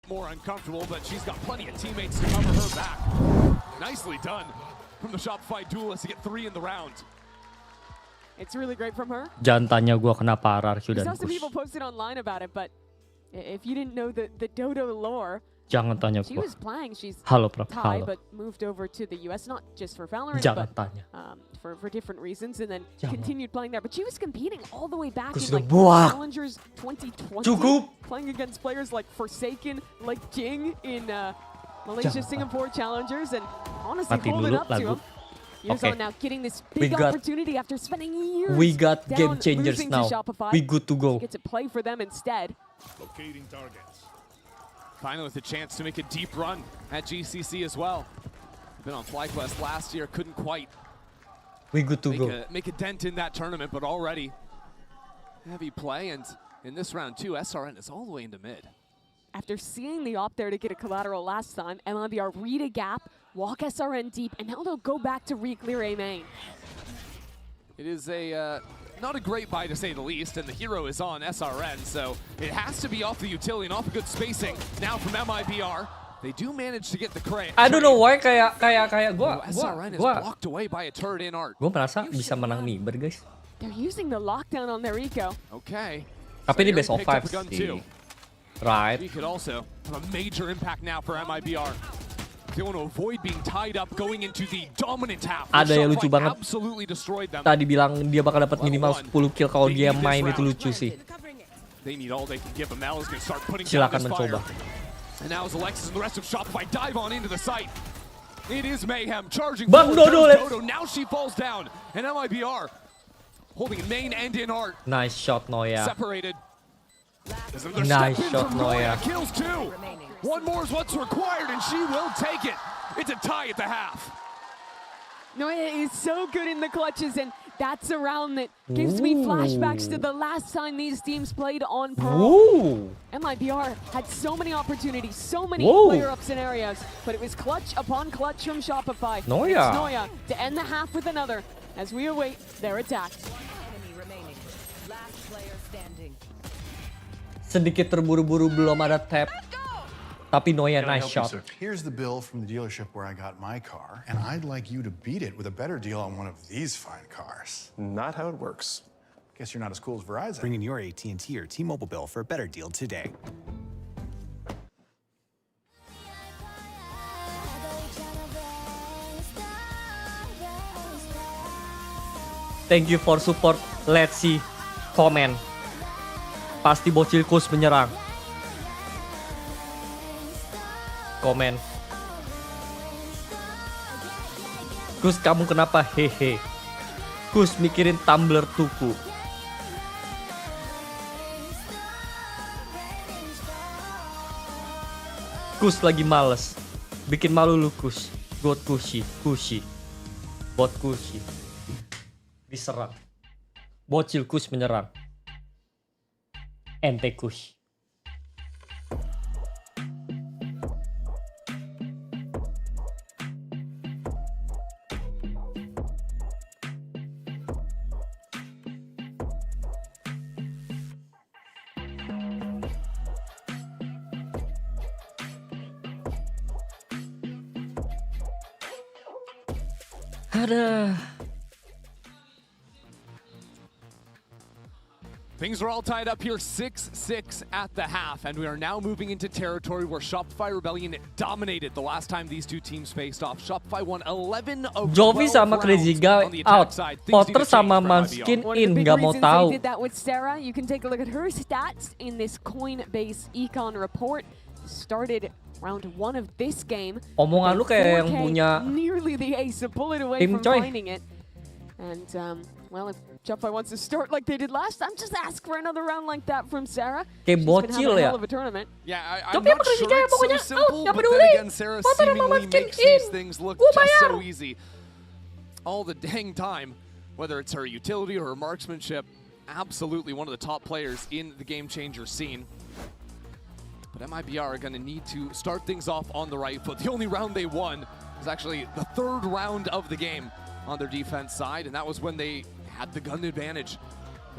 more uncomfortable, but she's got plenty of teammates to cover her back. Nicely done from the Shopify duelist to get 3 in the round. It's really great from her. Jangan tanya gue kenapa Ararkyu We dan saw some Kus. people posted online about it, but if you didn't know the Dodo lore, Jangan tanya she gue. was playing. She's Halo, Prof. Thai, Halo. but moved over to the US, not just for VALORANT, Jangan but tanya. for different reasons, and then Jangan. continued playing there. But she was competing all the way back Kus in like udah buak. Challengers 2020, Cukup. playing against players like Forsaken, like Jing in Malaysia, Jangan. Singapore Challengers, and honestly Mati holding dulu up to lagu. him. Years Okay. on now, getting this We big got- opportunity after spending years. We got down, game changers losing now. To Shopify. We good to go. Get to play for them instead. Locating targets. Finally with a chance to make a deep run at GCC as well. Been on FlyQuest last year, couldn't quite We good to go. make a dent in that tournament, but already heavy play, and in this round too, SRN is all the way into mid. After seeing the op there to get a collateral last time, MIBR read a gap, walk SRN deep, and now they'll go back to re-clear A main. It is a not a great buy to say the least, and the hero is on SRN, so it has to be off the utility and off a good spacing. Now from MIBR, they do manage to get the crate. I don't know why kayak gue SRN is blocked away by a turret in art. gue merasa bisa menang Mibr guys. They're using the lockdown on their eco. Okay. Tapi ini Sayuri best of picked up 5 a gun sih. too. Right. He could also have a major impact now for MIBR. They want to avoid being tied up going into the dominant half. Ada yang lucu Shopify banget. Absolutely destroyed them. Tadi bilang dia bakal dapat minimal 10 kill kalau dia main itu lucu sih. They need all they can give him. Mal is going to start putting Silakan down this fire. mencoba. And now as Alexis and the rest of Shopify dive on into the site. It is Mayhem charging Bang forward. Dodo, There's Dodo. Now she falls down. And MIBR holding main and in art. Nice shot Noya. Separated. Nice shot Noya. Kills 2. One more is what's required and she will take it. It's a tie at the half. Noya is so good in the clutches, and that's a round that gives me flashbacks to the last time these teams played on Pearl. Ooh. MIBR had so many opportunities, so many Whoa. player-up scenarios, but it was clutch upon clutch from Shopify. Noya. It's Noya to end the half with another as we await their attack. Enemy remaining. Last player standing. Sedikit terburu-buru belum ada tap. Tapi Noya Can I nice help you, shot. sir? Here's the bill from the dealership where I got my car, and I'd like you to beat it with a better deal on one of these fine cars. Not how it works. Guess you're not as cool as Verizon. Bring in your AT&T or T-Mobile bill for a better deal today. Thank you for support. Let's see. Comment. Pasti bocil Kus menyerang. Komen. Kus kamu kenapa hehe? Kus mikirin tumbler tuku. Kus lagi males. Bikin malu lu Kus. God kushi. Bot kushi. Diserang. Bocil Kus menyerang. Ente Kus. Ada. Things are all tied up here, 6-6 at the half, and we are now moving into territory where Shopify Rebellion dominated the last time these two teams faced off. Shopify won 11 of 12 Jovi sama rounds Crazy Guy on the attack out. side. Things need to Potter change sama for Manskin MIBR. One of the in, big gak mau reasons tahu. they did that with Sarah, you can take a look at her stats in this Coinbase Econ report. Started round 1 of this game. Omongan lu kayak yang 4K, punya nearly the ace, a bullet away tim, from coy. finding it. And well, if Shopify wants to start like they did last time, just ask for another round like that from Sarah. Kayak She's been bocil having a ya. hell of a tournament. Yeah, I'm Tapi not apa Crazy sure Guy it's pokoknya, so simple, nggak but then peduli. again, Sarah Potter sama seemingly Manskin makes these in. things look Gua just bayar. so easy. All the dang time, whether it's her utility or her marksmanship, absolutely one of the top players in the game changer scene. But MIBR are going to need to start things off on the right foot. The only round they won was actually the 3rd round of the game on their defense side, and that was when they had the gun advantage.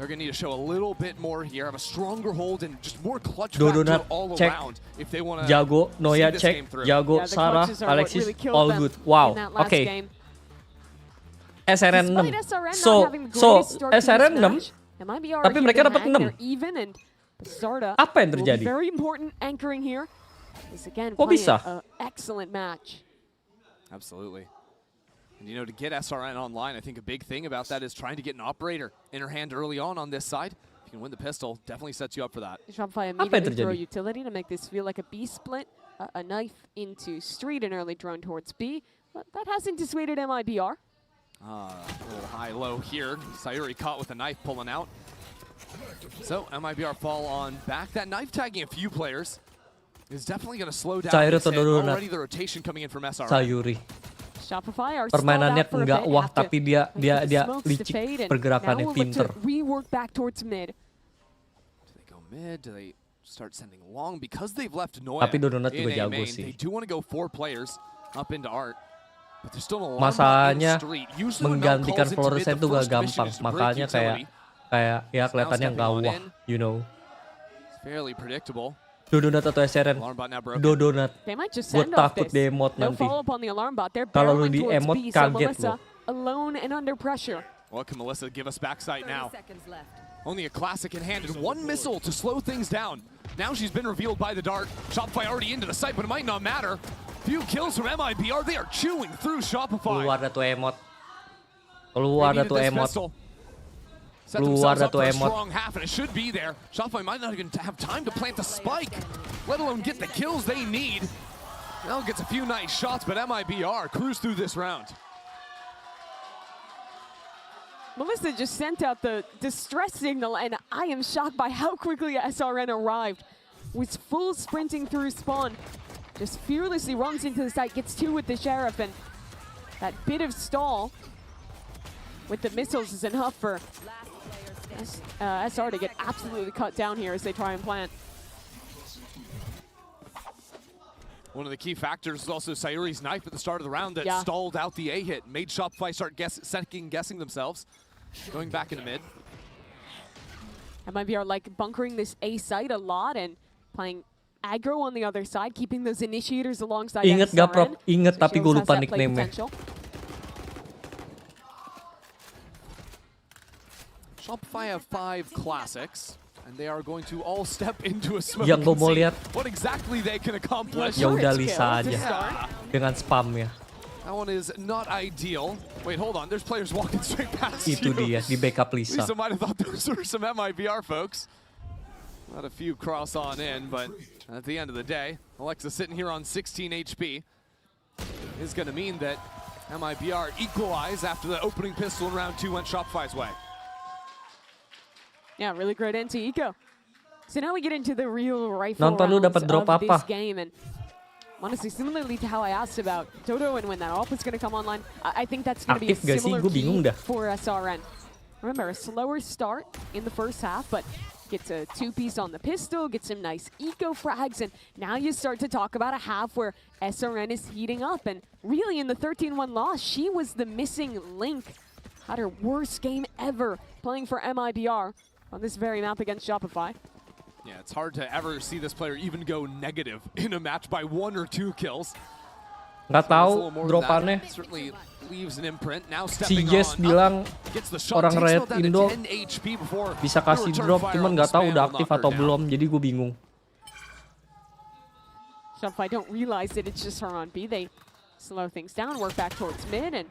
They're going to need to show a little bit more here, have a stronger hold, and just more clutch Donut factor all check. around if they want to Jago, Noya see this check, game through. Jago, Yeah, the Sarah, clutches are what Alexis, really killed all them good. in Wow, that last okay. game. SRN Despite 6. SRN So, not having the greatest start to this SRN 6. match, MIBR Tapi here mereka to dapat hang, 6. they're even, and Sarda Apa yang will be terjadi? very important anchoring here. Is again Kok playing bisa? an excellent match. Absolutely. And you know, to get SRN online, I think a big thing about that is trying to get an operator in her hand early on this side. If you can win the pistol, definitely sets you up for that. Shopify Apa yang immediately throw terjadi? utility to make this feel like a B split. A knife into street, an early drone towards B. But that hasn't dissuaded MIBR. A little high-low here. Sayuri caught with a knife pulling out. So MIBR fall on back. That knife tagging a few players is definitely going to slow down Sayuri this hit. atau donut? Already the rotation coming in from SRN. Sayuri. Shopify are stalled Permainannya out for a enggak bit, wah, have to tapi dia wait for the smokes to licik, fade, and pergerakannya now we'll look to pinter. rework back towards mid. Do they go mid? Do they start sending long? Because they've left Noya Tapi donut in juga A jago main, sih. they do want to go 4 players up into art. But there's still a lot Masalahnya in street. Usually when Mel menggantikan calls into mid, fluorescent the itu gak first mission gampang. is to break Makanya utility. kayak ya kelihatannya stepping nggak on wah, in. you know. It's fairly predictable. Dodonat atau SRN? Alarm bot now broken. Dodonat. They might just Gue send off takut this. di emote They'll nanti. follow up on the alarm bot. They're Kalau lu barreling di towards emote, B, so kaget Melissa lu. alone and under pressure. What can Melissa give us backside 30 now? seconds left. Only a classic in hand and 1 missile to slow things down. Now she's been revealed by the dart. Shopify already into the site, but it might not matter. Few kills from MIBR. They are chewing through Shopify. Keluar dah tuh emot. Keluar dah They needed tuh this emot. pistol. Set Keluar themselves dah up tuh for a emot. strong half, and it should be there. Shopify might not even have time to plant the spike, let alone get the kills they need. Now gets a few nice shots, but MIBR cruise through this round. Melissa just sent out the distress signal, and I am shocked by how quickly SRN arrived. Was full sprinting through spawn. Just fearlessly runs into the site, gets 2 with the Sheriff, and that bit of stall with the missiles is enough for SR to get absolutely cut down here as they try and plant. One of the key factors is also Sayuri's knife at the start of the round that Yeah. stalled out the A hit, made Shopify start second-guessing themselves, going back into mid. MIBR like bunkering this A site a lot and playing aggro on the other side, keeping those initiators alongside Ingat gak, Prof? SRN. Ingat, So tapi she gue always lupa has that play nickname-nya. potential. Shopify have 5 classics, and they are going to all step into a smoke Yang gue and mau see lihat, what exactly they can accomplish. ya udah It's Lisa killed to aja start. dengan spamnya. That one is not ideal. Wait, hold on. There's players walking straight past Itu you. dia di backup Lisa. Lisa might have thought those were some MIBR folks. Not a few cross on in, but at the end of the day, Alexa sitting here on 16 HP is going to mean that MIBR equalize after the opening pistol in round 2 went Shopify's way. Yeah, really great end to Eco. So now we get into the real rifle Nonton lu rounds dapat drop of apa? this game, and honestly, similarly to how I asked about Dodo and when that AWP is going to come online, I think that's going to be a Aktif gak sih? similar Gue bingung key dah. for SRN. Remember, a slower start in the first half, but gets a 2-piece on the pistol, gets some nice eco frags, and now you start to talk about a half where SRN is heating up, and really in the 13-1 loss, she was the missing link. Had her worst game ever playing for MIBR on this very map against Shopify. Yeah, it's hard to ever see this player even go negative in a match by 1 or 2 kills. Nggak It's a tahu little more than dropannya. that. Certainly leaves an imprint. Now Si stepping Jess on bilang up, gets the shot, orang takes Red Mel down to Indo 10 HP before bisa the kasih return drop, fire cuman on nggak the tahu spam udah will aktif knock her atau down. belum, jadi gue bingung. Shopify don't realize that it's just her on B. They slow things down, work back towards mid, and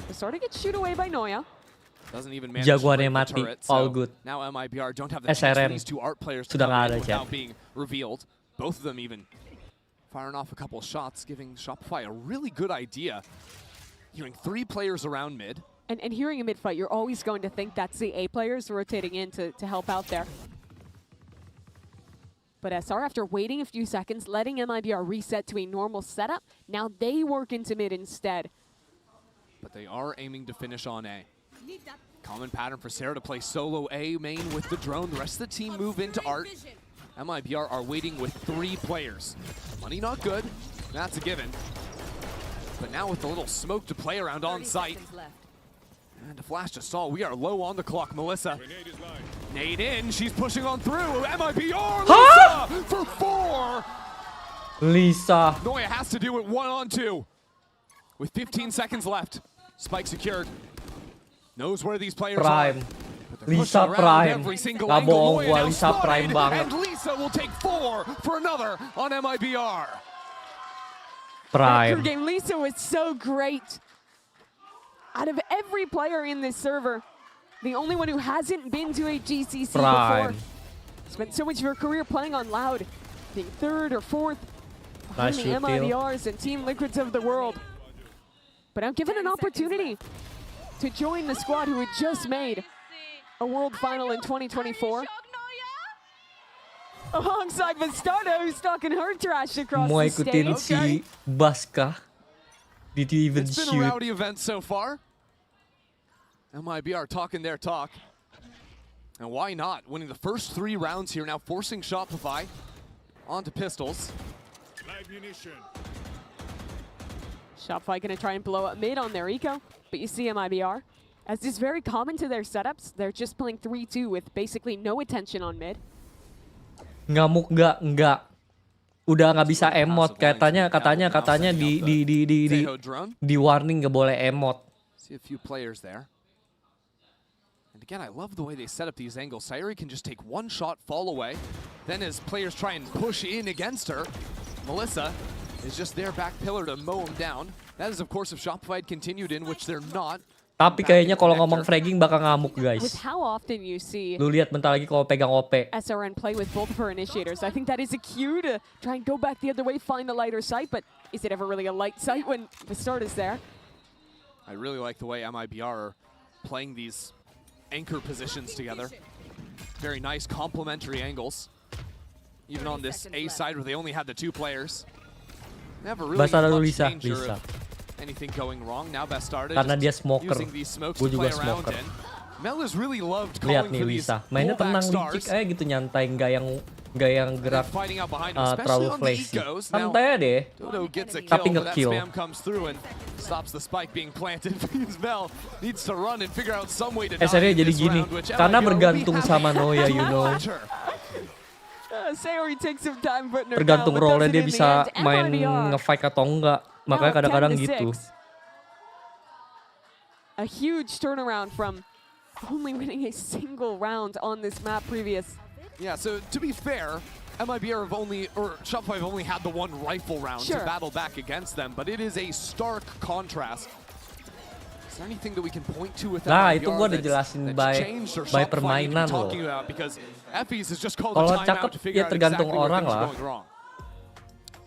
they sort of get shoot away by Noya. Doesn't even manage Jagoannya to break mati, the turret, all so good. Now MIBR don't have the chance for SRN these 2 art players to sudah come nggak in ada, without Chat. being revealed. Both of them even firing off a couple of shots, giving Shopify a really good idea. Hearing 3 players around mid. And hearing a mid fight, you're always going to think that's the A players rotating in to help out there. But SR, after waiting a few seconds, letting MIBR reset to a normal setup, now they work into mid instead. But they are aiming to finish on A. Common pattern for Sarah to play solo A main with the drone. The rest of the team move into art. MIBR are waiting with 3 players. Money not good. That's a given. But now with a little smoke to play around on 30 site, seconds left. And a flash to Saul. We are low on the clock, Melissa. Nade in, she's pushing on through. Mibr, Lisa for 4. Lisa. Noya has to do it 1-on-2. With 15 seconds left. Spike secured. Knows where these players Prime. are. Lisa Prime. Every single Gak angle. bohong Noya gua, now Lisa Prime spotted, banget. And Lisa will take 4 for another on Mibr. Prime. Game Lisa was so great. Out of every player in this server, the only one who hasn't been to a GCC before. Prime. Spent so much of her career playing on Loud, being 3rd or 4th behind Nice the shoot, MIBRs and Team Liquids of the world. But I'm given an opportunity to join the squad who had just made a world final in 2024. Alongside Bastardo, who's talking her trash across Mau the ikutin stage. si Baska. Did you even It's been a shoot? rowdy event so far. Mibr talking their talk. And why not? Winning the first 3 rounds here, now forcing Shopify onto pistols. Shopify gonna try and blow up mid on their eco, but you see Mibr. As is very common to their setups, they're just playing 3-2 with basically no attention on mid. Ngamuk enggak. Udah nggak bisa emot. Katanya Zeho drone. di warning nggak boleh emot. See a few players there. And again, I love the way they set up these angles. Sayuri can just take 1 shot, fall away. Then as players try and push in against her, Melissa is just their back pillar to mow him down. That is, of course, if Shopify had continued in, which they're not. Tapi kayaknya kalau ngomong fragging bakal ngamuk, guys. With how often you see Lu lihat bentar lagi kalau pegang OP. SRN play with both of her initiators, I think that is a cue to try and go back the other way, find the lighter sight, but is it ever really a light sight when the start is there? I really like the way Mibr are playing these anchor positions together. Very nice complementary angles. Even on this A side where they only had the 2 players. Never really Bastardo much Lisa, danger Lisa. of anything going wrong. Now Bastardo Karena dia just smoker. using these smokes Gua to juga play around smoker. in. Mel has really loved Lihat calling nih for these Lisa. Mainnya pullback tenang licik stars. aja gitu nyantai, nggak yang gerak Fighting out behind him, especially terlalu on the flashy. ecos. Now, Santai aja deh. Dodo gets a Tapi kill, but that nge-kill. spam comes through and stops the spike being planted. Means Mel needs to run and figure out some way to die SRE in jadi this gini, round, which karena Mibr will be bergantung happy sama Noya, to you know. watch her. Sayuri takes some time putting her Tergantung down, but role-nya does it dia in the bisa end. main MIBR nge-fight atau enggak. now Makanya kadang-kadang 10-6. gitu. A huge turnaround from only winning a single round on this map previous. Yeah, so to be fair, Mibr have only, or Shopify have only had the 1 rifle round Sure. to battle back against them, but it is a stark contrast. Is there anything that we can point to with Nah, MIBR itu gua udah that's jelasin changed or by Shopify need to be permainan loh. talking about? Because Effie's has just called a Kalau timeout cakep, to figure ya out tergantung exactly where orang things are lah. going wrong.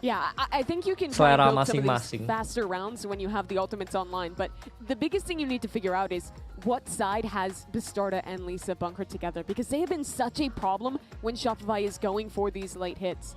Yeah, I think you can try Selera and build some of these masing-masing. faster rounds when you have the ultimates online, but the biggest thing you need to figure out is what side has Bastarda and Lisa bunkered together, because they have been such a problem when Shopify is going for these late hits.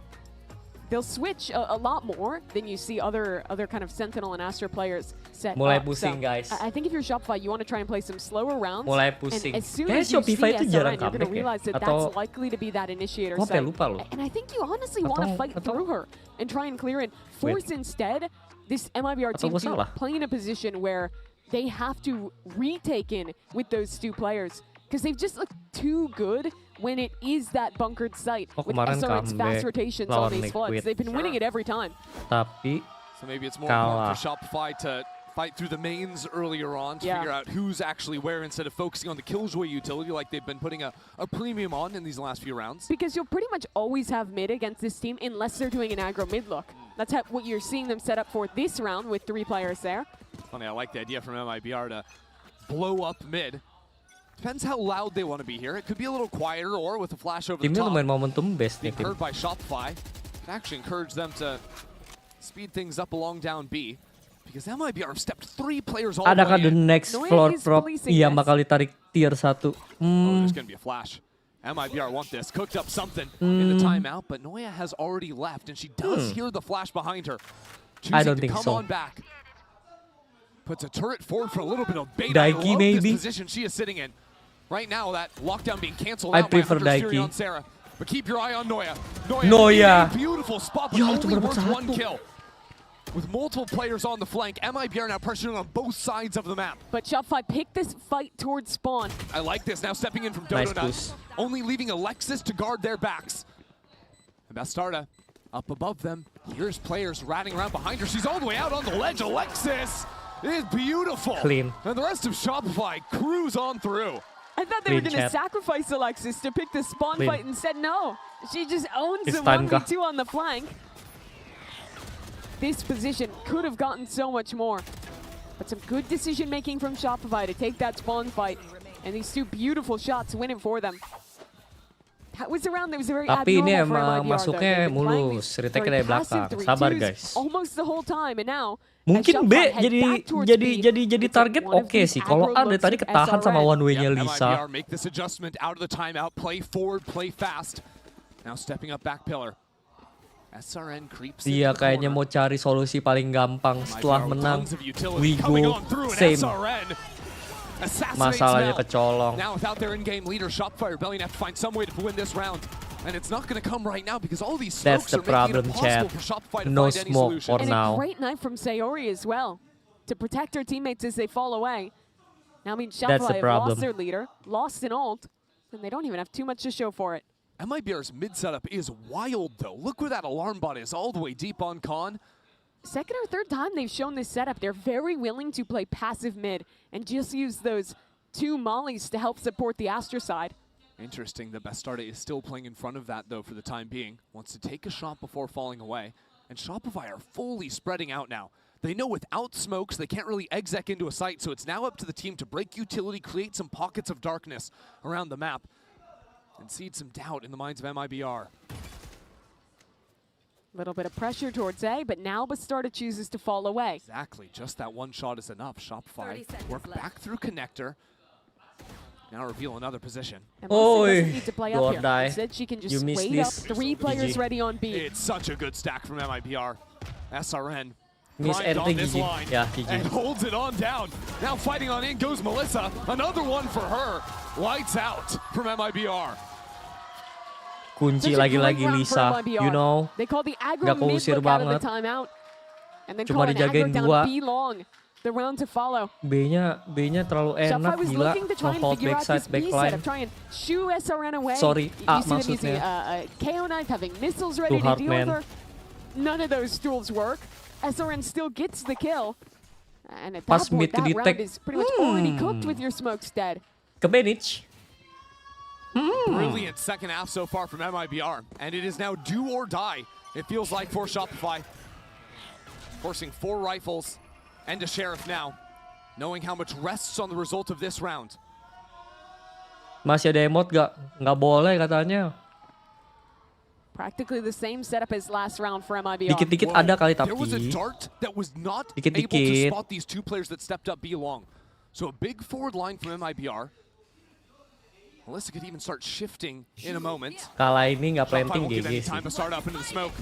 They'll switch a lot more than you see other kind of Sentinel and Astra players set Mulai up. pusing, So, guys. I think if you're Shopify, you want to try and play some slower rounds. Mulai pusing. And as soon Kayaknya as you see Shopify itu jarang SRN, you're going to comeback ya? realize that Atau that's likely to be that initiator Apa ya, site. lupa loh. And I think you honestly want to fight through her and try and clear it. Force instead this MIBR Atau team gua to salah? play in a position where they have to retake in with those 2 players. Because they've just looked too good when it is that bunkered site Oh, with kemarin SRN's fast comeback rotations lawan on these floods. Liquid. They've been winning it every time. Tapi So maybe it's more important kalah. for Shopify to fight through the mains earlier on to Yeah. figure out who's actually where instead of focusing on the Killjoy utility like they've been putting a premium on in these last few rounds. Because you'll pretty much always have mid against this team unless they're doing an aggro mid look. That's what you're seeing them set up for this round with 3 players there. Funny, I like the idea from Mibr to blow up mid. Depends how loud they want to be here. It could be a little quieter or with a flash over the timnya top. lumayan momentum base nih Being tim. heard by Shopify. Could actually encourage them to speed things up along down B. Because Mibr have stepped 3 players all the Adakah way the in. next Noya floor is prop policing yang this. bakal ditarik tier 1? Oh, there's going to be a flash. Mibr want this. Cooked up something in the timeout, but Noya has already left, and she does hear the flash behind her. Choosing don't to think come so. on back. Puts a turret forward for a little bit of bait. Daiki, I love maybe? this position she is sitting in. Right now, that lockdown being canceled I out by prefer Hunter's Fury Daiki. on Sarah. But keep your eye on Noya. Noya. in a beautiful spot, but Ya, only cuma dapat worth 1 1. kill. with multiple players on the flank. Mibr now pressuring on both sides of the map. But Shopify picked this fight towards spawn. I like this. Now stepping in from Nice Dodo push. only leaving Alexis to guard their backs. And Bastarda up above them. Here's players ratting around behind her. She's all the way out on the ledge. Alexis is beautiful. Clean. And the rest of Shopify cruise on through. I thought they were Clean going to chat. sacrifice Alexis to pick the spawn Clean. fight. Instead, no. She just owns It's the time, 1v2 on the flank. This position could have gotten so much more. But some good decision making from Shopify to take that spawn fight. And these two beautiful shots win it for them. That was a round that was very Tapi ini abnormal for emang MIBR, masuknya though. They've been playing mulus, these retake very dari passive belakang. Sabar 3-2s guys. almost the whole time, and now Mungkin as B Shopify head jadi back towards jadi B, jadi jadi it's like target one of oke these sih. Kalau aggro A dari looks tadi with ketahan sama SRN. one way-nya Yep, Lisa. MIBR make this adjustment out of the timeout. Play forward, play fast. Now stepping up back pillar. SRN creeps into Dia the kayaknya corner. mau cari solusi paling gampang setelah MIBR with menang. tons of utility We coming go on through, and same. SRN assassinates Masalahnya Mel. kecolong. Now without their in-game leader, Shopify Rebellion have to find some way to win this round. And it's not going to come right now because all these That's smokes the are making it problem, impossible chat. for Shopify to No find any smoke solution. for And now. a great knife from Sayori as well to protect her teammates as they fall away. Now, I mean, That's Shopify the have problem. lost their leader, lost an ult, and they don't even have too much to show for it. MIBR's mid setup is wild though. Look where that alarm bot is, all the way deep on con. Second or third time they've shown this setup, they're very willing to play passive mid and just use those two mollies to help support the Astra side. Interesting that Bastarda is still playing in front of that though for the time being. Wants to take a shot before falling away. And Shopify are fully spreading out now. They know without smokes they can't really exec into a site, so it's now up to the team to break utility, create some pockets of darkness around the map, and seed some doubt in the minds of MIBR. Little bit of pressure towards A, but now Bastarda chooses to fall away. Exactly, just that one shot is enough. Shopify 30 seconds work left. back through connector. Now reveal another position. And Melissa Oi, doesn't need to play up don't here. die. Instead, she can You just missed wait up. this. 3 players GG. ready on B. It's such a good stack from MIBR. SRN Miss primed on anything, this GG. line Yeah, GG. and holds it on down. Now fighting on in goes Melissa. Another one for her. Lights out from MIBR. Kunci Such a lagi-lagi great round for Lisa, MIBR. you know. They call the aggro Nggak mid keusir look out of the banget. timeout. And then Cuma call an aggro dijagain down dua. B long. The round to follow. B-nya terlalu enak, Shopify was gila. looking to try and Nge-hold figure out backside, this B setup, backline. try and shoo SRN away. Sorry, You A see them using maksudnya. a KO knife, having missiles ready Too to hard, deal man. with her. None of those tools work. SRN still gets the kill. And at Pas that point, mid that round detect. is pretty much already cooked with your smokes dead. Ke manage. Brilliant second half so far from MIBR. And it is now do or die, it feels like, for Shopify. Forcing 4 rifles and a sheriff now, knowing how much rests on the result of this round. Masih ada emote nggak boleh katanya. Practically the same setup as last round for MIBR. Dikit-dikit Whoa. ada kali There was a tapi. dart that was not able to Dikit-dikit. spot these 2 players that stepped up B long. So a big forward line from MIBR. Melissa could even start shifting in a moment. Kala ini nggak Shopify planting won't give any GG sih. time to start up into the smoke.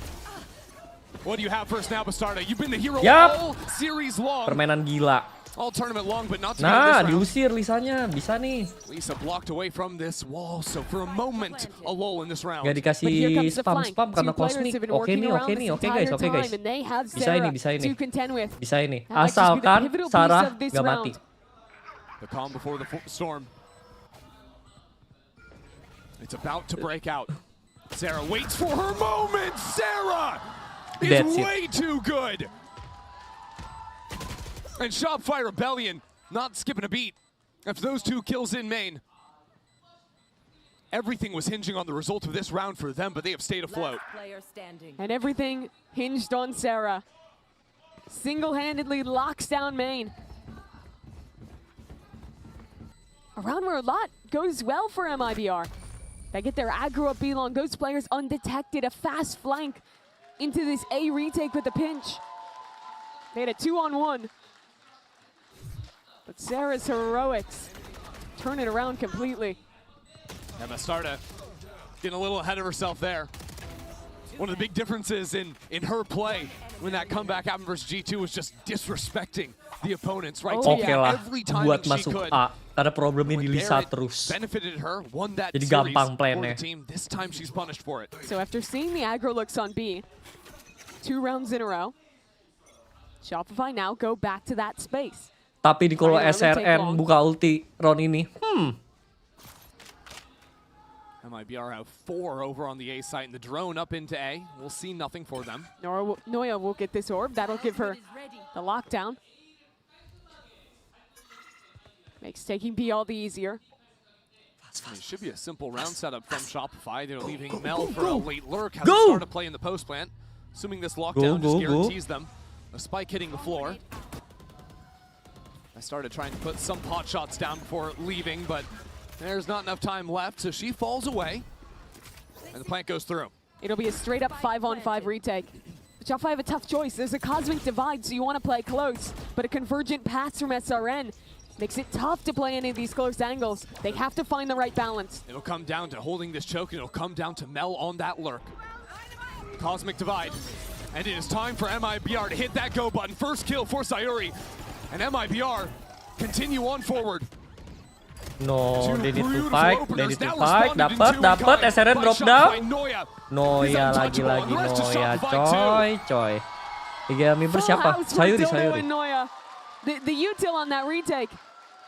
What do you have first now, Bastarda? You've been the hero Yup. all series long, Permainan gila. all tournament long, but not to Nah, this round. diusir Lisanya, bisa nih. Lisa blocked away from this wall, so for a moment, a lull in this round. Nggak But here dikasih comes the flank. spam karena Two players cosmic. have been Oke working nih, around oke this nih, oke entire guys, oke guys. time, and they have Bisa Sarah ini, bisa ini. to contend with. Bisa ini. That might just be the Asalkan pivotal piece Sarah of this nggak round. mati. The calm before the storm. It's about to break out. Sarah waits for her moment. Sarah is That's it. way too good. And Shopify Rebellion not skipping a beat after those 2 kills in main. Everything was hinging on the result of this round for them, but they have stayed afloat. Last player standing. And everything hinged on Sarah. Single-handedly locks down main. A round where a lot goes well for MIBR. They get their aggro up B long. Those players undetected. A fast flank into this A retake with a pinch. They had a 2-on-1. But Sarah's heroics turn it around completely. And Bastarda getting a little ahead of herself there. One of the big differences in her play when that comeback happened versus G2 was just disrespecting the opponents, right? Oh, Taking Oke yeah. lah, every time buat she masuk could. A. Karena problemnya di When Lisa there it terus. benefited her, won that Jadi series gampang for plannya. the team. This time she's punished for it. So after seeing the aggro looks on B, 2 rounds in a row, Shopify now go back to that space. Tapi kalau Sorry, that would take SRN long. buka ulti round ini, MIBR have 4 over on the A site, and the drone up into A. We'll see nothing for them. Noya will get this orb. That'll give her the lockdown. Makes taking B all the easier. It should be a simple round setup from Shopify. They're leaving Mel for a late lurk. Has Go! to start a play in the post plant. Assuming this lockdown Go, just go. guarantees them a spike hitting the floor. I started trying to put some pot shots down before leaving, but there's not enough time left, so she falls away, and the plant goes through. It'll be a straight up 5-on-5 retake. Shopify have a tough choice. There's a cosmic divide, so you want to play close, but a convergent pass from SRN makes it tough to play any of these close angles. They have to find the right balance. It'll come down to holding this choke, and it'll come down to Mel on that lurk. Cosmic divide, and it is time for MIBR to hit that go button. First kill for Sayuri, and MIBR continue on forward. no, Two they need to beautiful fight, openers now dapat, responded in two in kind SRN by drop Shopify. down. Noya Noya is untouchable, lagi, and the rest of Noya, Shopify coy. Tiga Mibr Full siapa? house for Sayuri, Dodo Sayuri. and Noya. The util on that retake,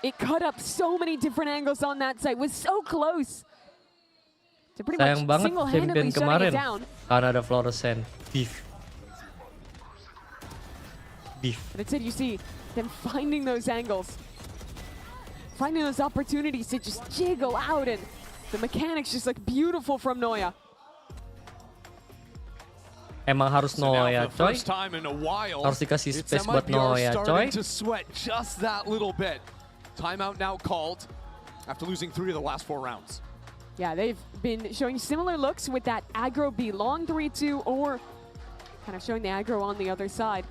it cut up so many different angles on that site. Was so close to pretty Sayang much banget single-handedly champion shutting it kemarin down. karena ada fluorescent. Beef. But instead you see them finding those angles, finding those opportunities to just jiggle out, and the mechanics just look beautiful from Noya. Emang harus So now, Noya, for the coy. first time in a while, Harus dikasih it's space buat MIBR Noya, starting coy. to sweat just that little bit. Timeout now called after losing 3 of the last 4 rounds. Yeah, they've been showing similar looks with that aggro B long 3-2, or kind of showing the aggro on the other side.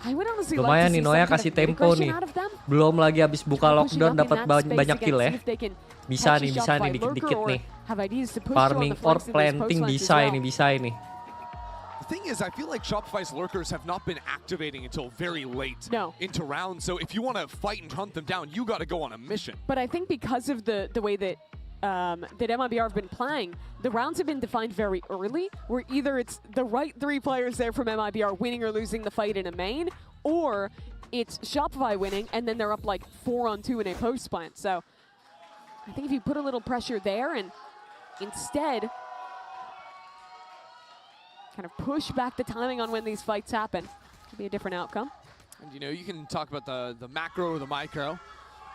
I would honestly like Lumayan to see nih Noya some kind kasih of tempo aggression nih. out of them. Belum lagi habis buka Pushing lockdown up in dapat that space banyak again, kill see ya. if they can Bisa catch nih, a bisa Shopify nih lurker dikit-dikit or nih. have ideas to push through on Farming the or flanks in those planting post bisa lines as ini, well. bisa ini. The thing is, I feel like Shopify's lurkers have not been activating until very late into rounds. So if you want to fight and hunt them down, you got to go on a mission. But I think because of the way that that MIBR have been playing, the rounds have been defined very early, where either it's the right 3 players there from MIBR winning or losing the fight in a main, or it's Shopify winning and then they're up like 4-on-2 in a post plant. So I think if you put a little pressure there and instead kind of push back the timing on when these fights happen, it'll be a different outcome. And you know, you can talk about the macro or the micro,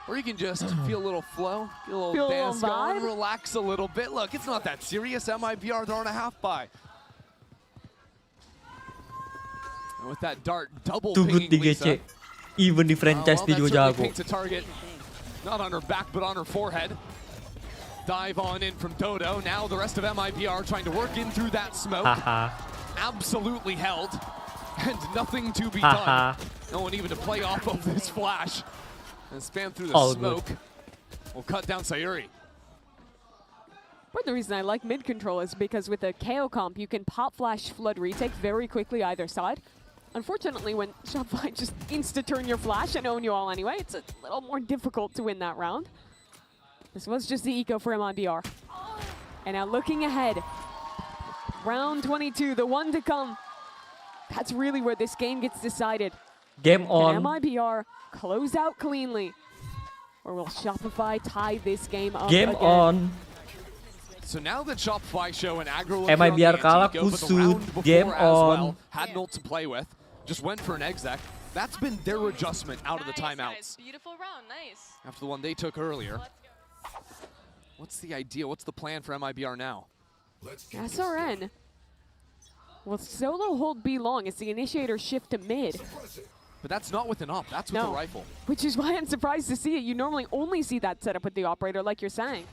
or you can just feel a little flow, get a little Feel a dance little going, vibe. relax a little bit. Look, it's not that serious. MIBR, they're on a half buy. And with that dart double Too good pinging di Lisa. GC. Even di franchise dia juga Well, that jago. paints a target, not on her back, but on her forehead. Dive on in from Dodo. Now the rest of MIBR trying to work in through that smoke. Haha. Absolutely held, and nothing to be Haha. done. No one even to play off of this flash. And spam through the All good. smoke. Will cut down Sayuri. Part of the reason I like mid control is because with a KO comp, you can pop flash flood retake very quickly either side. Unfortunately, when Shopify just insta-turn your flash and own you all anyway, it's a little more difficult to win that round. This was just the eco for MIBR. And now looking ahead, round 22, the one to come. That's really where this game gets decided. Game Can on. MIBR close out cleanly? Or will Shopify tie this game up Game again? on. So now that Shopify show an aggro MIBR kalah but the kusut. round before Game as on. well, had an ult to play with, just went for an exec. That's been their adjustment out of the timeouts. Beautiful round, nice. After the one they took earlier. What's the idea? What's the plan for MIBR now? SRN will solo hold B long as the initiators shift to mid. But that's not with an op, that's with No. a rifle. Which is why I'm surprised to see it. You normally only see that setup with the operator, like you're saying.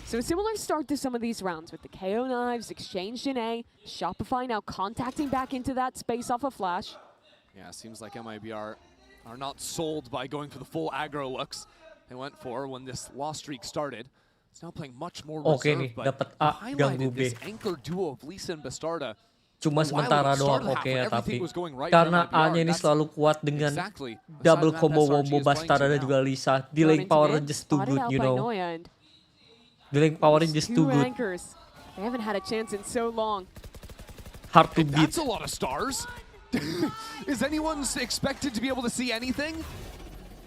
So a similar start to some of these rounds with the KO knives exchanged in A. Shopify now contacting back into that space off a flash. Yeah, seems like MIBR are not sold by going for the full aggro looks they went for when this loss streak started. It's now playing much more Oke reserved, nih, but dapat A, ganggu highlighted B. this anchor duo of Lisa and Bastarda. Cuma While sementara it started doang half oke when ya, everything tapi was going right karena for MIBR, A-nya ini that's selalu kuat dengan exactly the double side map combo SRG wombo is playing Bastarda to dan now. juga Lisa. Going Delaying into power mid, just too spotted good, out you by know. Noya, and Delaying power these just two too good. anchors. They haven't had a chance in so long. Hard to Hey, beat. that's a lot of stars. Is anyone expected to be able to see anything?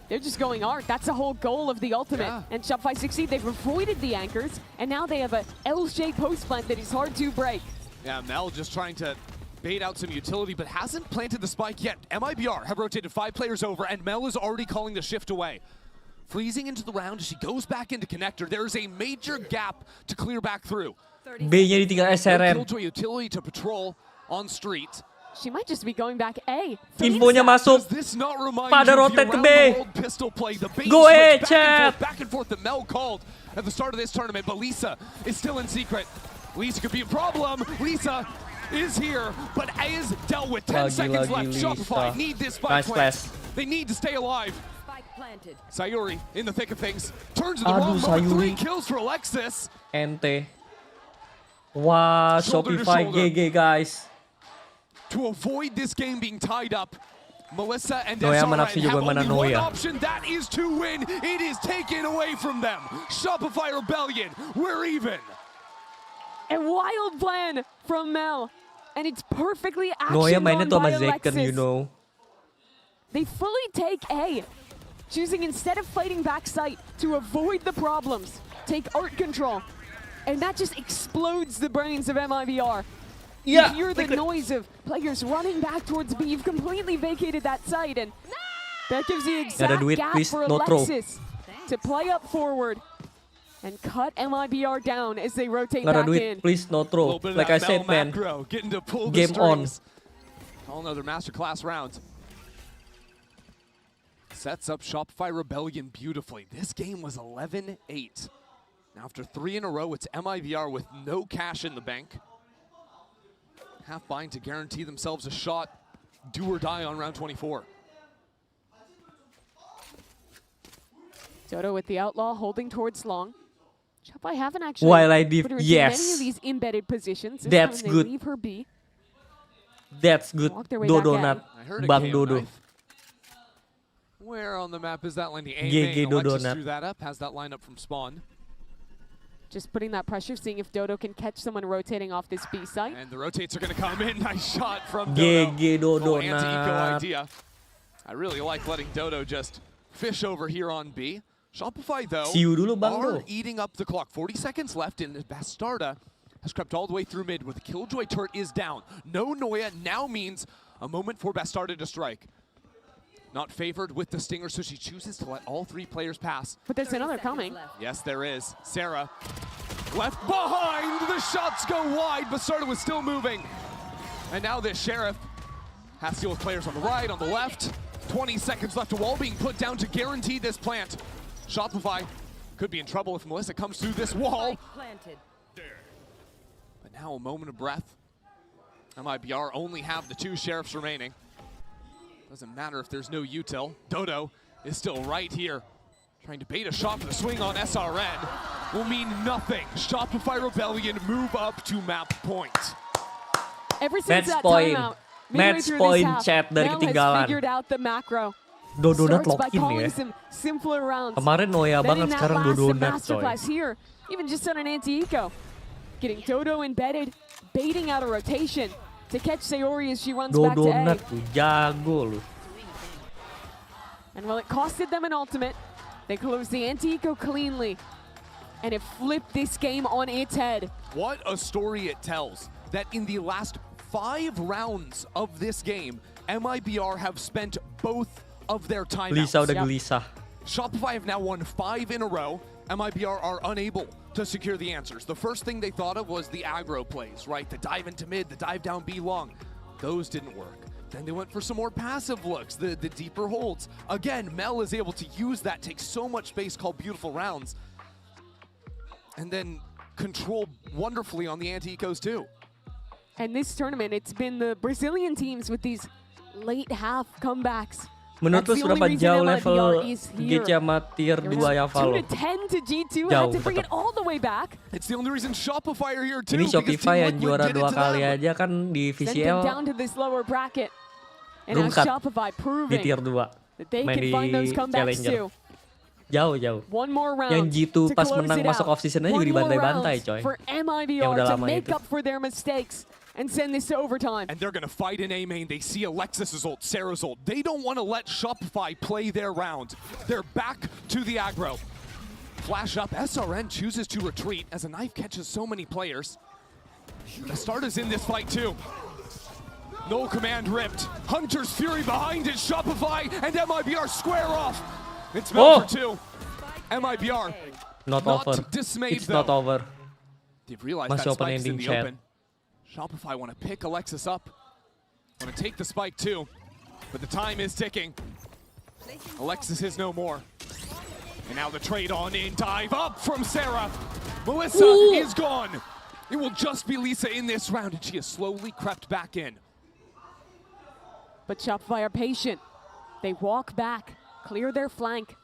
They're just going art. That's the whole goal of the ultimate. Yeah. And Shopify succeed. They've avoided the anchors, and now they have a L-shaped post plant that is hard to break. Yeah, Mel just trying to bait out some utility, but hasn't planted the spike yet. MIBR have rotated 5 players over, and Mel is already calling the shift away. Freezing into the round, she goes back into connector. There is a major gap to clear back through. B-nya ditinggal SRM. Killjoy utility to patrol on street. She might just be going back A. Infonya masuk. Does this not remind Pada you of the rotate ke around B. the world pistol play? The bait Go switch ahead, back and forth that Mel called at the start of this tournament, but Lisa is still in secret. Lisa could be a problem. Lisa is here, but is dealt with. 10 seconds left. Lisa. Shopify need this spike Nice plant. flash. They need to stay alive. Spike planted. Sayuri in the thick of things. Turns to the Aduh, wrong moment. 3 Sayuri. kills for Alexis. NT. Wah, Shoulder to Shopify shoulder. GG guys. To avoid this game being tied up, Melissa and Noya SRN menaksi have juga mana only one Noya. option, that is to win. It is taken away from them. Shopify Rebellion, we're even. A wild plan from Mel. And it's perfectly Noya actioned mainnya on tuh by sama Zeken, you Alexis. know. They fully take A, choosing instead of fighting backside to avoid the problems, take art control. And that just explodes the brains of MIBR. Yeah, You hear the noise of players running back towards B. You've completely vacated that site, and that gives the exact duit, gap please, for no throw. Alexis to play up forward and cut MIBR down as they rotate Nggak ada back duit, in. please no A throw. little bit of Like that I said, Mel man. macro, getting to pull the Game on. strings. All another masterclass round. Sets up Shopify Rebellion beautifully. This game was 11-8. Now after 3 in a row, it's MIBR with no cash in the bank. Half bind to guarantee themselves a shot, do or die on round 24. Dodo with the outlaw holding towards long. Shopify haven't actually While I did, put her in yes. many of these embedded positions. This That's time they good. leave her B. That's good. Walk their way back Dodonat. I heard a Bang KO Dodo. knife. Where on the map is that landing? GG Alexis Dodonat. drew that up, has that lineup from spawn. Just putting that pressure, seeing if Dodo can catch someone rotating off this B site. And the rotates are going to come in. Nice shot from Dodo. GG Full anti-eco Dodonat. idea. I really like letting Dodo just fish over here on B. Shopify, though, See you dulu, Bang are Do. eating up the clock. 40 seconds left, and Bastarda has crept all the way through mid where the Killjoy turret is down. No Noya now means a moment for Bastarda to strike. Not favored with the Stinger, so she chooses to let all 3 players pass. But there's 30 another seconds coming. left. Yes, there is. Sarah left behind. The shots go wide. Bastarda was still moving. And now this Sheriff has to deal with players on the right, on the left. 20 seconds left. A wall being put down to guarantee this plant. Shopify could be in trouble if Melissa comes through this wall. Spike planted. But now a moment of breath. MIBR only have the 2 Sheriffs remaining. Doesn't matter if there's no util. Dodo is still right here. Trying to bait a shot for the swing on SRN will mean nothing. Shopify Rebellion move up to map point. Ever Match since that point. timeout, midway Match through point, this half, chat, dari Mel has ketinggalan. figured out the macro. Dodonat Starts by lock in calling ya. some simpler rounds. Kemarin Noya Then banget, in that sekarang last Dodonat coy. masterclass here, even just on an anti-eco. Getting Dodo embedded, baiting out a rotation to catch Sayori as she runs back to A. Dodonat tuh jago lu. And while it costed them an ultimate, they closed the anti-eco cleanly. And it flipped this game on its head. What a story it tells that in the last 5 rounds of this game, MIBR have spent both of their timeouts. Gelisah udah Yep. gelisah. Shopify have now won 5 in a row. MIBR are unable to secure the answers. The first thing they thought of was the aggro plays, right? The dive into mid, the dive down B long. Those didn't work. Then they went for some more passive looks, the deeper holds. Again, Mel is able to use that, take so much space, called beautiful rounds, and then control wonderfully on the anti-ecos too. And this tournament, it's been the Brazilian teams with these late half comebacks. Menurut lu That's the only seberapa reason jauh MIBR level is here. GC sama tier 2 yang 2 Valo? to 10 to G2, Jauh, had to bring it tetap. all the way back. It's the only reason Shopify are here too. Ini because Shopify Team yang Liquid juara did it 2 to kali them. aja kan di Sent them VCL down to this lower bracket. And now Rungkat Shopify di proving tier 2. that they Main can di find those comebacks Challenger. too. Jauh. One more round Yang G2 to pas close menang it masuk out. off season aja juga One more dibantai-bantai round coy. for Yang MIBR udah to lama make itu. up for their mistakes. and send this to overtime. And they're going to fight in A main. They see Alexis's ult, Sarah's ult. They don't want to let Shopify play their round. They're back to the aggro. Flash up, SRN chooses to retreat as a knife catches so many players. The start is in this fight too. No command ripped. Hunter's Fury behind it, Shopify and MIBR square off. It's Mel for two. MIBR Not over. dismayed It's though. not over. They've realized Masih that open spike's in ending the chat. open. Shopify want to pick Alexis up. Want to take the spike too. But the time is ticking. Alexis is no more. And now the trade on in, dive up from Sarah. Melissa is gone. It will just be Lisa in this round, and she has slowly crept back in. But Shopify are patient. They walk back, clear their flank,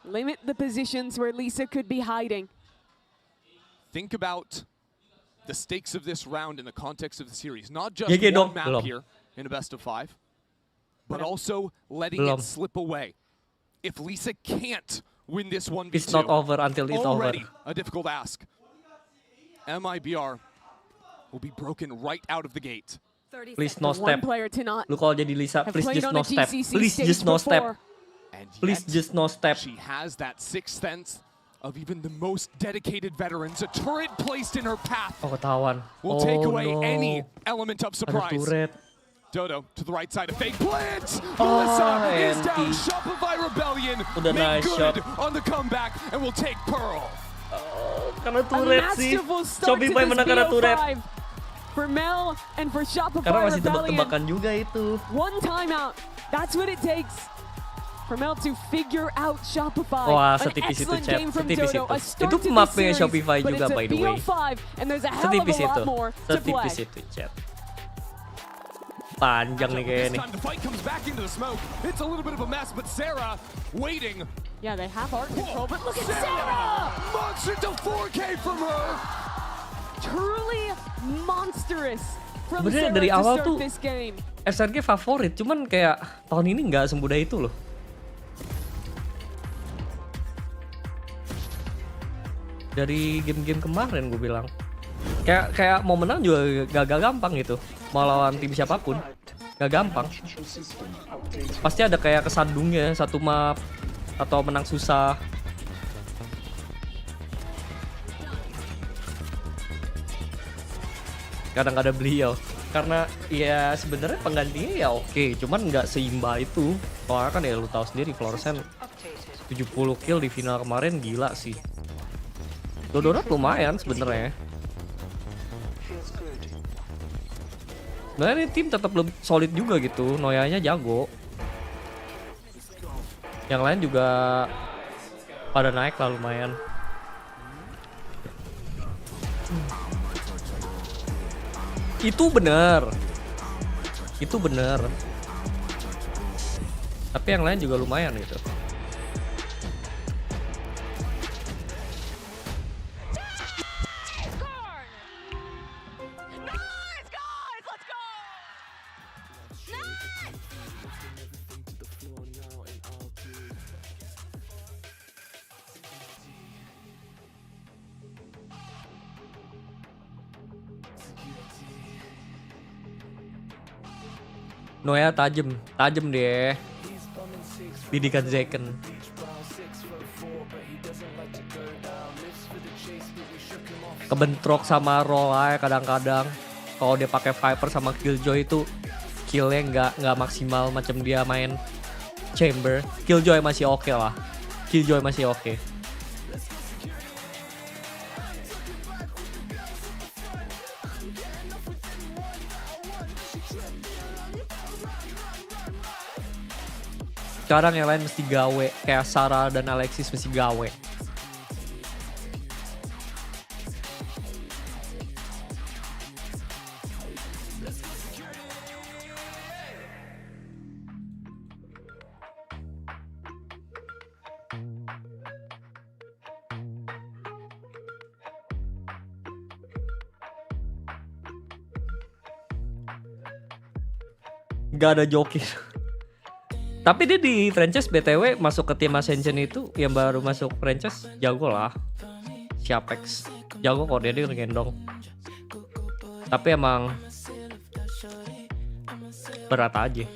limit the positions where Lisa could be hiding. Think about the stakes of this round in the context of the series. Not just GG one dong. map Belum. here in a best of 5, but also letting Belum. it slip away. If Lisa can't win this 1v2, It's not over until it's over. already a difficult ask. MIBR will be broken right out of the gate. 30 Please seconds. no One step. player to not Lu kalau jadi Lisa, have please played just on no a step. GCC Please stage just no step. before. And Please yet, just no step. she has that sixth sense of even the most dedicated veterans. A turret placed in her path Oh, ketahuan. will Oh take away no. any element of Ada surprise. turret. Dodo to the right side of fake blitz. Oh, Melissa is down. NT. Shopify Rebellion Udah make nice good shot. on the comeback and will take Pearl. Karena A turret sih. masterful start to Shopify this menang karena turret. BO5 for Mel and for Karena Shopify masih Rebellion. tebak-tebakan juga itu. One timeout. That's what it takes for Mel to figure out Shopify. Wah, An setipis itu, excellent chat. game from Setipis Dodo. itu. A start Itu to this mapnya series, Shopify but juga, it's a by the way. BO5 and there's a hell of Setipis a lot itu. more to play. Setipis itu, chat. Panjang nih kayaknya This nih. time the fight comes back into the smoke. It's a little bit of a mess, but Sarah waiting. Yeah, they have art control, but look at Sarah! Sarah! Monster to 4K from her. Truly monstrous from Sebenarnya Sarah dari to awal start tuh this game. SRG favorit, cuman kayak tahun ini nggak semudah itu loh. Dari game-game kemarin gue bilang, kayak mau menang juga gak gampang gitu. Mau lawan tim siapapun, gak gampang. Pasti ada kayak kesandungnya satu map atau menang susah. Kadang ada beliau karena ya sebenarnya penggantinya ya oke, cuman nggak seimba itu. Soalnya kan ya lu tahu sendiri Florescent 70 kill di final kemarin gila sih. Dodorat lumayan sebenarnya. Nah ini tim tetap lebih solid juga gitu, Noyanya jago. Yang lain juga pada naik lah lumayan. Itu bener. Itu bener. Tapi yang lain juga lumayan gitu. Noya tajem deh. Didikan Zeken. Kebentrok sama Rolla kadang-kadang. Kalau dia pakai Viper sama Killjoy itu killnya nggak maksimal macam dia main Chamber. Killjoy masih oke lah. Killjoy masih oke. Sekarang yang lain mesti gawe, kayak Sarah dan Alexis mesti gawe. Gak ada joki. Tapi dia di franchise BTW masuk ke tim Ascension itu yang baru masuk franchise jago lah. Siapex jago kok dia ngegendong. Tapi emang berat aja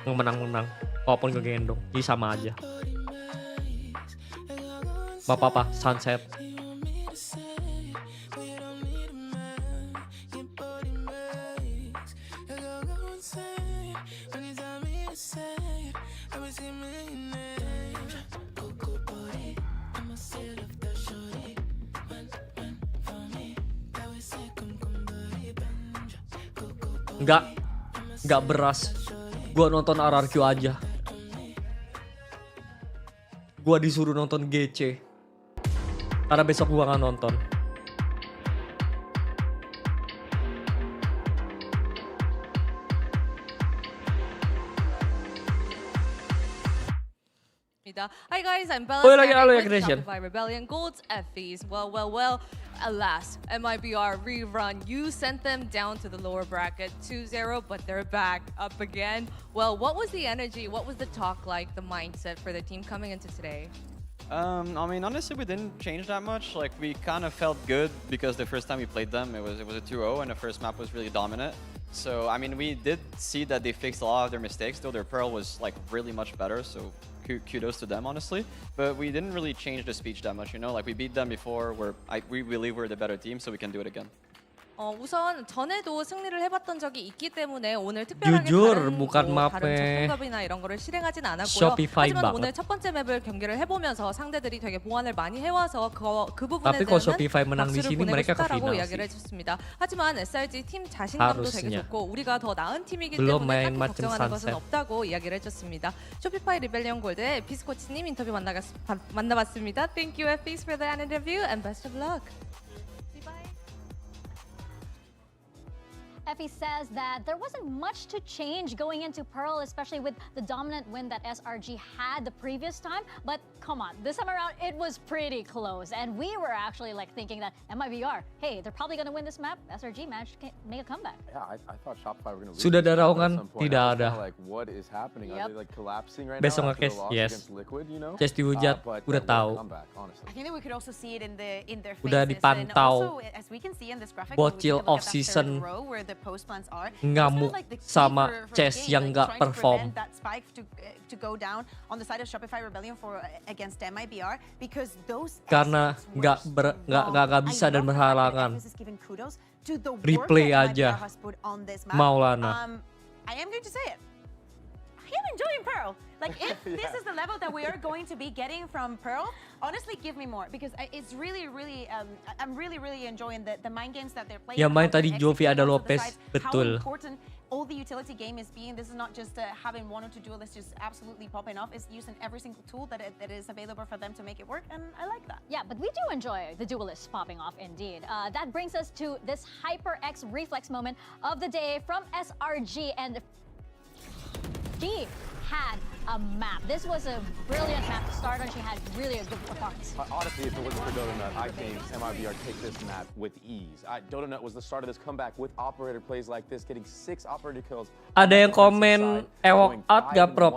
menang-menang walaupun kegendong, jadi sama aja. Gak apa-apa, sunset. Nggak beras. Gua nonton RRQ aja. Gua disuruh nonton GC. Karena besok gua nggak nonton. Hi guys, I'm Bella. Oh, lagi Standing halo ya, with Christian. Shopify Rebellion Gold's FVs. Well. Alas, MIBR rerun. You sent them down to the lower bracket 2-0, but they're back up again. Well, what was the energy? What was the talk like? The mindset for the team coming into today? I mean, honestly, we didn't change that much. Like, we kind of felt good because the first time we played them, it was a 2-0, and the first map was really dominant. So, I mean, we did see that they fixed a lot of their mistakes, though their Pearl was, like, really much better, so kudos to them, honestly. But we didn't really change the speech that much, you know? Like, we beat them before, we believe we're the better team, so we can do it again. 우선 전에도 승리를 해봤던 적이 있기 때문에 오늘 특별하게 jujur, 다른 bukan 다른 map에 접근법이나 이런 거를 실행하진 않았고요. Shopify 하지만 banget. 오늘 첫 번째 맵을 경기를 해보면서 상대들이 되게 보완을 많이 해와서 그 부분에 Tapi kalau 대해서는 Shopify menang di 박수를 sini, 보내고 mereka ke 싶다라고 final 이야기를 sih. 해줬습니다. 하지만 SRG 팀 자신감도 되게 Harusnya. 좋고 우리가 더 나은 팀이기 Belum 때문에 main 딱히 macam 걱정하는 것은 sunset. 없다고 이야기를 해줬습니다. 쇼피파이 리벨리온 골드의 에피스 코치님 인터뷰 만나봤습니다. Thank you, Epi's, for the interview and best of luck. Effie says that there wasn't much to change going into Pearl, especially with the dominant win that SRG had the previous time. But come on, this time around, it was pretty close. And we were actually like thinking that MIBR, hey, they're probably going to win this map. SRG managed to make a comeback. Yeah, I thought Shopify were going to lose. Sudah ada this raungan? at some point. Tidak I was ada. kinda like, what is happening? Are they like collapsing right Besok now after the nge-case, loss yes. against Liquid, you know? Just dihujat, But udah what a tahu. comeback, honestly. I think that we could also see it in their faces. Udah dipantau. And also, as we can see in this graphic, Bocil when we take a look at that off-season third row where the post plants are, ngamuk it's kind of like the key sama for the Chess game, yang like nggak trying to perform. prevent that spike to go down on the side of Shopify Rebellion against MIBR, because those Karena exits nggak bisa dan berhalangan. Replay aja Maulana. I am going to say it. I am enjoying Pearl. Like, if this is the level that we are going to be getting from Pearl, honestly, give me more, because it's really, I'm really enjoying the mind games that they're playing. Yang main how they're tadi Jovi executing ada also the Lopez, sides, betul. How important all the utility game is being. This is not just having one or two duelists just absolutely popping off. It's using every single tool that is available for them to make it work, and I like that. Yeah, but we do enjoy the duelists popping off indeed. That brings us to this HyperX reflex moment of the day from SRG, and she had a map. This was a brilliant map to start on. She had really a good performance. Honestly, if it wasn't for Donut, I think MIBR take this map with ease. Donut was the start of this comeback with operator plays like this, getting 6 operator kills. Ada yang komen ewok out gak prop?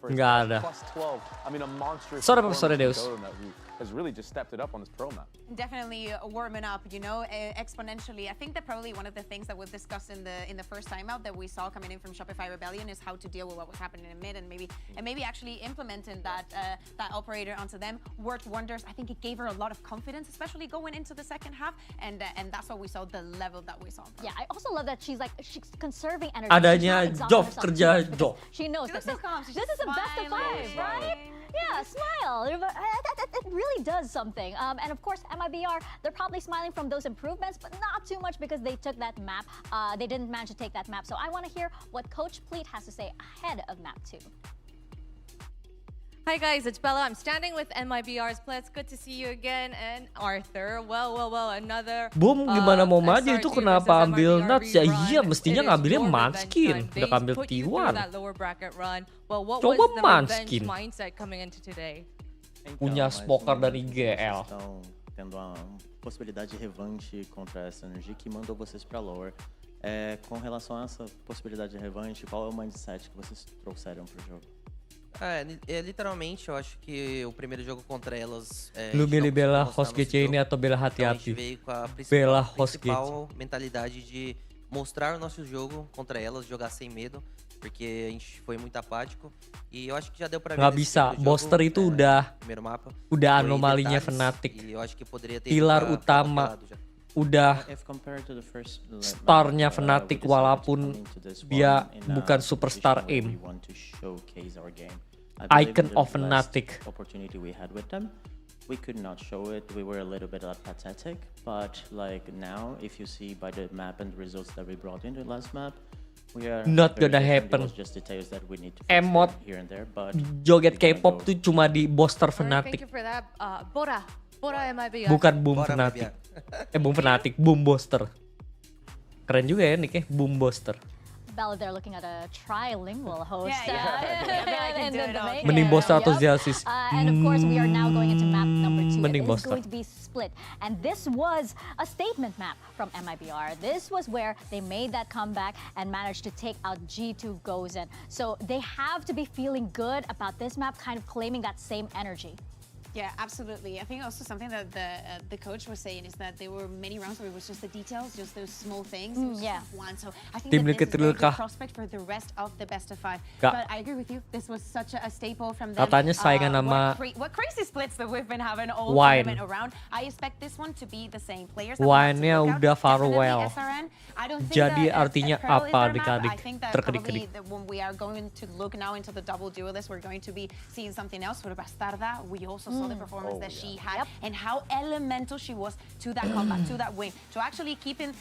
Nggak ada. Plus 12. I mean, a monstrous Sorry, performance Sorry, from Deus. Donut, who has really just stepped it up on this pro map. Definitely warming up, you know, exponentially. I think that probably one of the things that we've discussed in the first time out that we saw coming in from Shopify Rebellion is how to deal with what was happening in mid, and maybe actually implementing that operator onto them worked wonders. I think it gave her a lot of confidence, especially going into the second half, and that's what we saw, the level that we saw. Yeah, I also love that she's conserving energy. Adanya She's not job exhausting kerja herself too much, job. because she knows She that looks so calm. She's this is a best of 5, smiling. right? Yeah, smile. It really does something. And of course, MIBR, they're probably smiling from those improvements, but not too much because they took that map. They didn't manage to take that map. So I want to hear what Coach Pleat has to say ahead of map 2. Hi guys, it's Bella. I'm standing with MIBR's players. Good to see you again. And Arthur. Well, another Boom, gimana mau maju SRG itu kenapa versus ambil MIBR nuts ya? rerun. Iya, mestinya It is ngambilnya your revenge Manskin. time. Udah They ngambil put you T1. through that lower bracket run. Well, what Coba was the Manskin. revenge mindset coming into today? Punya Smoker dan IGL. Estão tendo uma possibilidade de revanche contra essa energia que mandou vocês para lower. Com relação a essa possibilidade de revanche, qual é o mindset que vocês trouxeram para o jogo? Literalmente, eu acho que o primeiro jogo contra elas Lu milih bela hostgate ini atau bela então a hati-hati? gente veio com a Bela principal mentalidade de mostrar o nosso jogo contra elas, jogar sem medo, porque a gente foi muito apático. E eu acho que já deu pra ver. Nggak bisa, Boster itu udah anomalinya Fnatic. E eu acho que poderia ter Pilar utama udah starnya Fnatic walaupun dia bukan superstar aim. Icon of Fnatic. Opportunity we had with them, we could not show it. We were a little bit pathetic, but like now, if you see by the map and the results that we brought in the last map, we are not gonna happen. Just details that we need to Emot here and there, but joget K-pop tuh cuma di Boster Thank Fnatic. you for that. Bora MIBR. Bukan Boom Fnatic. Boom Fnatic, Boom Boster. Keren juga ya Nick ya, Boom Boster. Bella, they're looking at a trilingual host. Mending Boster atau Zelsis. And of course, we are now going into map number 2. Mending It is Boster. going to be split. And this was a statement map from MIBR. This was where they made that comeback and managed to take out G2 Gozen. So they have to be feeling good about this map, kind of claiming that same energy. Yeah, absolutely. I think also something that the coach was saying is that there were many rounds where it was just the details, just those small things. It was just one. So I think that this is a very good prospect for the rest of the best of 5. But I agree with you. This was such a staple from them. Katanya saingan sama what crazy splits that we've been having all Wine. tournament around. I expect this one to be the same players. Wine-nya udah farewell. I don't think Jadi that artinya Pearl is apa their map. adik-adik? I think that probably when we are going to look now into the double duelist, we're going to be seeing something else. For Bastarda, we also saw the performance that she had and how elemental she was to that combat, to that win, to actually keeping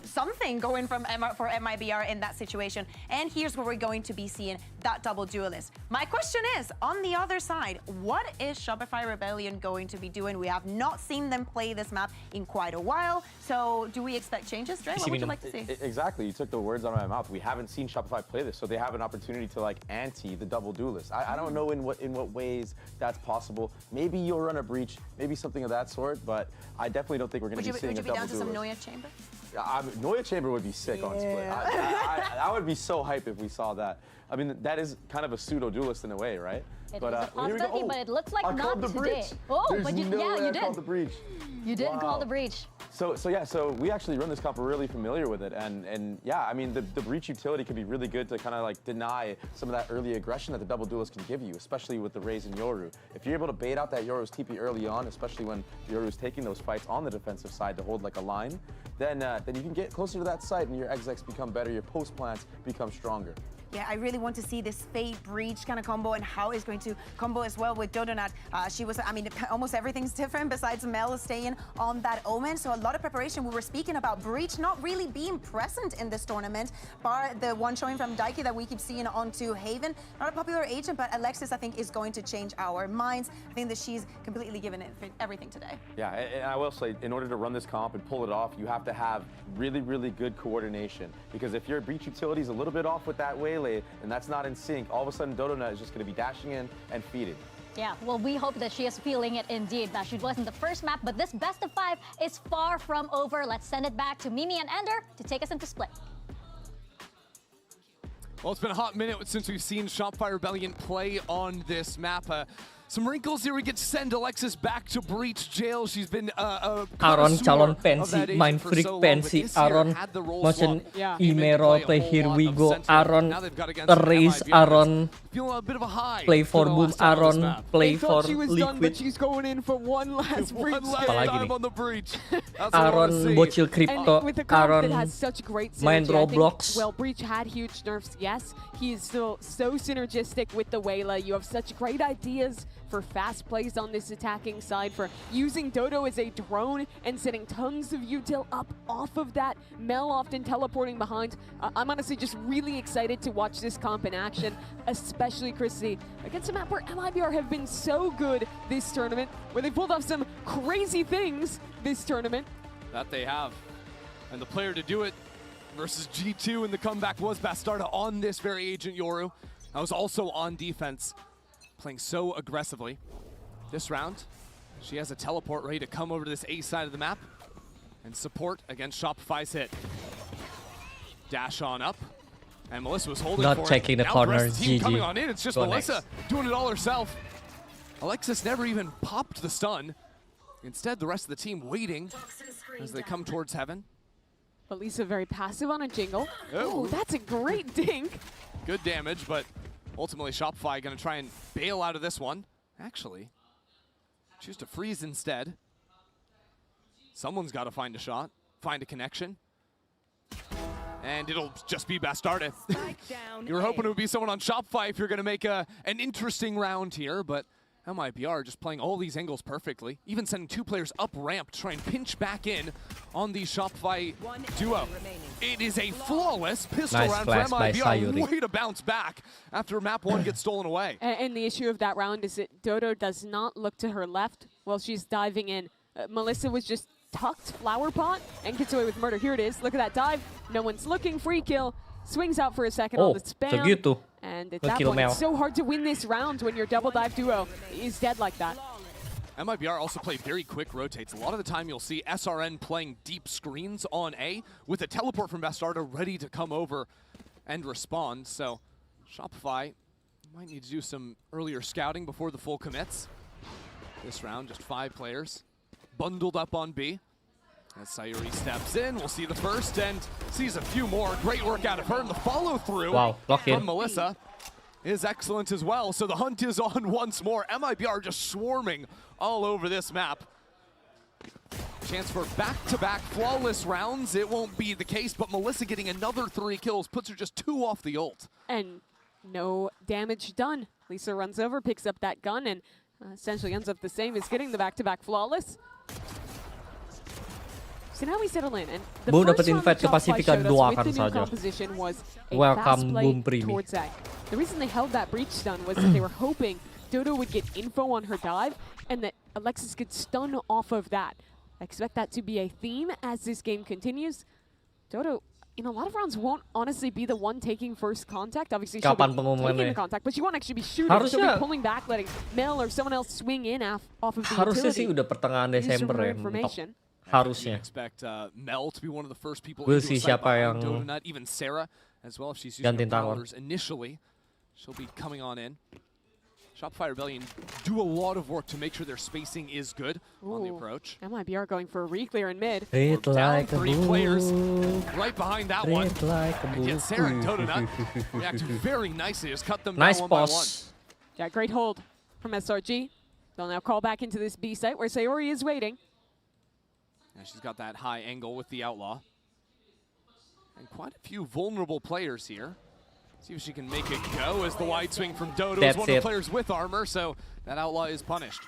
something going for MIBR in that situation. And here's where we're going to be seeing that double duelist. My question is, on the other side, what is Shopify Rebellion going to be doing? We have not seen them play this map in quite a while. So do we expect changes, Dre? What would you like to see? Exactly. You took the words out of my mouth. We haven't seen Shopify play this, so they have an opportunity to like ante the double duelist. I don't know in what ways that's possible. Maybe you'll run a breach, maybe something of that sort, but I definitely don't think we're going to be seeing a double duelist. Would you be down to some Noya Chamber? Noya Chamber would be sick on split. I would be so hyped if we saw that. I mean, that is kind of a pseudo duelist in a way, right? It is a possibility, but it looks like not today. But you did. Called the breach. You did call the breach. So we actually run this comp. We're really familiar with it, and yeah, I mean the breach utility could be really good to kind of like deny some of that early aggression that the double duelist can give you, especially with the Raze and Yoru. If you're able to bait out that Yoru's TP early on, especially when Yoru's taking those fights on the defensive side to hold like a line, then you can get closer to that site and your execs become better, your post plants become stronger. Yeah, I really want to see this Fade Breach kind of combo and how it's going to combo as well with Dodonat. She was, I mean, almost everything's different besides Mel staying on that Omen. So a lot of preparation. We were speaking about Breach not really being present in this tournament, bar the one showing from Daiki that we keep seeing onto Haven. Not a popular agent, but Alexis, I think, is going to change our minds. I think that she's completely given it everything today. Yeah, and I will say, in order to run this comp and pull it off, you have to have really, really good coordination. Because if your Breach utility is a little bit off with that Waylay, and that's not in sync, all of a sudden Dodonut is just going to be dashing in and feeding. Yeah, well, we hope that she is feeling it indeed. That she wasn't the first map, but this best of 5 is far from over. Let's send it back to Mimi and Ender to take us into split. Well, it's been a hot minute since we've seen Shopify Rebellion play on this map. Some wrinkles here. We get to send Alexis back to Breach Jail. She's been Aaron calon pensi, main freak pensi. Aaron motion Imero play here we go. Aaron raise Aaron play for Boom. Aaron play for Liquid. But she's going in for one last breach. On the breach. Aaron bocil crypto. Aaron has such great synergy. main Roblox. Well, Breach had huge nerfs. Yes, he is still so synergistic with the Wayla. You have such great ideas for fast plays on this attacking side, for using Dodo as a drone and setting tons of util up off of that. Mel often teleporting behind. I'm honestly just really excited to watch this comp in action, especially Chrissy against a map where MIBR have been so good this tournament, where they pulled off some crazy things this tournament. That they have. And the player to do it versus G2, and the comeback was Bastarda on this very Agent Yoru. I was also on defense, playing so aggressively. This round, she has a teleport ready to come over to this A side of the map and support against Shopify's hit. Dash on up. And Melissa was holding Not for checking it. the Now corner. the rest of the team GG. coming on in. It's just Go Melissa next. doing it all herself. Alexis never even popped the stun. Instead, the rest of the team waiting as they come towards heaven. But Lisa very passive on a jingle. Oh. Oh, that's a great dink. Good damage, but ultimately Shopify going to try and bail out of this one. Actually, choose to freeze instead. Someone's got to find a shot, find a connection. And it'll just be Bastarda. You were hoping it would be someone on Shopify if you're going to make an interesting round here, but MIBR just playing all these angles perfectly, even sending 2 players up ramp to try and pinch back in on the Shopify duo. It is a flawless pistol Nice round for flash by MIBR. Sayuri. Way to bounce back after map 1 gets stolen away. And the issue of that round is that Dodo does not look to her left while she's diving in. Melissa was just tucked flower pot and gets away with murder. Here it is. Look at that dive. No one's looking. Free kill. Swings out for a second on the spam. segitu. And at Nge that kill point, Mel. it's so hard to win this round when your double dive duo is dead like that. MIBR also play very quick rotates. A lot of the time you'll see SRN playing deep screens on A with a teleport from Bastarda ready to come over and respond. So Shopify might need to do some earlier scouting before the full commits. This round, just 5 players bundled up on B. As Sayuri steps in, we'll see the first and sees a few more. Great work out of her, and the follow-through from Melissa is excellent as well. So the hunt is on once more. MIBR just swarming all over this map. Chance for back-to-back flawless rounds. It won't be the case, but Melissa getting another 3 kills puts her just 2 off the ult. And no damage done. Lisa runs over, picks up that gun, and essentially ends up the same as getting the back-to-back flawless. So now we settle in, and the Boom first dapat round invite that ke Shopify Pasifika showed us 2 with kan the new saja. composition was a Welcome, fast play Boom Primi. towards A. The reason they held that breach stun was that they were hoping Dodo would get info on her dive, and that Alexis could stun off of that. I expect that to be a theme as this game continues. Dodo, in a lot of rounds, won't honestly be the one taking first contact. Obviously, she'll Kapan be pengumumannya? taking the contact, but she won't actually be shooting. She'll Harusnya- be pulling back, letting Mel or someone else swing in off of the Harusnya utility. sih udah pertengahan Use Desember for ya mentok. information. Harusnya. Expect Mel to be one of the first people We'll into a see site siapa behind yang Donut, even Sarah as well if she's using gantiin her tangan. prowlers initially. She'll be coming on in. Shopify Rebellion do a lot of work to make sure their spacing is good on the Ooh. approach. MIBR going for a re-clear in mid. Red Down like a 3 players bull. right behind that one. Red like a And bull. yet Sarah and Donut react very nicely, just cut them Nice down one by one. pause. Yeah, great hold from SRG. They'll now call back into this B site where Sayori is waiting. And she's got that high angle with the Outlaw. And quite a few vulnerable players here. See if she can make it go as the wide swing from Dodo is That's one of the it. players with armor, so that Outlaw is punished.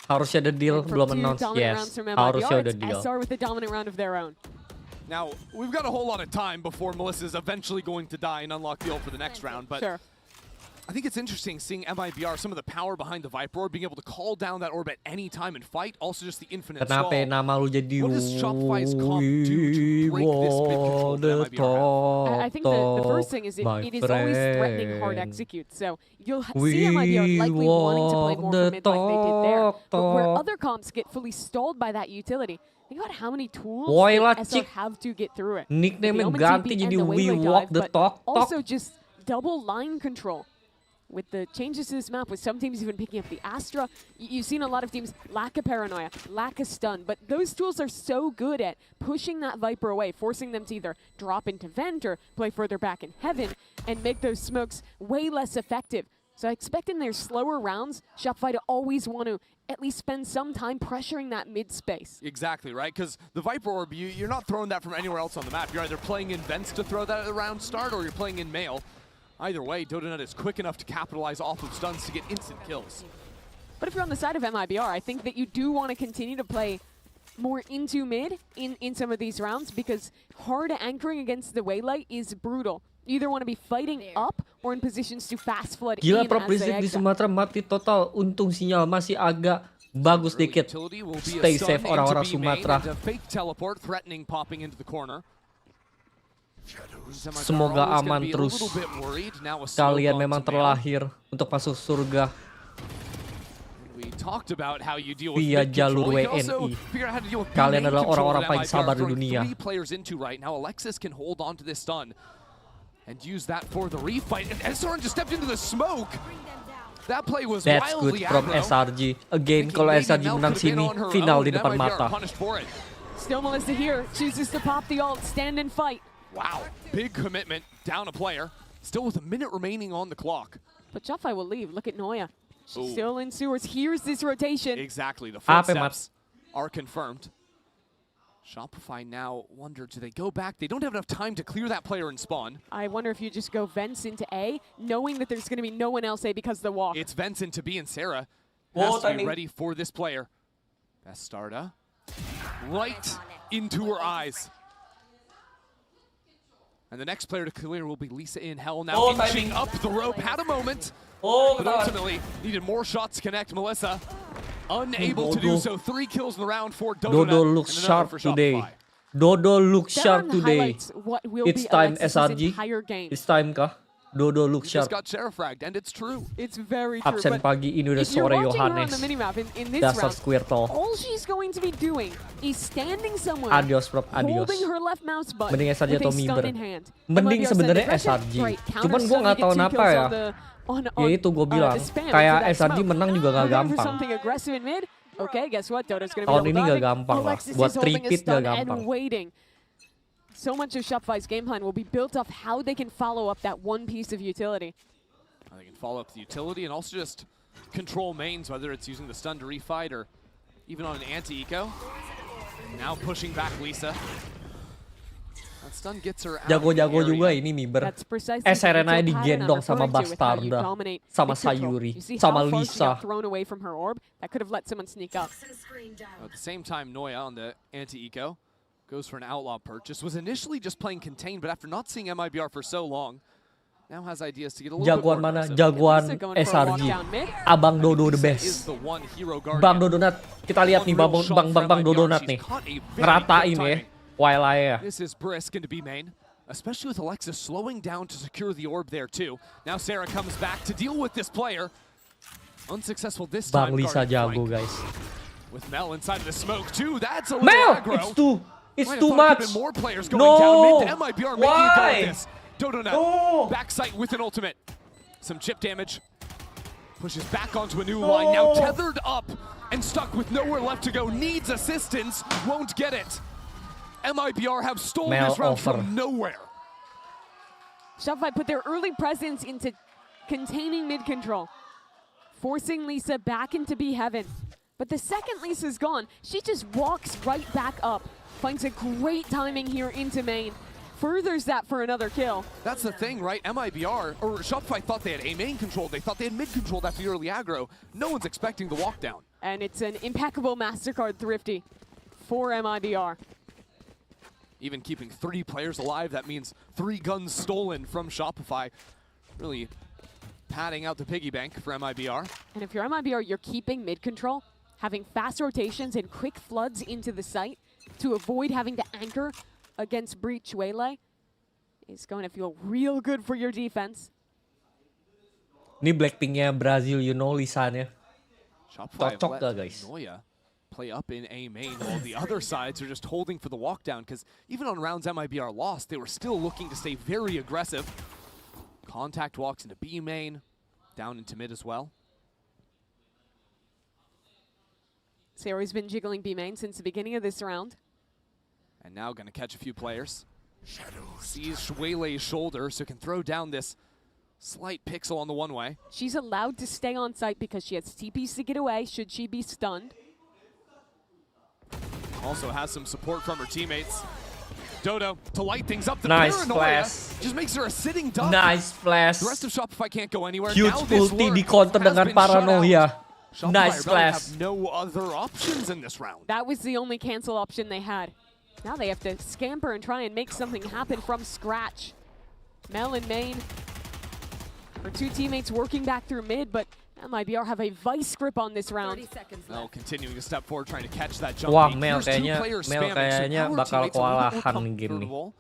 Harusnya ada deal, And for belum 2 announce. dominant rounds Yes, from harusnya MIBR, udah it's deal. SR with a dominant round of their own. Now, we've got a whole lot of time before Melissa's eventually going to die and unlock the ult for the next round, but Sure. I think it's interesting seeing MIBR, some of the power behind the Viper Orb, being able to call down that orb at any time and fight, also just the infinite Kenapa stall. nama lu jadi What does Shopify's comp do to break this mid control that MIBR have? I think the first thing is it is always threatening hard execute. So you'll see MIBR likely wanting to play more for mid like they did there. But where other comps get fully stalled by that utility, think about how many tools Woi lah, that SR cik. have to get through it. Nickname-nya With the Omen ganti TP jadi and the We Waylay Walk dive, the but Talk Talk. also just double line control. With the changes to this map, with some teams even picking up the Astra, you've seen a lot of teams lack a paranoia, lack a stun, but those tools are so good at pushing that Viper away, forcing them to either drop into vent or play further back in heaven and make those smokes way less effective. So I expect in their slower rounds, Shopify to always want to at least spend some time pressuring that mid space. Exactly, right? Because the Viper Orb, you're not throwing that from anywhere else on the map. You're either playing in vents to throw that at the round start, or you're playing in mail. Either way, Dodonut is quick enough to capitalize off of stuns to get instant kills. But if you're on the side of MIBR, I think that you do want to continue to play more into mid in some of these rounds, because hard anchoring against the Waylay is brutal. You either want to be fighting up or in positions to fast flood Gila, in Pro as they Pristic di exit. Sumatera mati total. Untung sinyal masih agak bagus dikit. Utility will be Stay a stun safe into orang-orang B main Sumatera. and a fake teleport threatening popping into the corner. Semoga aman terus. Kalian memang terlahir untuk masuk surga We talked about how you deal with via mid jalur control. You can also WNI. figure out how to deal with Kalian main adalah control orang-orang that paling MIBR sabar di throwing dunia. 3 players into right now. Alexis can hold on to this stun. and use that for the refight. And SRN just stepped into the smoke. That play was That's wildly good from aggro. SRG. Again, kalau SRG menang sini, final di depan mata. Still Melissa here, chooses to pop the ult, stand and fight. Wow, big commitment, down a player. Still with a minute remaining on the clock. But Shopify will leave. Look at Noya. She's Ooh. still in sewers. Here's this rotation. Exactly, the footsteps are confirmed. Shopify now wonder, do they go back? They don't have enough time to clear that player and spawn. I wonder if you just go Vents into A, knowing that there's going to be no one else A because of the walk. It's Vents into B, and Sarah has to be ready for this player. Bastarda, right into her eyes. And the next player to clear will be Lisa in Hell, now inching up the rope. Had a moment, but ultimately needed more shots to connect. Melissa unable to do so. 3 kills in the round for Dodo. Dodo looks sharp today. Dodo looks sharp today. It's time, SRG. It's time kah? Dodo looks sharp. Just got sheriff fragged, and it's true. It's very true. Absen pagi ini udah sore Yohanes. Dasar Squirtle. All she's going to be doing is standing somewhere. Adios, bro. Adios. Holding her left mouse button. Mending SRG atau with a stun Mibr. in hand. Mending sebenarnya SRG. Cuman gua nggak tahu kenapa ya. Ya itu gue bilang, kayak SRG menang juga gak gampang. Okay, guess what? Dodo's gonna be Tahun ini gak gampang lah. Buat repeat gak gampang. So much of Shopify's game plan will be built off how they can follow up that one piece of utility. They can follow up the utility and also just control mains, whether it's using the stun to refight or even on an anti-eco. Now pushing back Lisa. That stun gets her out. Jago-jago juga ini Mibr. SRN aja digendong sama Bastarda, sama Sayuri, sama Lisa. That could have let someone sneak up. At the same time, Noya on the anti-eco goes for an outlaw purchase. Was initially just playing contained, but after not seeing Mibr for so long, now has ideas to get a little Jagoan bit more mana? aggressive. Jagoan SRG. Abang Dodo the best. Bang Dodonat, kita lihat nih Bang Dodonat nih. Ngeratain ya. While This is brisk into B main, especially with Alexis slowing down to secure the orb there too. Now Sarah comes back to deal with this player. Unsuccessful this time. Bang Lisa jago, guys. With Mel inside of the smoke too. That's a little Mel, aggro. It's too much. More players going down mid to Mibr making it go with this. Dodo backside with an ultimate. Some chip damage. Pushes back onto a new line. Now tethered up and stuck with nowhere left to go. Needs assistance. Won't get it. Mibr have stolen this round from nowhere. Shopify put their early presence into containing mid control, forcing Lisa back into B heaven. But the second Lisa's gone, she just walks right back up. Finds a great timing here into main. Furthers that for another kill. That's the thing, right? Mibr, or Shopify thought they had A main controlled. They thought they had mid controlled after the early aggro. No one's expecting the walk down. And it's an impeccable MasterCard thrifty for Mibr. Even keeping 3 players alive, that means 3 guns stolen from Shopify. Really padding out the piggy bank for Mibr. And if you're Mibr, you're keeping mid control, having fast rotations and quick floods into the site to avoid having to anchor against Breach Waylay. It's going to feel real good for your defense. Ini Blackpinknya Brazil, you know, Lisanya. Cocok gak, guys? Noya play up in A main while the other sides are just holding for the walk down, because even on rounds Mibr lost, they were still looking to stay very aggressive. Contact walks into B main, down into mid as well. Sarah's been jiggling B main since the beginning of this round. And now gonna catch a few players. Sees Shwaylay's shoulder, so can throw down this slight pixel on the one-way. She's allowed to stay on site because she has TPs to get away should she be stunned. Also has some support from her teammates. Dodo to light things up. The nice paranoia flash. just makes her a sitting duck. Nice flash. The rest of Shopify can't go anywhere. Huge ulti di counter dengan paranoia. Nice flash. Have no other options in this round. That was the only cancel option they had. Now they have to scamper and try and make something happen from scratch. Mel and main. Her 2 teammates working back through mid, but Mibr have a vice grip on this round. Mel continuing to step forward, trying to catch that jump. Wah, Mel kayaknya bakal kewalahan nih game nih.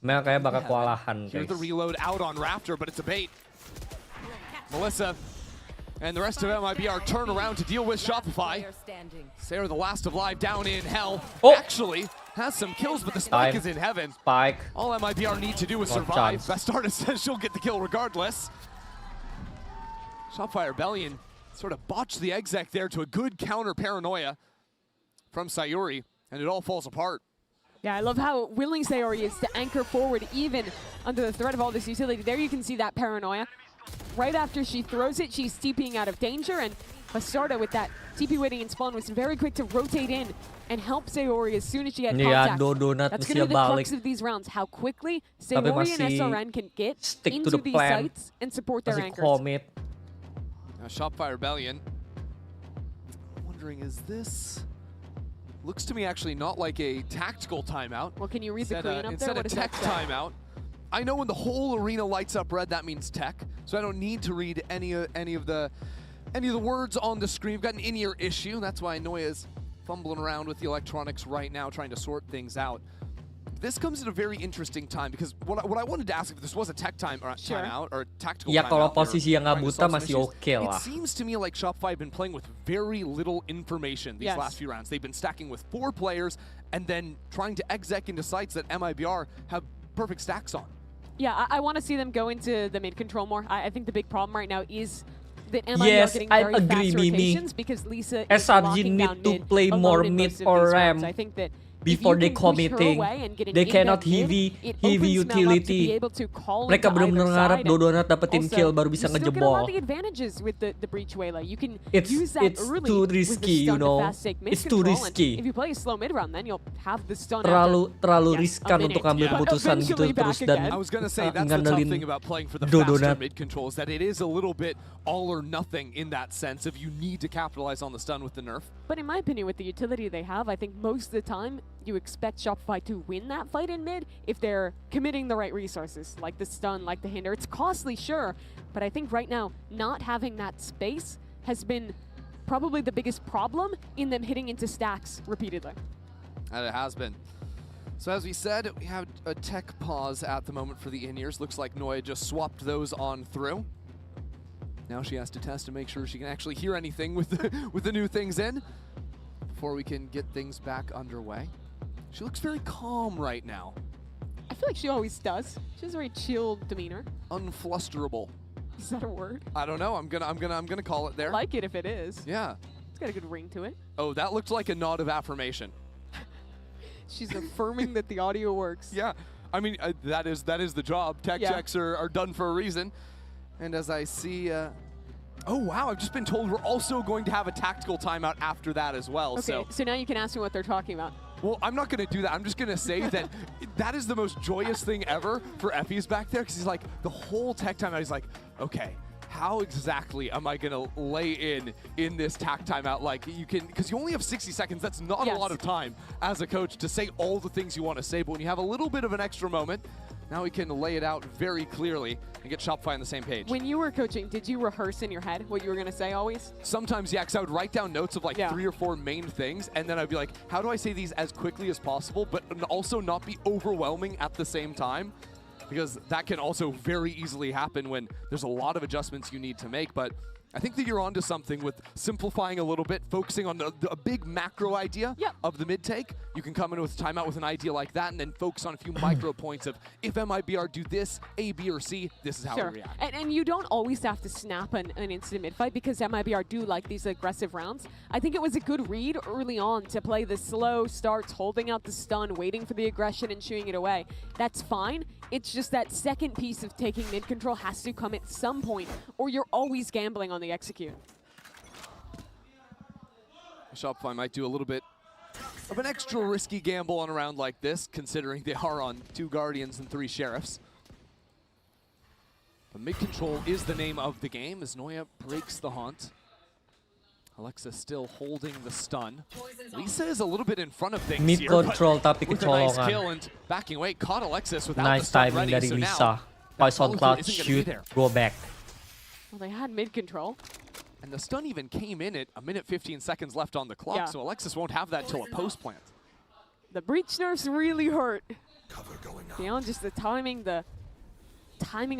Mel kayak bakal kewalahan, Here's guys. the reload out on Rafter, but it's a bait. Melissa and the rest of Mibr turn around to deal with Shopify. Sarah, the last of live, down in hell. Actually has some kills, but the spike is in heaven. Spike. All MIBR need to do is No survive. chance. Best artist says she'll get the kill regardless. Shopify Rebellion sort of botched the exec there to a good counter paranoia from Sayuri, and it all falls apart. Yeah, I love how willing Sayuri is to anchor forward even under the threat of all this utility. There you can see that paranoia. Right after she throws it, she's TPing out of danger, and Bastarda with that TP waiting in spawn was very quick to rotate in and help Sayuri as soon as she had contact. That's going to be the crux of these rounds, how quickly Sayuri and SRN can get into these sites and support their anchors. Now Shopify Rebellion, I'm wondering, is this... Looks to me actually not like a tactical timeout. Well, can you read the Korean up there? Instead of tech timeout. I know when the whole arena lights up red, that means tech. So I don't need to read any of the words on the screen. We've got an in-ear issue. That's why Noya is fumbling around with the electronics right now, trying to sort things out. This comes at a very interesting time because what I wanted to ask if this was a tech timeout or a tactical ya, timeout. kalau posisi yang nggak buta masih oke lah. It seems to me like Shopify have been playing with very little information these last few rounds. They've been stacking with 4 players and then trying to exec into sites that MIBR have perfect stacks on. Yeah, I want to see them go into the mid control more. I think the big problem right now is that MIBR are getting very fast rotations because Lisa is locking down to play more mid or ramp. I think that before they committing, they cannot heavy utility. Mereka benar-benar ngarap Dodonat dapetin kill baru bisa ngejebol. It's too risky, you know. It's too risky. Terlalu riskan untuk ambil keputusan gitu terus dan ngandelin Dodonat. Mid controls that it is a little bit all or nothing in that sense if you need to capitalize on the stun with the nerf. But in my opinion, with the utility they have, I think most of the time you expect Shopify to win that fight in mid if they're committing the right resources, like the stun, like the hinder. It's costly, sure, but I think right now, not having that space has been probably the biggest problem in them hitting into stacks repeatedly. And it has been. So as we said, we have a tech pause at the moment for the in-ears. Looks like Noya just swapped those on through. Now she has to test to make sure she can actually hear anything with the new things in before we can get things back underway. She looks very calm right now. I feel like she always does. She has a very chill demeanor. Unflusterable. Is that a word? I don't know. I'm gonna call it there. I like it if it is. Yeah. It's got a good ring to it. Oh, that looked like a nod of affirmation. She's affirming that the audio works. Yeah. I mean, that is the job. Tech checks are done for a reason. And as I see, oh wow, I've just been told we're also going to have a tactical timeout after that as well. Okay, so now you can ask me what they're talking about. Well, I'm not going to do that. I'm just going to say that that is the most joyous thing ever for Effie's back there because he's like, the whole tech timeout, he's like, okay, how exactly am I going to lay in this tac timeout? Like, you can, because you only have 60 seconds. That's not a lot of time as a coach to say all the things you want to say. But when you have a little bit of an extra moment, now we can lay it out very clearly and get Shopify on the same page. When you were coaching, did you rehearse in your head what you were going to say always? Sometimes, yeah, because I would write down notes of like 3 or 4 main things, and then I'd be like, how do I say these as quickly as possible, but also not be overwhelming at the same time? Because that can also very easily happen when there's a lot of adjustments you need to make. But I think that you're onto something with simplifying a little bit, focusing on a big macro idea of the mid take. You can come in with timeout with an idea like that and then focus on a few micro points of if MIBR do this, A, B, or C, this is how we react. And you don't always have to snap an instant mid fight because MIBR do like these aggressive rounds. I think it was a good read early on to play the slow starts, holding out the stun, waiting for the aggression and shooing it away. That's fine. It's just that second piece of taking mid control has to come at some point or you're always gambling on the execute. Shopify might do a little bit of an extra risky gamble on a round like this, considering they are on 2 Guardians and 3 Sheriffs. But mid control is the name of the game as Noya breaks the haunt. Alexa still holding the stun. Lisa is a little bit in front of things mid here, control tapi with a nice kecolongan. kill and backing away, caught Alexis without Nice the stun timing ready, dari so Lisa. now Poison Cloud shoot, go back. Well, they had mid control. And the stun even came in at 1:15 seconds left on the clock, so Alexis won't have that till a post plant. The breach nerfs really hurt. Beyond just the timing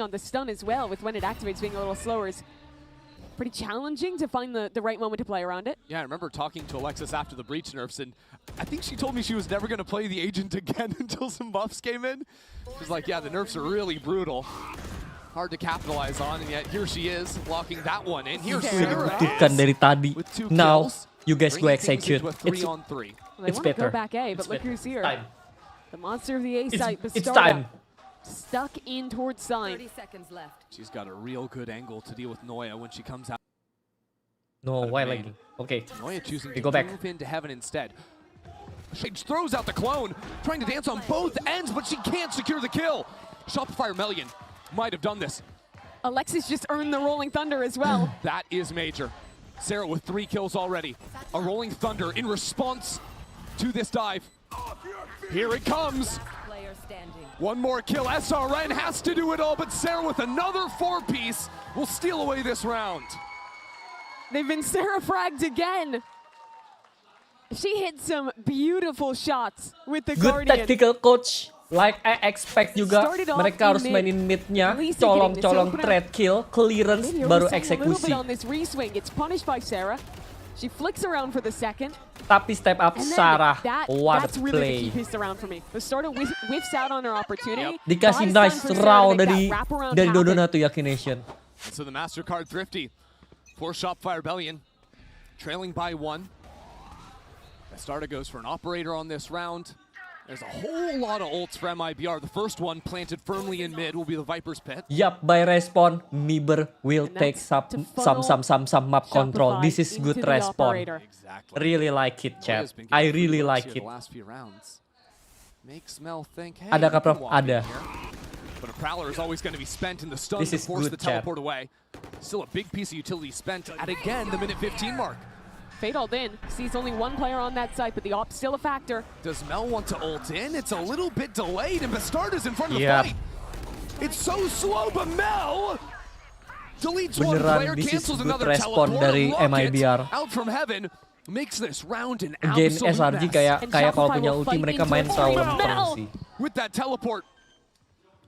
on the stun as well, with when it activates being a little slower, is pretty challenging to find the right moment to play around it. Yeah, I remember talking to Alexis after the breach nerfs, and I think she told me she was never going to play the agent again until some buffs came in. She's like, yeah, the nerfs are really brutal. Hard to capitalize on, and yet here she is, blocking that one in. Here's Sarah dari tadi. with 2 Now, kills, you guys go bringing things execute. into a 3-on-3. Well, they It's want to better. go back A, but It's look better. who's here. Time. The monster of the A site, It's Bastarda, time. stuck in towards Sign. 30 seconds left. She's got a real good angle to deal with Noya when she comes out. No, why main. lagi? Okay. Noya choosing We to go back. move into heaven instead. She throws out the clone, trying to dance on both ends, but she can't secure the kill. Shopify Melian might have done this. Alexis just earned the Rolling Thunder as well. That is major. Sarah with 3 kills already. A Rolling Thunder in response to this dive. Here it comes. Player standing. One more kill. SRN has to do it all, but Sarah with another 4-piece will steal away this round. They've been Sarah fragged again. She hit some beautiful shots with the Good Guardian. tactical coach. Like I expect juga, Started off mereka harus in mid. mainin mid-nya, At least they're getting this colong-colong open up. trade kill, clearance, Maybe baru overselling a little eksekusi. bit on this re-swing. It's punished by Sarah. She flicks around for the second. Tapi step up And then Sarah, what that's a really the play. key piece around for me. Bastarda whiffs out on her opportunity. Dikasih Buys nice time for Sarah to round make that dari wraparound dari happen. Dodona tuh Yakin Nation. So the MasterCard Thrifty for Shopify Rebellion, trailing by 1. Bastarda goes for an operator on this round. There's a whole lot of ults for MIBR. The first one planted firmly in mid will be the Viper's Pit. Yup, by respawn, Mibr will And take that's to funnel some map control. Shopify This is into good the respawn. operator. Exactly. Really like it, chat. Noya's been I getting really free looks like here it. The last few rounds. Makes Mel think, hey, Ada we kah, can Prof? walk in Ada. here. But a Prowler is always going to be spent in the stun This to is force good, the chat. teleport away. Still a big piece of utility spent at, again, the minute 15 mark. Fatal in. Sees only one player on that site, but the op's still a factor. Does Mel want to ult in? It's a little bit delayed, and Bastarda's in front of the Yep. fight. It's so slow, but Mel deletes one Beneran, player, this is cancels good another respon teleport. dari Rocket MIBR. out from heaven makes this round an Again, absolute SRG mess. kayak And kalau Shopify punya will ulti fight mereka into main it. selalu Oh, lempeng Mel! sih. With that teleport,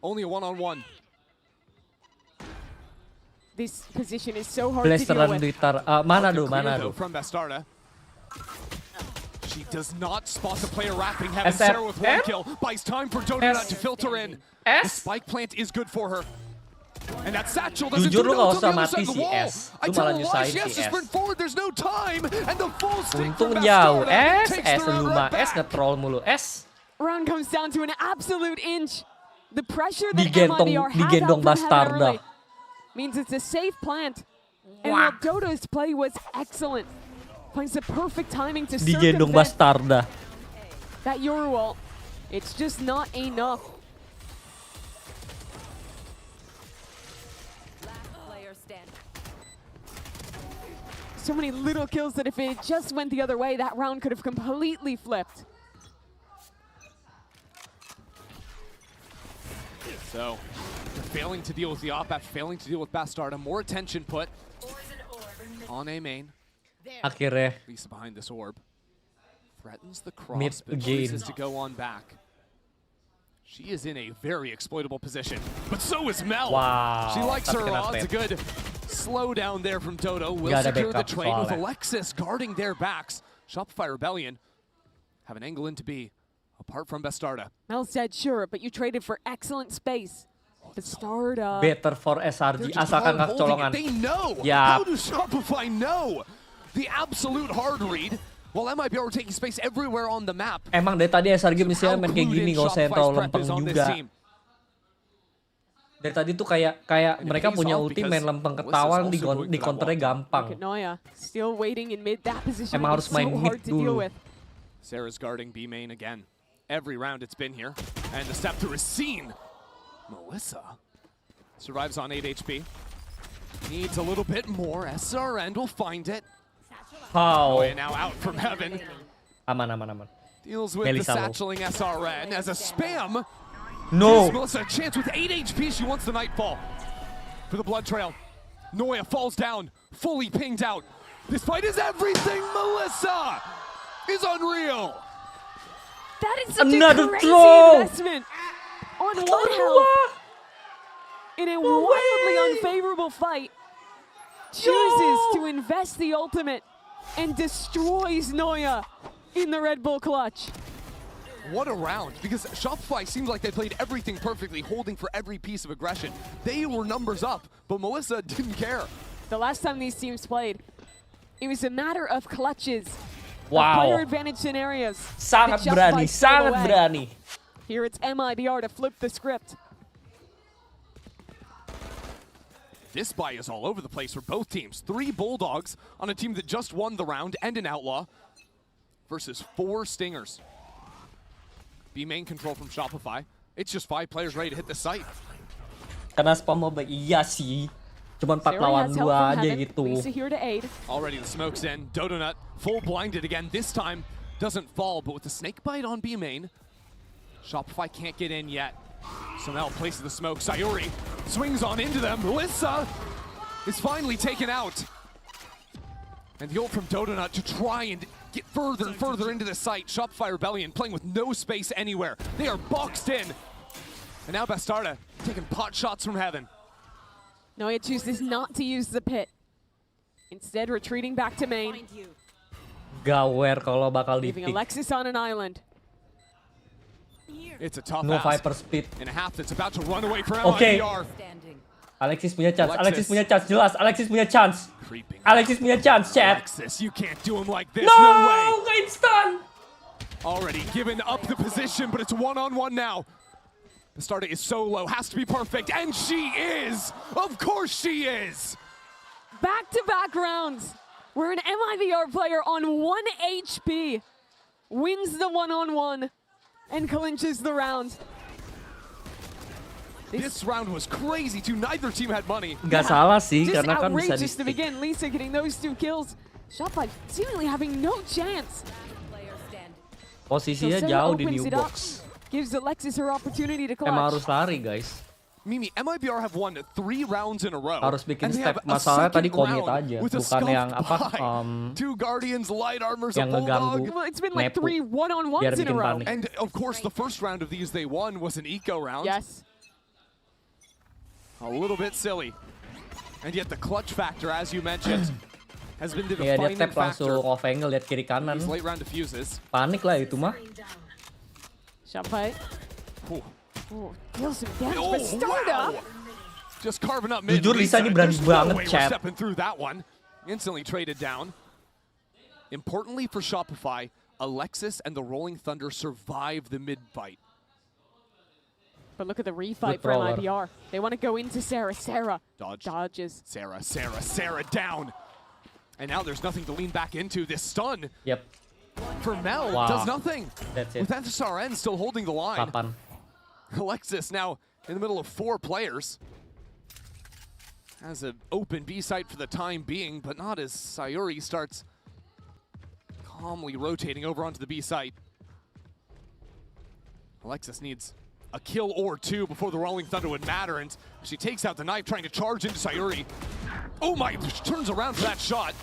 only a one-on-one. This position is so hard to deal Blasteran with. Twitter. Mana Hard to do, mana clear, do. though, from Bastarda. She does not spot the player wrapping heaven. SF. Sarah with 1 kill. Buys time for Donut to filter in. The S? spike plant is good for her. And that satchel doesn't Jujur do lu no nggak to the usah other mati side of the si wall. S. I Lu tell malah her why nyusahin she has si to S. sprint forward. There's no time. And the full stick Untung from jauh. Bastarda S, takes S the round lu mah. right S back. nge-troll mulu. S. Round comes down to an absolute inch. The pressure that Digendong- MIBR have digendong out from heaven Bastarda. early means it's a safe plant. And while Dodo's play was excellent, finds the perfect timing to Digendong circumvent Bastarda. that Yoru ult. It's just not enough. Last player standing. So many little kills that if it just went the other way, that round could have completely flipped. So, failing to deal with the op after failing to deal with Bastarda. More attention put on A main. Akhirnya Lisa behind this orb. Threatens the Mid cross, but again. chooses to go on back. She is in a very exploitable position, but so is Mel. Wow, She likes tapi her kena odds. A trap. good slow down there from Dodo. Will Gak ada secure the backup trade with soalnya. Alexis guarding their backs. Shopify Rebellion have an angle into B, apart from Bastarda. Mel said, sure, but you traded for excellent space. Bastarda. better for They're SRG just asalkan hard gak holding kecolongan. it. They know. Yap. How does Shopify know? The absolute hard read. While MIBR were taking space everywhere on the map. Emang dari tadi SRG misalnya How main kayak clued gini in gak usah yang terlalu Shopify's prep lempeng is on this juga. team. Dari tadi tuh kayak And it mereka pays punya off ulti because main lempeng Melissa's ketahuan also di going for that counternya wall. gampang. Look at Noya, still waiting in mid. That position Emang is harus main so mid hard to deal dulu. with. Sarah's guarding B main again. Every round it's been here. And the step through is seen. Melissa survives on 8 HP. Needs a little bit more. SRN will find it. How? Oh, and now out from heaven. Aman, aman, aman. Deals with Melissa the low. satcheling SRN as a spam. No. Gives Melissa a chance with 8 HP. She wants the Nightfall for the blood trail. Noya falls down, fully pinged out. This fight is everything. Melissa is unreal. That is such Another a crazy throw. investment on one health in a wildly unfavorable fight. chooses to invest the ultimate and destroys Noya in the Red Bull clutch. What a round, because Shopify seemed like they played everything perfectly, holding for every piece of aggression. They were numbers up, but Melissa didn't care. The last time these teams played, it was a matter of clutches. Wow. Player advantage scenarios. Sangat that berani, Shopify stole sangat away. berani. Here it's MIBR to flip the script. This buy is all over the place for both teams. 3 Bulldogs on a team that just won the round and an Outlaw versus 4 Stingers. B main control from Shopify. It's just 5 players ready to hit the site. Karena spam mob iya sih. Cuman 4 lawan 2 aja gitu. Lisa here to aid. Already the smoke's in. Dodonut full blinded again. This time doesn't fall, but with the snake bite on B main, Shopify can't get in yet. So now places the smoke. Sayuri swings on into them. Melissa is finally taken out. And the ult from Dodonut to try and get further and further into the site. Shopify Rebellion playing with no space anywhere. They are boxed in. And now Bastarda taking pot shots from heaven. Noya chooses not to use the pit. Instead retreating back to main. Gawer kalau bakal Leaving di-pick. Alexis on an island. It's a tough No ask. Viper speed. In a half that's about to run away for Okay. MIBR. Alexis punya chance, Alexis. Alexis punya chance, jelas. Alexis punya chance. Alexis punya chance, chat. Alexis, you can't do him like this. No, No way. nggak instan. Already given up the position, but it's one-on-one now. The starter is so low, has to be perfect, and she is! Of course she is! Back-to-back rounds where an MIBR player on 1 HP wins the one-on-one and clinches the round. This round was crazy too. Neither team had money. Nggak salah sih, Just karena kan bisa outrageous to di-pick. begin. Lisa getting those 2 kills. Shopify seemingly having no chance. Posisinya So Sarah jauh di opens new it up, box. gives Alexis her opportunity to clutch. Emang harus lari, guys. Mimi, MIBR have won 3 rounds in a row. Harus bikin and they step. have a Masalahnya tadi second commit round aja, with a bukan yang scuffed apa, buy. 2 Guardians, light armors, a yang Bulldog. ngeganggu. Well, it's been like Nepu. 3 one-on-ones Biar in a bikin row. panik. And of course, the first round of these they won was an eco round. Yes. A little bit silly. And yet the clutch factor, as you mentioned, has been the Iya, dia defining tap langsung factor. off angle, lihat kiri kanan. These late round diffuses. Panik lah itu mah. Shopify. Ooh. Oh, deals some damage, Oh, but Starda. wow. Just carving up mid. Jujur, Lisa ini berani There's banget, no way we're chat. stepping through that one. Instantly traded down. Importantly for Shopify, Alexis and the Rolling Thunder survive the mid fight. But look at the refight Good for thrower. MIBR. They want to go into Sarah. Sarah dodges. Sarah down. And now there's nothing to lean back into. This stun Yep. for Mel Wow. does nothing. That's it. With SRN still holding the line. Kapan? Alexis now in the middle of 4 players. Has an open B site for the time being, but not as Sayuri starts calmly rotating over onto the B site. Alexis needs a kill or 2 before the Rolling Thunder would matter, and she takes out the knife trying to charge into Sayuri. Oh my, turns around for that shot.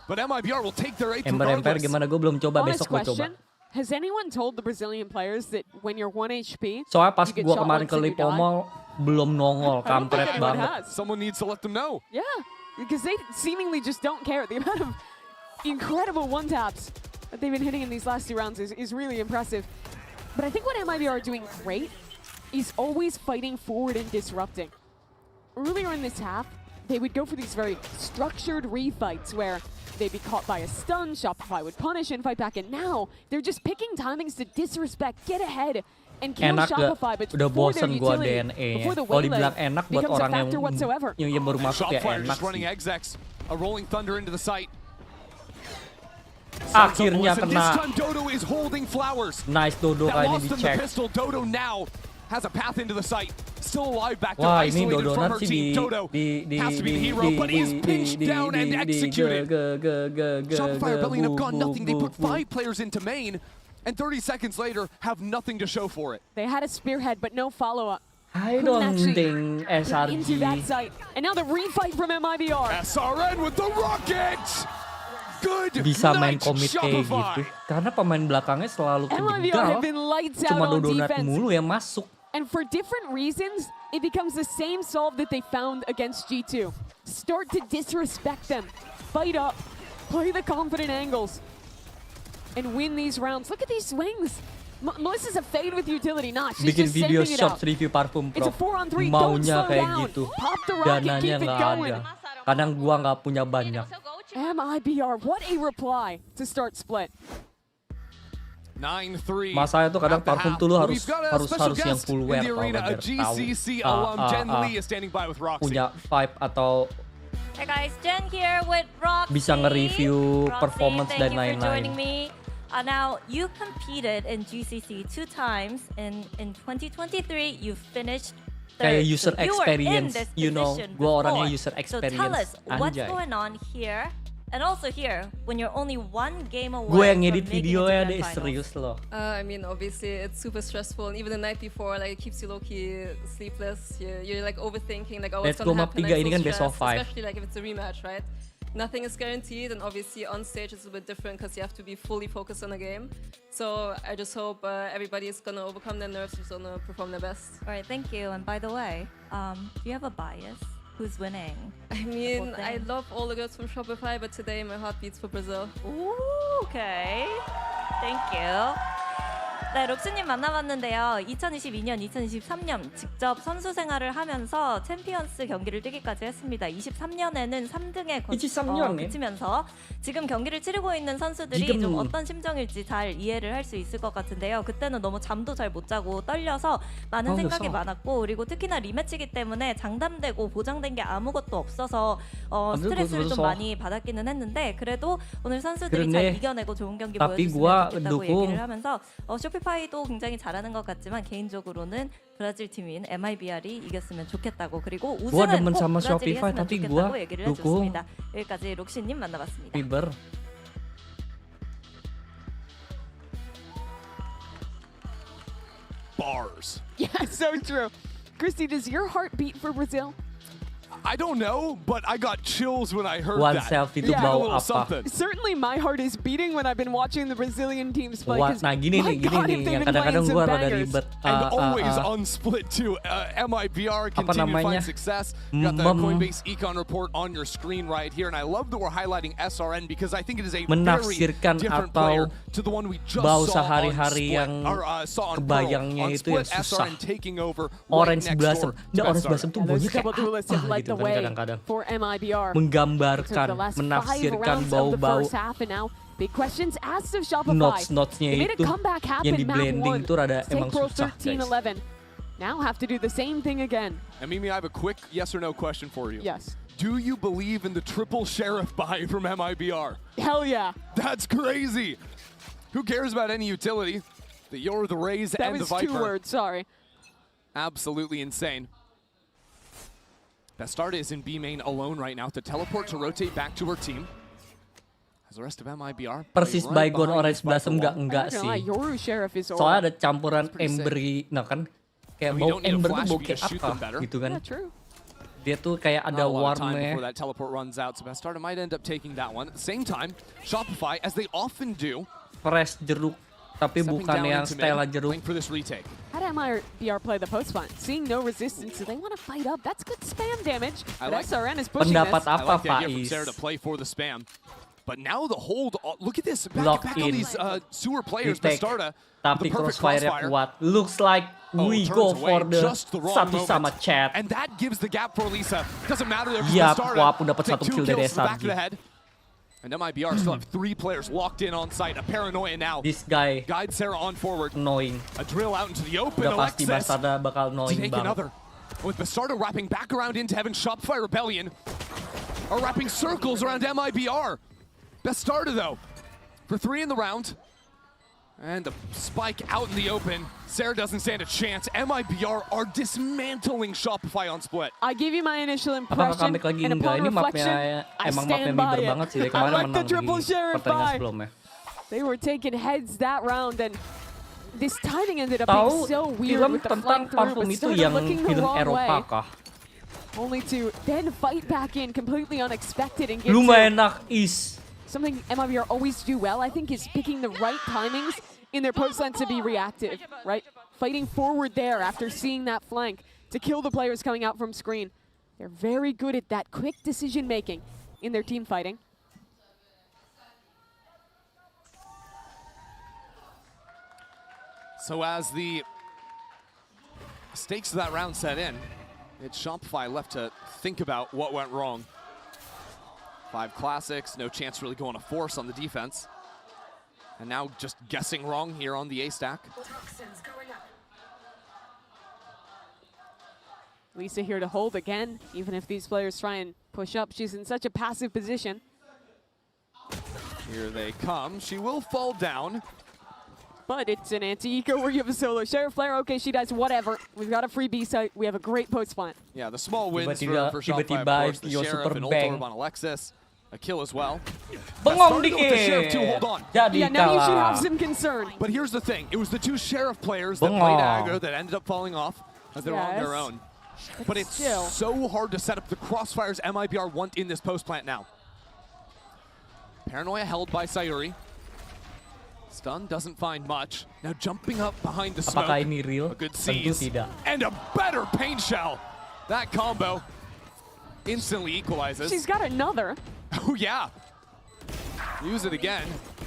But MIBR will take their 8th Ember regardless. gimana, gue belum coba, Honest besok gue coba. question. Has anyone told the Brazilian players that when you're 1 HP, Soalnya pas you get gue shot kemarin once ke and you die? Lipomo belum nongol, I don't think kampret anyone banget. has. Someone needs to let them know. Yeah, because they seemingly just don't care. The amount of incredible one-taps that they've been hitting in these last 2 rounds is really impressive. But I think what MIBR are doing great is always fighting forward and disrupting. Earlier in this half, they would go for these very structured refights where they'd be caught by a stun, Shopify would punish and fight back, and now they're just picking timings to disrespect, get ahead, and kill Enak gak? Shopify, but Udah before their bosen gua utility, DNA-nya. before the Kalau waylay dibilang enak buat becomes a orang factor whatsoever. yang baru masuk ya Shopfire enak just running sih. execs. A Rolling Thunder into the site. Akhirnya Listen, kena. This time Dodo is holding flowers. Nice Dodo That kali ini lost him the dicek. pistol. Dodo now has a path into the site. Still alive back there, Wah, ini isolated Dodo from her nanti team. Dodo has to be the hero, but is pinched down and executed. Shopify Rebellion have gone nothing. They put 5 players into main, and 30 seconds later have nothing to show for it. They had a spearhead, but no follow-up. I Couldn't don't actually think get into that SRG. site. And now the refight from MIBR. SRN with the rocket! Good Bisa main night, komit kayak Shopify. gitu. Karena pemain belakangnya selalu MIBR kejegal. have been lights out Cuma on Dodonat defense. mulu yang masuk. And for different reasons, it becomes the same solve that they found against G2. Start to disrespect them, fight up, play the confident angles, and win these rounds. Look at these swings. Melissa's a fade with utility. Nah, she's bikin just video sending it shorts out. review parfum It's a Prof. 4-on-3. Don't Maunya slow kayak down. gitu. Pop the rocket, Dananya keep it nggak going. ada. Kadang gua nggak punya banyak. Mibr, what a reply to start split. 9-3. Masalahnya tuh kadang at the parfum half. tuh lu But harus we've got a special yang guest full in wear the tau arena. kan, A biar tahu GCC alum Jen Lee is standing by with Roxy. punya vibe atau Hey guys, Jen here with Roxy. bisa nge-review Roxy, performance thank dan you for joining lain-lain. me. Now, you competed in GCC 2 times. In 2023, you finished third. Kayak user So you were in experience, this you know, position gua orangnya before. user So tell us, experience. what's Anjay. going on here? And also here, when you're only 1 game away Gue yang from ngedit making it to videonya grand deh, finals. serius loh. I mean, obviously, it's super stressful, and even the night before, like, it keeps you low-key sleepless. You're like overthinking, like, oh, what's Let's go gonna map happen. 3 I'm ini so kan best of stressed, 5. especially like if it's a rematch, right? Nothing is guaranteed, and obviously on stage it's a bit different because you have to be fully focused on the game. So I just hope everybody is gonna overcome their nerves, just gonna perform their best. All right, thank you. And by the way, do you have a bias? Who's winning? I The mean, whole I thing? love all the girls from Shopify, but today my heart beats for Brazil. Ooh, okay. Thank you. 네, 록스님 만나봤는데요. 2022년, 2023년 직접 선수 생활을 하면서 챔피언스 경기를 뛰기까지 했습니다. 23년에는 3등에 23년 네. 그치면서 지금 경기를 치르고 있는 선수들이 지금 좀 어떤 심정일지 잘 이해를 할 수 있을 것 같은데요. 그때는 너무 잠도 잘 못 자고 떨려서 많은 생각이 많았고, 그리고 특히나 리매치기 때문에 장담되고 보장된 게 아무것도 없어서 스트레스를 좀 많이 받았기는 했는데, 그래도 오늘 선수들이 잘 이겨내고 좋은 경기 보여줬으면 좋겠다고 얘기를 하면서 쇼피파이도 굉장히 잘하는 것 같지만 개인적으로는 브라질 팀인 MIBR이 이겼으면 좋겠다고, 그리고 우승은 꼭 브라질이 했으면 좋겠다고 얘기를 해줬습니다. 여기까지 록시님 만나봤습니다. Mibr. Bars. Yeah, so true. Christy, does your heart beat for Brazil? I don't know, but I got chills when I heard One that. selfie Give to me a blow little up. something. Certainly my heart is beating when I've been watching the Brazilian teams play. Nah gini nih, yang kadang-kadang gue rada ribet. And always on split too. MIBR continue to find success. You got the Coinbase Econ report on your screen right here, and I love that we're highlighting SRN because I think it is a very different player to the one we just saw on Split, or saw on Pearl. On Split, SRN taking over right next door to Orange Blossom tuh Those baunya couple duelists have led the way for MIBR. Menggambarkan, The last 5 menafsirkan rounds of the bau-bau first half, and now big questions asked of Shopify. notes-notesnya They made a itu comeback happen, yang di map blending 1. tuh rada emang Pro susah, guys. 13-11. Now have to do the same thing again. And Mimi, I have a quick yes or no question for you. Yes. Do you believe in the triple sheriff buy from MIBR? Hell yeah. That's crazy. Who cares about any utility? The Yor, the Rays, That and the was Viper. 2 words, sorry. Absolutely insane. Bastarda is in B main alone right now to teleport to rotate back to her team. As the rest of MIBR Persis Baygon Orange Blossom enggak sih. Yoru Sheriff is Soalnya ada campuran Embry, nah kan kayak bau Ember tuh bau kayak apa gitu kan. Dia tuh kayak ada warmnya. Before that teleport runs out, so Bastarda might end up taking that one. At the same time, Shopify, as they often do, fresh jeruk, tapi bukan yang Stella jeruk. for this retake. How did MIBR play the post fight? Seeing no resistance, so they want to fight up. That's good spam damage. But SRN is pushing Pendapat this. apa, I like the idea from Faiz? Sarah to play for the spam. But now the hold, look at this, Lock back in. on these sewer players, Retake. Bastarda, Tapi the perfect crossfire kuat. Looks like we turns go away for the just the wrong satu sama moment. chat. And that gives the gap for Lisa. Doesn't matter there, Iya, Bastarda walaupun dapat take 1 2 kill dari kills to the back of the SRG. head. And MIBR still have 3 players locked in on site. A paranoia now. This guy guides Sarah on forward. Annoying. A drill out into the open. Udah pasti Alexis Bastarda bakal to annoying take banget. another. With Bastarda wrapping back around into heaven, Shopify Rebellion are wrapping circles around MIBR. Bastarda though, for 3 in the round. And the spike out in the open. Sarah doesn't stand a chance. MIBR are dismantling Shopify on split. I give you my initial Apakah impression, comeback lagi and enggak? upon Ini reflection, mapnya I emang mapnya stand by Mibr it. banget sih. I Kemarin like the menang triple di sheriff pertandingan buy. sebelumnya. They were taking heads that round, and this timing ended up being Tahu so weird film with the tentang flank through, parfum but itu started yang looking the film wrong Eropa way. kah? Only to then fight back in completely unexpected and get Lumayan to nakis. something MIBR always do well, I think, is picking the right timings in their post lane to be reactive, right? fighting forward there after seeing that flank to kill the players coming out from screen. They're very good at that quick decision making in their team fighting. So as the stakes of that round set in, it's Shopify left to think about what went wrong. 5 classics, no chance really going to force on the defense. And now just guessing wrong here on the A stack. Lisa here to hold again, even if these players try and push up. She's in such a passive position. Here they come. She will fall down. But it's an anti-eco where you have a solo sheriff player. Okay, she dies, whatever. We've got a free B site. We have a great post plant. Yeah, the small wins for Shopify, of course. The Sheriff and ult orb on Alexis. A kill as well. Bengong The Sheriff too, hold on. Yeah, now you should have some concern. But here's the thing. It was the 2 Sheriff players that played aggro that ended up falling off as they were on their own. But it's so hard to set up the crossfires MIBR want in this post plant now. Paranoia held by Sayuri. Stun doesn't find much. Now jumping up behind the smoke. Apakah ini real? A good Tentu seize. tidak. And a better pain shell. That combo instantly equalizes. She's got another. Oh yeah. Use it again.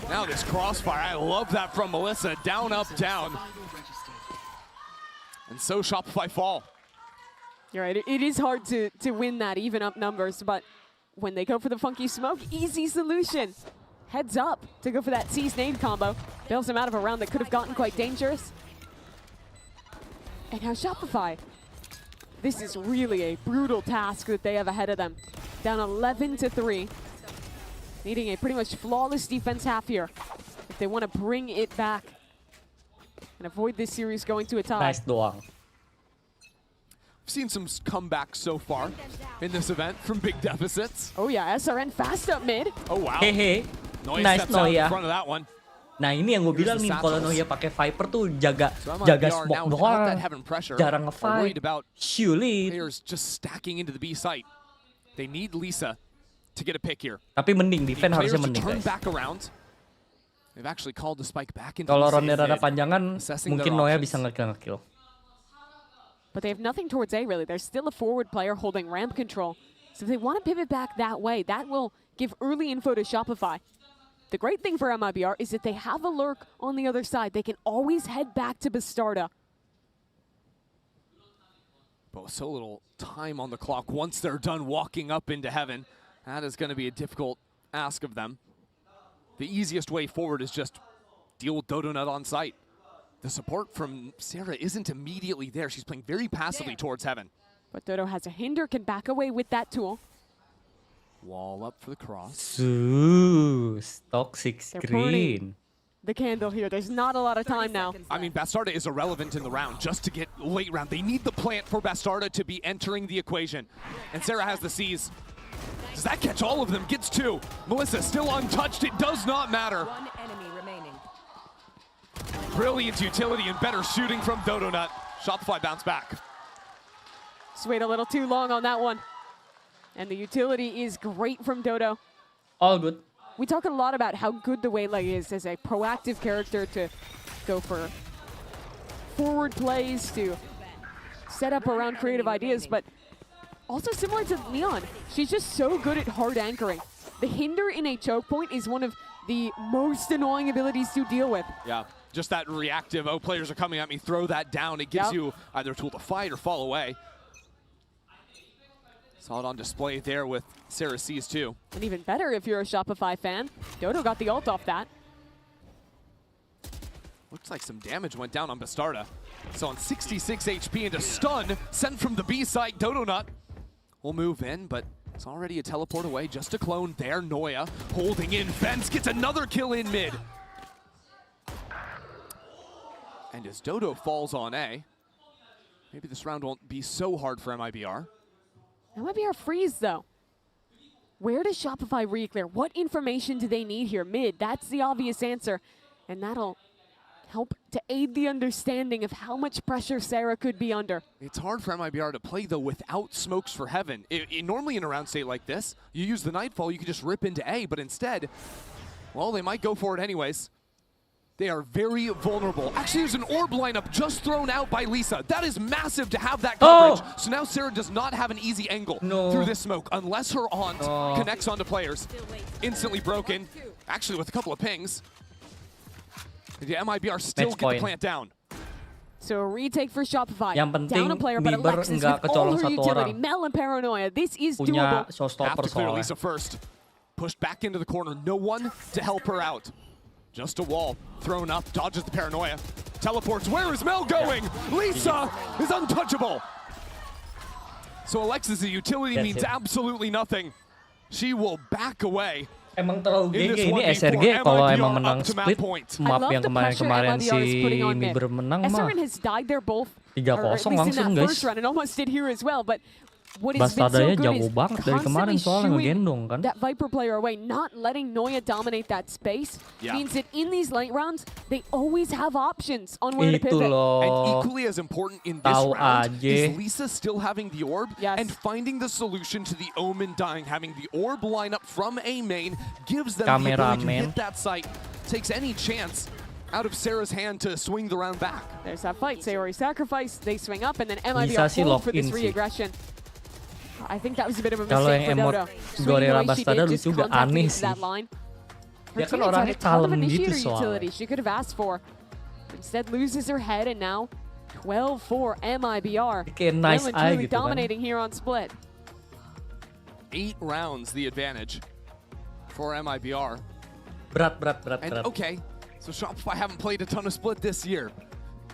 Now this crossfire. I love that from Melissa. Down, up, down. And so Shopify fall. You're right. It is hard to win that even up numbers, but when they go for the funky smoke, easy solution. Heads up to go for that seize nade combo. Bails him out of a round that could have gotten quite dangerous. And now Shopify. This is really a brutal task that they have ahead of them. Down 11-3. Needing a pretty much flawless defense half here if they want to bring it back and avoid this series going to a tie. Nice doang. We've seen some comebacks so far in this event from big deficits. Oh yeah, SRN fast up mid. Oh wow. Hehe. Noya Nice steps out in Noya. front of that one. Nah ini yang gue bilang nih, kalau Noya pakai Viper tuh jaga smoke doang, jarang nge-fight. Surely. Players just stacking into the B site. They need Lisa to get a pick here. Tapi mending, defense harusnya mending turn guys. back around. They've actually called the spike back into Kalau Lisa's ronde rada mid, panjangan, assessing mungkin their Noya options. bisa nge-kill. But they have nothing towards A, really. There's still a forward player holding ramp control. So if they want to pivot back that way, that will give early info to Shopify. The great thing for MIBR is that they have a lurk on the other side. They can always head back to Bastarda. But with so little time on the clock, once they're done walking up into heaven, that is going to be a difficult ask of them. The easiest way forward is just deal with Dodonut on site. The support from Sarah isn't immediately there. She's playing very passively towards heaven. But Dodo has a hinder, can back away with that tool. Wall up for the cross. Toxic They're screen. burning the candle here. There's not a lot of time now. I mean, Bastarda is irrelevant in the round just to get late round. They need the plant for Bastarda to be entering the equation. And Sarah has the seize. Does that catch all of them? Gets 2. Melissa still untouched. It does not matter. One enemy remaining. Brilliant utility and better shooting from Dodonut. Shopify bounce back. Just wait a little too long on that one. And the utility is great from Dodo. All good. We talk a lot about how good the Waylay is as a proactive character to go for forward plays, to set up around creative ideas, but also similar to Neon, she's just so good at hard anchoring. The hinder in a choke point is one of the most annoying abilities to deal with. Yeah, just that reactive, oh, players are coming at me, throw that down. It gives you either a tool to fight or fall away. Saw it on display there with Sarah C's too. And even better if you're a Shopify fan. Dodo got the ult off that. Looks like some damage went down on Bastarda. So on 66 HP into stun, sent from the B site, Dodonut will move in, but it's already a teleport away, just a clone there. Noya holding in fence, gets another kill in mid. And as Dodo falls on A, maybe this round won't be so hard for MIBR. MIBR freeze though. Where does Shopify reclear? What information do they need here? Mid, that's the obvious answer. And that'll help to aid the understanding of how much pressure Sarah could be under. It's hard for MIBR to play though without smokes for heaven. Normally in a round state like this, you use the Nightfall, you can just rip into A, but instead, well, they might go for it anyways. They are very vulnerable. Actually, there's an orb lineup just thrown out by Lisa. That is massive to have that coverage. So now Sarah does not have an easy angle through this smoke unless her aunt connects onto players. Instantly broken. Actually, with a couple of pings. The MIBR still get the plant down. So a retake for Shopify. Yang penting Down a player, but Mibr Alexis nggak with all kecolong her satu utility. orang. Mel and Paranoia. This is Punya doable. showstopper Have to clear soalnya. Lisa first. Pushed back into the corner. No one to help her out. Just a wall thrown up. Dodges the Paranoia. Teleports. Where is Mel going? Lisa is untouchable. So Alexis' utility means absolutely nothing. She will back away. Emang terlalu GG ini SRG kalau emang menang split map yang kemarin-kemarin si Mibr menang mah 3-0 langsung guys. Bastardanya jago banget dari kemarin soalnya ngegendong kan. That Viper player away, not letting Noya dominate that space means that in these late rounds they always have options on where to Itu pivot. loh. And equally as important in this round is Lisa still having the orb and finding the solution to the Omen dying. Having the orb line up from A main gives them the ability to hit that site, takes any chance out of Sarah's hand to swing the round back. There's that fight. Sayori sacrifice, they swing up, and then MIBR hold for this re-aggression. I think that was a bit of a Kalau mistake yang for emot Dodo. Gorilla Bastarda lucu juga aneh sih. Dia kan orangnya kalem gitu soalnya. She could have asked for. Instead loses her head, and now 12-4 MIBR. Kayak nice eye gitu kan. Dominating here on split. 8 rounds the advantage for MIBR. Berat. And okay, so Shopify haven't played a ton of split this year,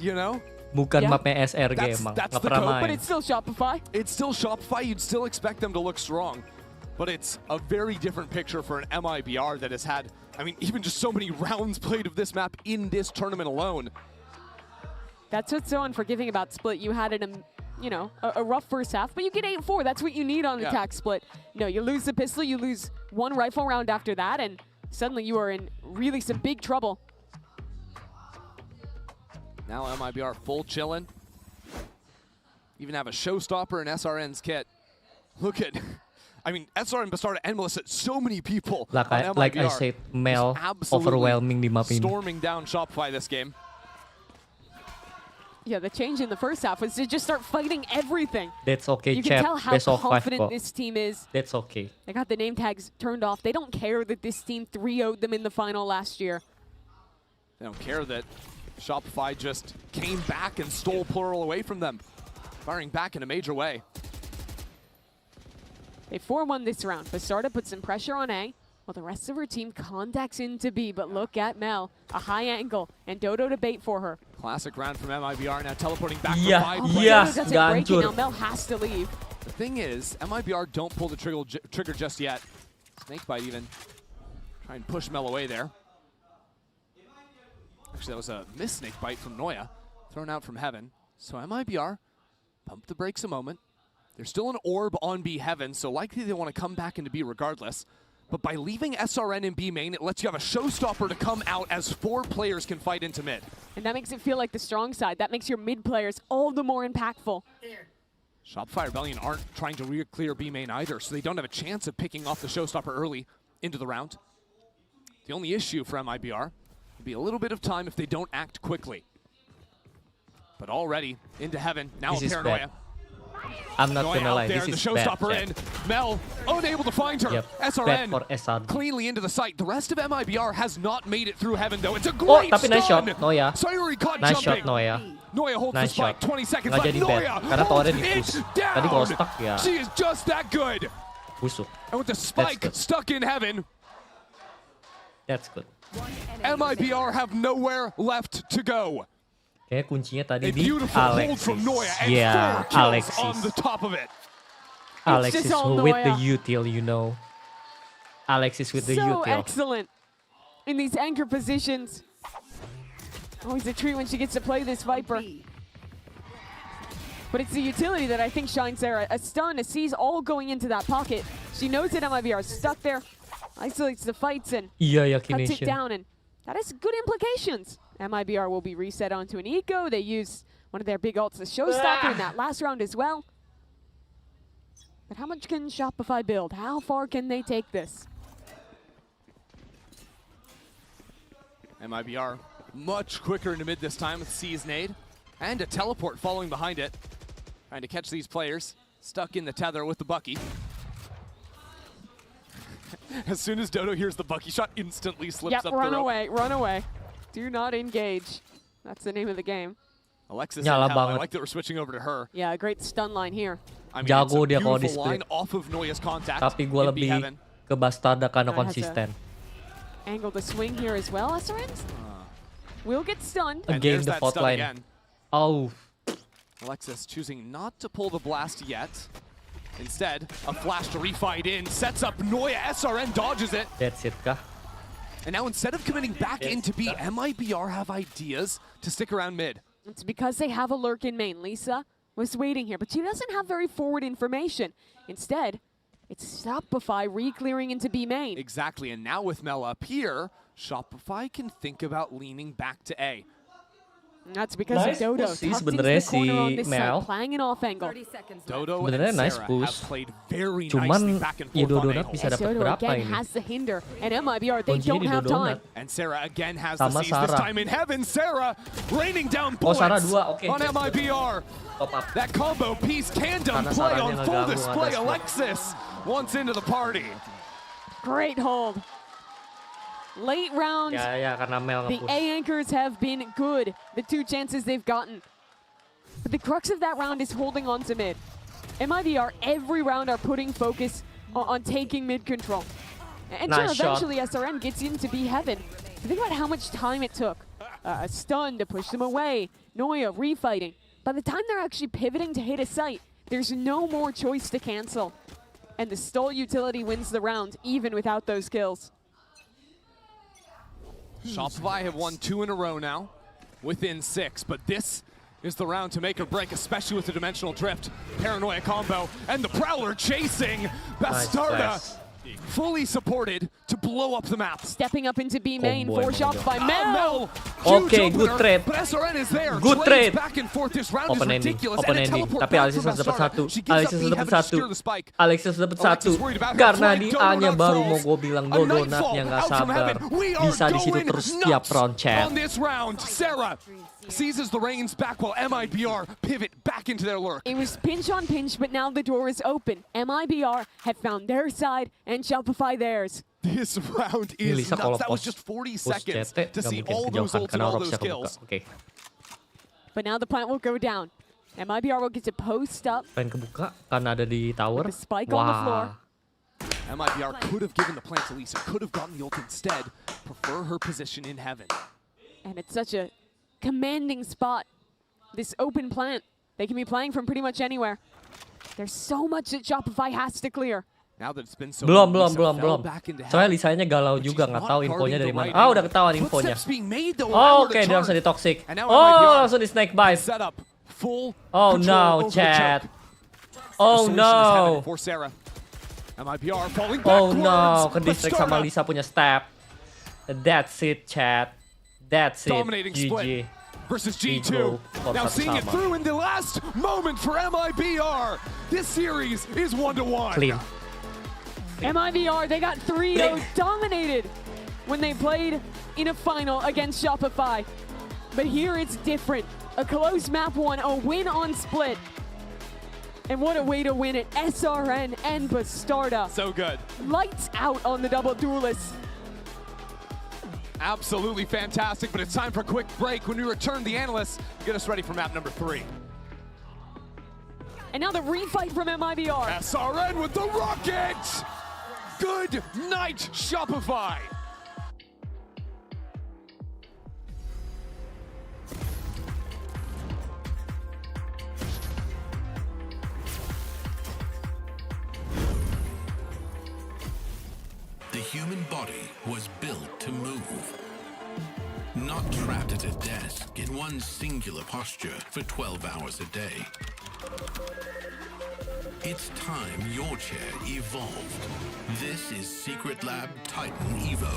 you know? Bukan mapnya SRG emang, nggak pernah main. But it's still Shopify. It's still Shopify. You'd still expect them to look strong. But it's a very different picture for an MIBR that has had, I mean, even just so many rounds played of this map in this tournament alone. That's what's so unforgiving about split. You had a rough first half, but you get 8-4. That's what you need on attack split. No, you lose the pistol, you lose one rifle round after that, and suddenly you are in really some big trouble. Now MIBR full chillin'. Even have a showstopper in SRN's kit. Look at, I mean, SRN Bastarda and Melissa, so many people on MIBR. Like I said, Mel overwhelming di map ini. Storming down Shopify this game. Yeah, the change in the first half was to just start fighting everything. That's okay, You can chat. tell how Best of 5 confident this team is. That's okay. They got the name tags turned off. They don't care that this team 3-0'd them in the final last year. They don't care that Shopify just came back and stole Plural away from them, firing back in a major way. They 4-1 this round. Bastarda puts some pressure on A, while the rest of her team contacts into B. But look at Mel, a high angle, and Dodo to bait for her. Classic round from MIBR, now teleporting back for 5 players. Dodo doesn't break it, now Mel has to leave. The thing is, MIBR don't pull the trigger just yet. Snakebite even. Try and push Mel away there. Actually, that was a missed snakebite from Noya, thrown out from Heaven. So MIBR pump the brakes a moment. There's still an orb on B Heaven, so likely they want to come back into B regardless. But by leaving SRN in B main, it lets you have a showstopper to come out as 4 players can fight into mid. And that makes it feel like the strong side. That makes your mid players all the more impactful. Shopify Rebellion aren't trying to clear B main either, so they don't have a chance of picking off the showstopper early into the round. The only issue for MIBR would be a little bit of time if they don't act quickly. But already into Heaven, now a Paranoia. I'm not gonna lie, this the is showstopper bad. in. Mel unable to find her. Bad for SRN cleanly into the site. The rest of MIBR has not made it through Heaven though. It's a Oh, great tapi nice shot, stun. Noya. Sayuri caught Nice jumping. shot, Noya. Noya holds Nice the spike. shot. 20 seconds Nggak left. jadi bad, Noya karena towernya holds di-push. it down. Tadi kalau stuck ya. She is just that good. Busuk. And with the spike stuck in Heaven, That's good. MIBR have nowhere left to go. Kayaknya kuncinya tadi A di beautiful hold Alexis. from Noya and 4 Yeah, kills Alexis. on the top of it. Alexis with the Noya. util, you know. Alexis with the So util. excellent in these anchor positions. Always a treat when she gets to play this Viper. But it's the utility that I think shines there. A stun, a seize, all going into that pocket. She knows that MIBR is stuck there, isolates the fights, and Iya, cuts it Yakination. down. And that has good implications. MIBR will be reset onto an eco. They use one of their big ults, the showstopper, in that last round as well. But how much can Shopify build? How far can they take this? MIBR Much quicker into mid this time with C's nade. And a teleport following behind it. Trying to catch these players. Stuck in the tether with the Bucky. As soon as Dodo hears the Bucky shot, instantly slips up the rope. Run away, run away. Do not engage. That's the name of the game. Alexis and Hell, I like that we're switching over to her. Yeah, a great stun line here. I mean, jago dia kalau di split. Off of Noya's contact. Tapi gue lebih ke Bastarda karena konsisten. Angle the swing here as well, SRNs. Will get stunned. Again the fault line. Again. Oh. Alexis choosing not to pull the blast yet. Instead, a flash to refight in, sets up Noya, SRN dodges it. That's it, kah? And now instead of committing back into B, Mibr have ideas to stick around mid. It's because they have a lurk in main. Lisa was waiting here, but she doesn't have very forward information. Instead, it's Shopify re-clearing into B main. Exactly, and now with Mel up here, Shopify can think about leaning back to A. And that's because of Dodo tucked into the corner on this side, playing an off angle. Dodo and nice Sarah push. have played very Cuman nicely back and ya forth Dodo on Nat bisa dapat Dodo berapa again ini? has the hinder, and Mibr, they don't have time. And Sarah again has Sama the seize, this time in heaven. Sarah raining down bullets Sarah dua, okay. on Mibr. That combo piece tandem Karena play Sarahnya on full ngeganggu display. atas. Alexis once into the party. Great hold. Late round, Ya, karena Mel the nge-push. A anchors have been good, the 2 chances they've gotten. But the crux of that round is holding on to mid. Mibr, every round are putting focus on taking mid control. And Nice sure, shot. eventually SRN gets into B heaven. But think about how much time it took. A stun to push them away. Noya refighting. By the time they're actually pivoting to hit a site, there's no more choice to cancel. And the stall utility wins the round, even without those kills. Shopify have won 2 in a row now, within 6, but this is the round to make or break, especially with the dimensional drift. Paranoia combo, and the Prowler chasing Bastarda. Fully supported to blow up the map. Stepping up into B main Combo for Shopify. Mel! Okay, good trade. But SRN is there. Good trade. Back and forth. This round Open is ending, ridiculous. open And a ending. teleport Tapi back Alexis for dapat Bastarda. satu. She gives up Alexis B, dapat having to satu. secure the spike. Alexis dapat satu. Alexis worried about her Karena flank. di Dodo A-nya not baru falls. mau gue bilang A Dodo nightfall Natnya nggak out from sabar. heaven. We are Bisa di situ going terus tiap nuts round chat. on this round. Sarah seizes the reins back while Mibr pivot back into their lurk. It was pinch on pinch, but now the door is open. Mibr have found their side and Shopify theirs. This round is nuts. That was just 40 seconds to see all those ults and all those kills. Okay. But now the plant will go down. Mibr will get to post up. Pengen kebuka karena ada di tower. With the spike on the floor. Mibr could have given the plant to Lisa, could have gotten the ult instead. Prefer her position in heaven. And it's such a commanding spot. This open plant. They can be playing from pretty much anywhere. There's so much that Shopify has to clear. Now that it's been so Belum. Soalnya Soalnya Lisanya galau juga, nggak tahu infonya dari mana. Ah, udah ketahuan infonya. Oh, oke, dia langsung di toxic. Oh, langsung di snake bite. Oh no, chat. Oh no. Oh no, ke distract sama Lisa punya stab. That's it, chat. That's it. GG. Versus G2. Now seeing it through in the last moment for Mibr. This series is 1-1. Clean. Mibr, they got 3-0 dominated when they played in a final against Shopify. But here it's different. A close map 1, a win on split. And what a way to win it. SRN and Bastarda. So good. Lights out on the double duelists. Absolutely fantastic, but it's time for a quick break. When we return, the analysts get us ready for map number 3. And now the refight from Mibr. SRN with the rocket! Good night, Shopify! The human body was built to move. Not trapped at a desk in one singular posture for 12 hours a day. It's time your chair evolved. This is Secret Lab Titan Evo.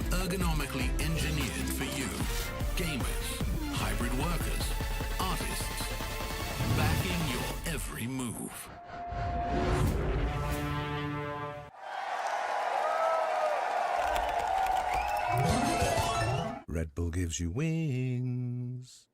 Ergonomically engineered for you, gamers, hybrid workers, artists, backing your every move. Red Bull gives you wings.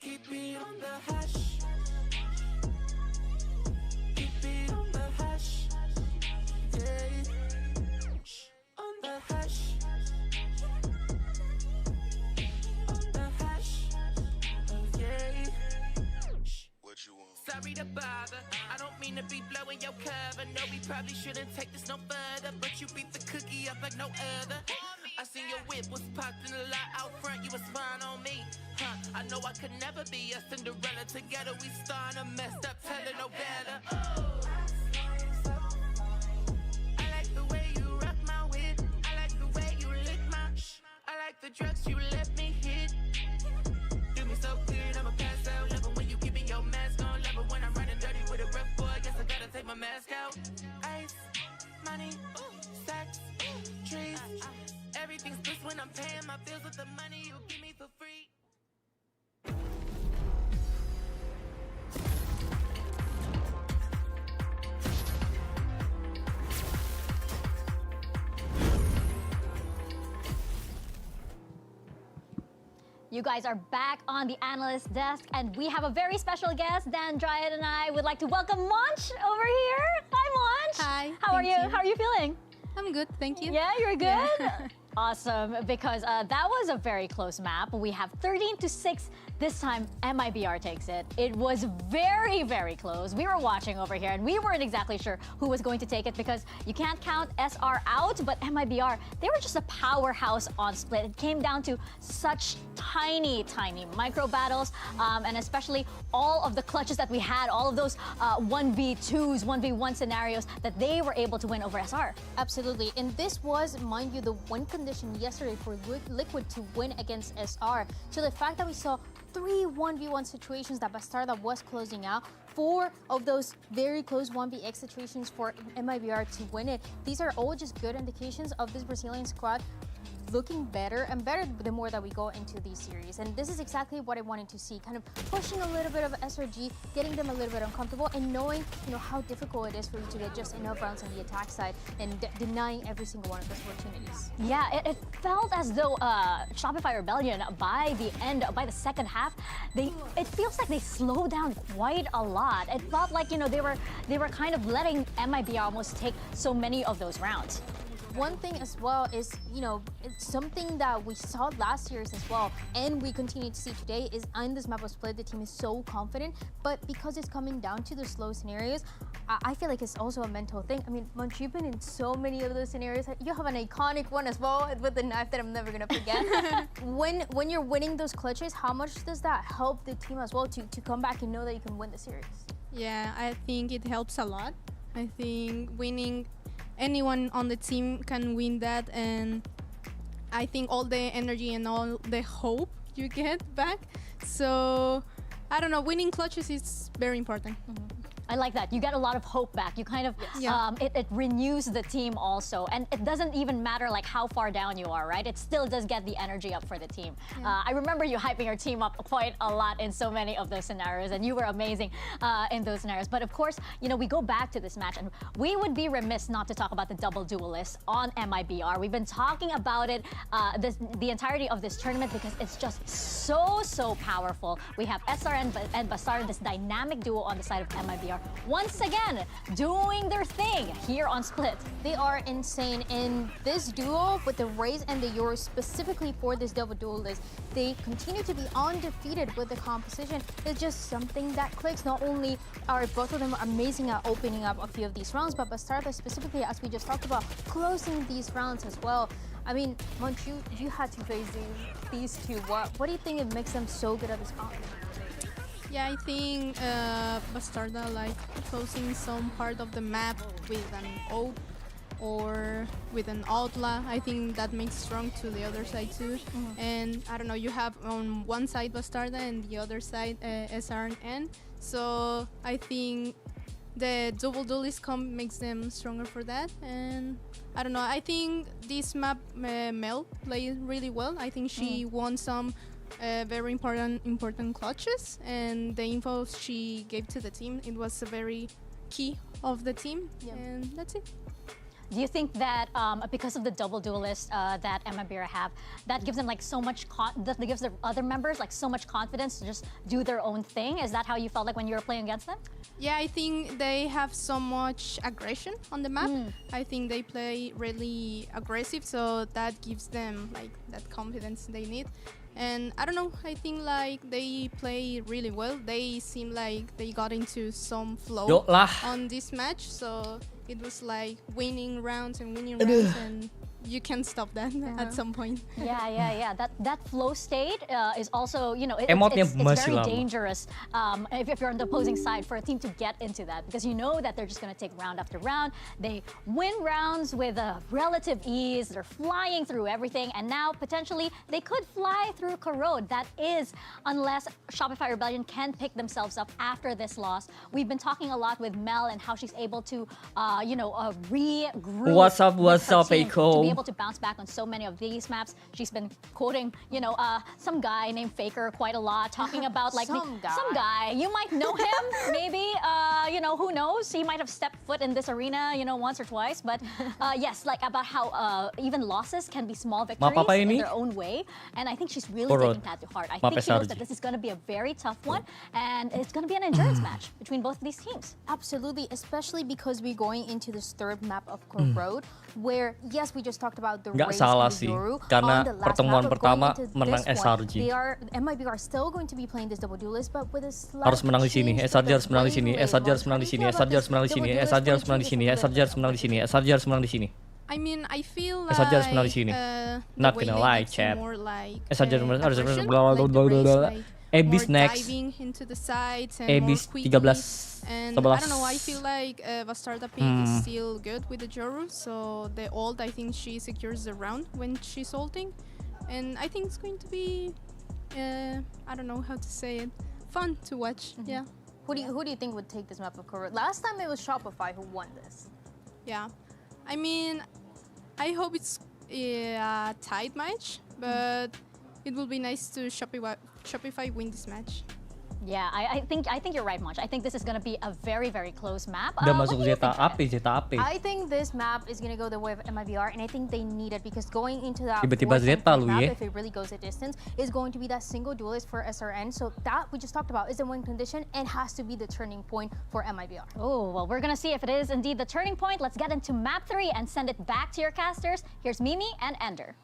Keep it on the hush. Keep it on the hush. Yeah. Shh. On the hush. On the hush. Oh yeah. Shh. What you want? Sorry to bother. I don't mean to be blowing your cover. No, we probably shouldn't take this no further. But you beat the cookie up like no other. I seen your whip was parked in the lot out front. You was fine on me. I know I could never be a Cinderella. Together we started a messed up telenovela. I like the way you rock my whip. I like the way you lick my I like the drugs you let me hit. Do me so good, I'ma pass out. Love it when you keep me your mask on. Love it when I'm running dirty with a rough boy. Guess I gotta take my mask out. Ice, money, sex, trees. Everything's bliss when I'm paying my bills with the money you give me for free. You guys are back on the analyst desk, and we have a very special guest. Dan Dryad and I would like to welcome Monch over here. Hi, Monch. Hi. How are you? How are you feeling? I'm good, thank you. Yeah, you're good? Yeah. Awesome, because that was a very close map. We have 13-6. This time, Mibr takes it. It was very, very close. We were watching over here, and we weren't exactly sure who was going to take it because you can't count SR out, but Mibr, they were just a powerhouse on split. It came down to such tiny, tiny micro battles, and especially all of the clutches that we had, all of those 1v2s, 1v1 scenarios that they were able to win over SR. Absolutely, and this was, mind you, the win condition yesterday for Liquid to win against SR. So the fact that we saw 3 1v1 situations that Bastarda was closing out, 4 of those very close 1vx situations for Mibr to win it, these are all just good indications of this Brazilian squad looking better and better the more that we go into these series. And this is exactly what I wanted to see, kind of pushing a little bit of SRG, getting them a little bit uncomfortable, and knowing, how difficult it is for you to get just enough rounds on the attack side and denying every single one of those opportunities. Yeah, it felt as though Shopify Rebellion, by the second half, it feels like they slowed down quite a lot. It felt like, they were kind of letting Mibr almost take so many of those rounds. One thing as well is, it's something that we saw last year as well, and we continue to see today, is on this map of Split, the team is so confident, but because it's coming down to the slow scenarios, I feel like it's also a mental thing. I mean, Monch, you've been in so many of those scenarios. You have an iconic one as well with the knife that I'm never gonna forget. when you're winning those clutches, how much does that help the team as well to come back and know that you can win the series? Yeah, I think it helps a lot. I think winning, anyone on the team can win that, and I think all the energy and all the hope you get back. So, I don't know, winning clutches is very important. I like that. You get a lot of hope back. You kind of, it renews the team also. And it doesn't even matter like how far down you are, right? It still does get the energy up for the team. Yeah. I remember you hyping your team up quite a lot in so many of those scenarios, and you were amazing in those scenarios. But of course, we go back to this match, and we would be remiss not to talk about the double duelists on Mibr. We've been talking about it the entirety of this tournament because it's just so powerful. We have SR and Bastarda, this dynamic duo on the side of Mibr. MIBR once again doing their thing here on Split. They are insane in this duo with the Raze and the Yoru, specifically for this double duelist. They continue to be undefeated with the composition. It's just something that clicks. Not only are both of them amazing at opening up a few of these rounds, but Bastarda specifically, as we just talked about, closing these rounds as well. I mean, Munch, you had to face these two. What do you think it makes them so good at this comp? Yeah, I think Bastarda like closing some part of the map with an ult or with an outlaw. I think that makes strong to the other side too. And I don't know, you have on one side Bastarda and the other side SRN. So I think the double duelist comp makes them stronger for that. And I don't know, I think this map Mel played really well. I think she won some very important clutches, and the info she gave to the team, it was a very key of the team, and that's it. Do you think that because of the double duelist that MIBR have, that gives them like so much that gives their other members like so much confidence to just do their own thing? Is that how you felt like when you were playing against them? Yeah, I think they have so much aggression on the map. I think they play really aggressive, so that gives them like that confidence they need. And I don't know, I think like they play really well. They seem like they got into some flow on this match, so it was like winning rounds and you can't stop that at some point. Yeah. That flow state is also, you know, it's very dangerous if you're on the opposing side for a team to get into that, because you know that they're just going to take round after round. They win rounds with a relative ease. They're flying through everything, and now potentially they could fly through Corrode. That is, unless Shopify Rebellion can pick themselves up after this loss. We've been talking a lot with Mel and how she's able to, regroup. What's up, Eiko? To be able to bounce back on so many of these maps. She's been quoting, some guy named Faker quite a lot, talking about like some guy. You might know him, maybe. Who knows? He might have stepped foot in this arena, once or twice. But yes, like about how even losses can be small victories in their own way. And I think she's really taking that to heart. I think she knows that this is going to be a very tough one, and it's going to be an endurance match between both of these teams. Absolutely, especially because we're going into this third map of Corrode, where yes, we just talked about the Nggak salah sih, karena pertemuan pertama menang SRG. MIBR are still going to be playing this double duelist, but with a slight harus menang di sini, SRG harus menang di sini, SRG harus menang di sini, SRG harus menang di sini, SRG harus menang di sini, SRG harus menang di sini, SRG harus menang di sini. I mean, I feel like SRG harus menang di sini. Not gonna lie, chat. SRG harus menang. Abyss next. Into the sides and Abyss 13. And I don't know, I feel like Bastarda pick is still good with the Joru, so the ult, I think she secures the round when she's ulting. And I think it's going to be, I don't know how to say it, fun to watch, yeah. Who do you think would take this map of Corrode? Last time it was Shopify who won this. Yeah, I mean, I hope it's a tight match, but it will be nice to Shopify win this match. Yeah, I think you're right, Munch. I think this is going to be a very, very close map. Udah masuk Zeta AP. I think this map is going to go the way of MIBR, and I think they need it because going into that tiba-tiba Zeta lu map, ya. if it really goes a distance, is going to be that single duelist for SRN. So that we just talked about is the win condition and has to be the turning point for MIBR. Oh, well, we're going to see if it is indeed the turning point. Let's get into map 3 and send it back to your casters. Here's Mimi and Ender.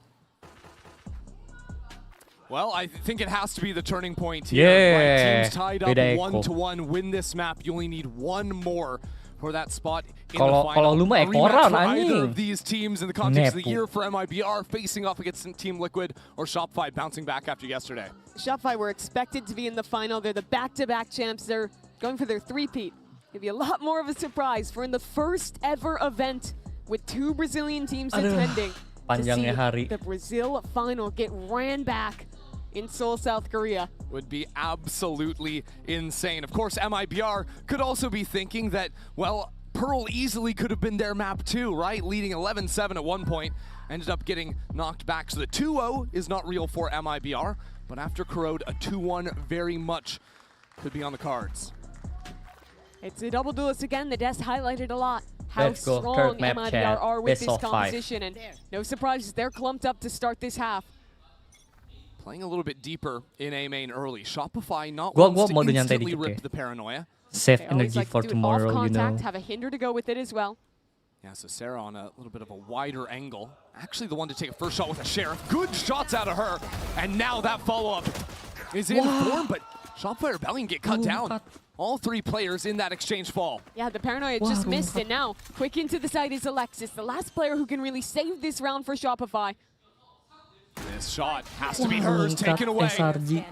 Well, I think it has to be the turning point here. Yeah. Right? Teams tied up 1-1. Win this map. You only need one more for that spot in the final. Kalau lu mah ekoran either of these teams in the context of the year for MIBR facing off against Team Liquid or Shopify bouncing back after yesterday. Shopify were expected to be in the final. They're the back-to-back champs. They're going for their three-peat. It'll be a lot more of a surprise for in the first ever event with 2 Brazilian teams attending to see the Brazil final get ran back in Seoul, South Korea. Would be absolutely insane. Of course, MIBR could also be thinking that, well, Pearl easily could have been their map too, right? Leading 11-7 at one point, ended up getting knocked back. So the 2-0 is not real for MIBR, but after Corrode, a 2-1 very much could be on the cards. It's a double duelist again. The Des highlighted a lot how strong MIBR are with this composition, and no surprises, they're clumped up to start this half. Playing a little bit deeper in A main early. Shopify not wants to instantly rip the paranoia. Save They always energy like for to do it off tomorrow, you know. contact, have a hinder to go with it as well. Yeah, so Sarah on a little bit of a wider angle. Actually the one to take a first shot with a Sheriff. Good shots out of her. And now that follow-up is in form, but Shopify Rebellion get cut down. All three players in that exchange fall. Yeah, the Paranoia just missed it. Now, quick into the side is Alexis, the last player who can really save this round for Shopify. This shot has to be hers, taken away. SRG.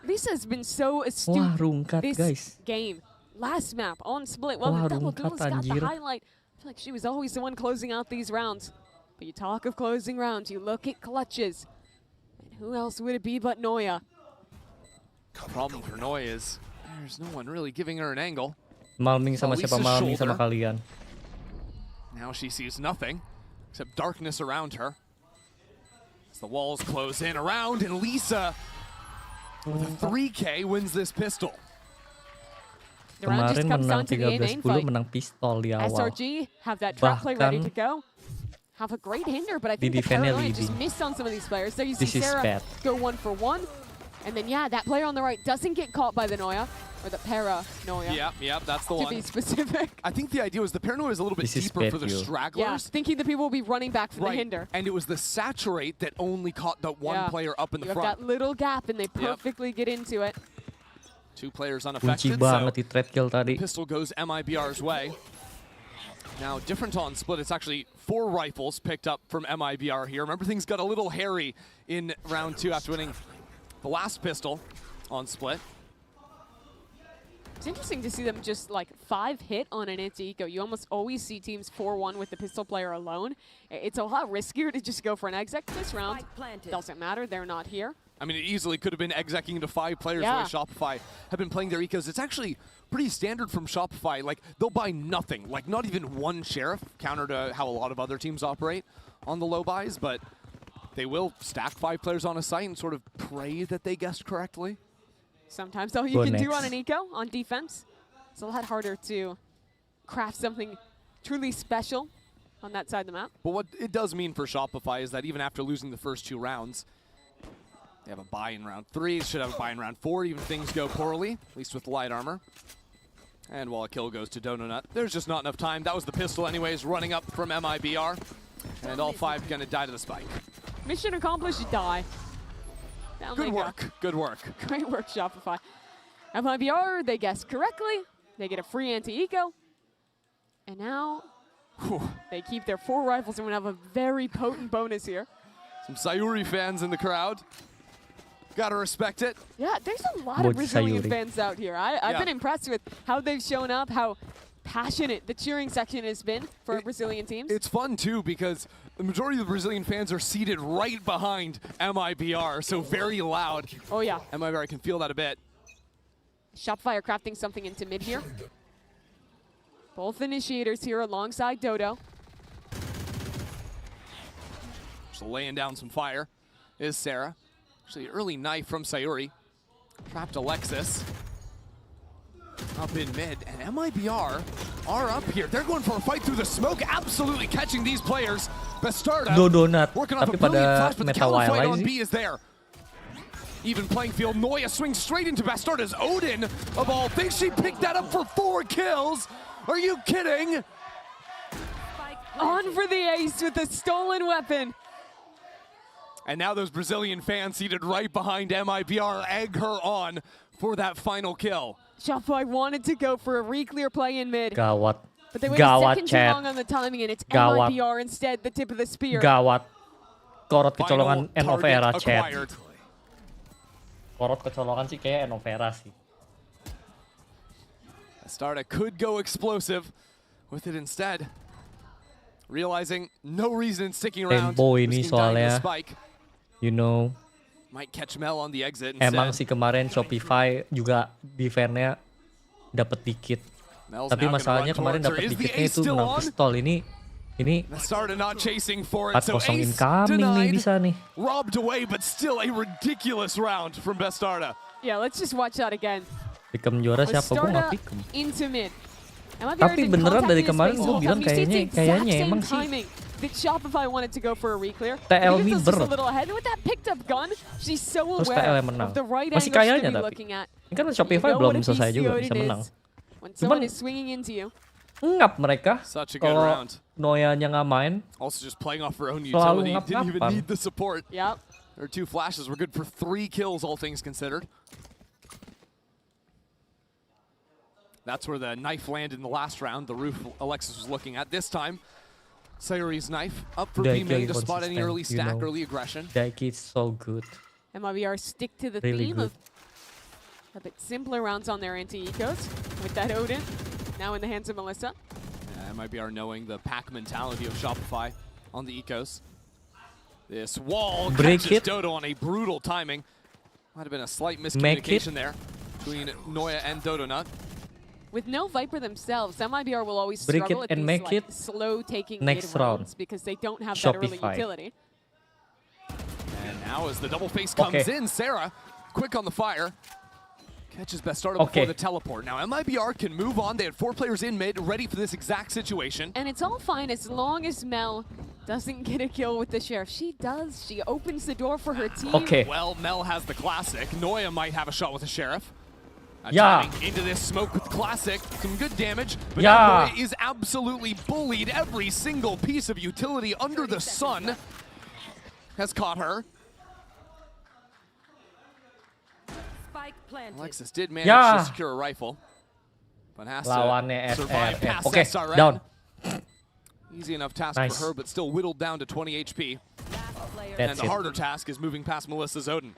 Lisa's been so astute rungkat, this guys. game. Last map on split. Well, the double duels got the highlight. I feel like she was always the one closing out these rounds. But you talk of closing rounds, you look at clutches. And who else would it be but Noya? The problem for Noya is there's no one really giving her an angle. Malming sama siapa malming sama kalian. Now she sees nothing except darkness around her. As the walls close in around, and Lisa with a 3K wins this pistol. The round just Kemarin comes down menang to the 13-10 fight. menang pistol di awal. SRG have that trap play ready to Bahkan go. Have a great hinder, but I think di the defense-nya Paranoia just leading. missed on some of these players. There you see This is Sarah bad. go 1-for-1. And then, yeah, that player on the right doesn't get caught by the Noya, or the Paranoia. Yep, that's the to one. be specific. I think the idea was the Paranoia is a little bit This is deeper bad, for the yo. Yeah, stragglers. thinking the people will be running back for the hinder. And it was the saturate that only caught that one player up in the you front. have that little gap, and they perfectly get into it. Two players Kunci unaffected, banget so di trade kill tadi. pistol goes MIBR's way. Now, different on split, it's actually 4 rifles picked up from MIBR here. Remember, things got a little hairy in round 2 after winning the last pistol on split. It's interesting to see them just like 5 hit on an anti-eco. You almost always see teams 4-1 with the pistol player alone. It's a lot riskier to just go for an exec this round. Doesn't matter, they're not here. I mean, it easily could have been execing into 5 players the way Shopify have been playing their ecos. It's actually pretty standard from Shopify. Like, they'll buy nothing, like not even one Sheriff, counter to how a lot of other teams operate on the low buys, but they will stack 5 players on a site and sort of pray that they guessed correctly. Sometimes all you can do on an eco, on defense, it's a lot harder to craft something truly special on that side of the map. But what it does mean for Shopify is that even after losing the first 2 rounds, they have a buy in round 3, should have a buy in round 4, even things go poorly, at least with light armor. And while a kill goes to Donut, there's just not enough time. That was the pistol anyways, running up from MIBR. And all 5 gonna die to the spike. Mission accomplished, you die. Down Good they go. work, good work. Great work, Shopify. MIBR, they guessed correctly. They get a free anti-eco. And now they keep their 4 rifles and we have a very potent bonus here. Some Sayuri fans in the crowd. Gotta respect it. Yeah, there's a lot of Brazilian fans out here. I've been impressed with how they've shown up, how passionate the cheering section has been for our Brazilian teams. It's fun too because the majority of the Brazilian fans are seated right behind MIBR, so very loud. Oh yeah. MIBR, I can feel that a bit. Shopify are crafting something into mid here. Both initiators here alongside Dodo. Just laying down some fire is Sarah. Actually, early knife from Sayuri. Trapped Alexis. Up in mid, and MIBR are up here. They're going for a fight through the smoke, absolutely catching these players. Bastarda Donut, working off a tapi brilliant pada flash, but the meta counter fight wildlife on sih. B is there. Even playing field, Noya swings straight into Bastarda's Odin. Of all things, she picked that up for 4 kills. Are you kidding? On for the ace with the stolen weapon. And now those Brazilian fans seated right behind MIBR egg her on for that final kill. Shopify wanted to go for a re-clear play in mid. Gawat. But they waited a second too long on the timing, and it's Gawat. MIBR instead, the tip of the spear. Gawat. Korot kecolongan Final end of era, target chat. acquired. Korot kecolongan sih kayak end of era sih. Bastarda could go explosive with it instead. Realizing no reason in sticking around. Tempo ini risking dying to the soalnya, spike. you know, Might catch Mel on the exit instead. emang sih kemarin Shopify juga defense-nya dapet dikit. Mel's Tapi now gonna masalahnya run kemarin towards her. dapet Is the dikitnya ace itu still menang on? pistol. Ini Bastarda not chasing for it, 4-0 so ace incoming nih denied. bisa nih. Robbed away, but still a ridiculous round from Bastarda. Yeah, let's just watch that again. Pikem juara siapa? Gue Bastarda nggak pikem. into mid. MIBR Tapi didn't beneran contact dari this kemarin space gue all bilang the time. You see the kayaknya exact emang same sih timing that Shopify wanted to go for a re-clear. TL Because Mibr. just a little ahead. And with that picked up gun, she's so Terus aware TL menang. of the right Masih angles to kayaknya be tapi. looking at. Ini kan Shopify You know belum what a selesai beast juga Odin bisa is. menang. When someone is swinging into you. Ngap mereka. Such a good Kalau round. Noya-nya nggak main. Also just playing off her own Selalu utility. Didn't even ngap-ngapan. need the support. Yep. Her 2 flashes were good for 3 kills, all things considered. That's where the knife landed in the last round. The roof Alexis was looking at. This time, Sayuri's knife up for B main to spot any early stack, early aggression. Daiki is so good. MIBR stick to the Really theme good. of a bit simpler rounds on their anti-ecos with that Odin. Now in the hands of Melissa. Yeah, MIBR knowing the pack mentality of Shopify on the ecos. This wall Break catches it. Dodo on a brutal timing. Might have been a slight Make miscommunication it. there between Noya and Dodo Nut. With no Viper themselves, MIBR will always Break struggle it at and these make like, it slow taking next mid rounds round. because they don't have that early Shopify. utility. And now as the double face comes Okay. in, Sarah, quick on the fire. Catches Bastardo before Okay. the teleport. Now MIBR can move on. They had 4 players in mid, ready for this exact situation. And it's all fine as long as Mel doesn't get a kill with the Sheriff. She does. She opens the door for her team. Okay. Well, Mel has the Classic. Noya might have a shot with the Sheriff. Yeah. Diving into this smoke with Classic. Some good damage. But Yeah. now Noya is absolutely bullied. Every single piece of utility under the sun has caught her. Spike planted. Alexis did manage Yeah. to secure a rifle, but has Lawannya to survive SRF. past Okay, SRN. down. Easy enough task Nice. for her, but still whittled down to 20 HP. And That's the it. harder task is moving past Melissa's Odin.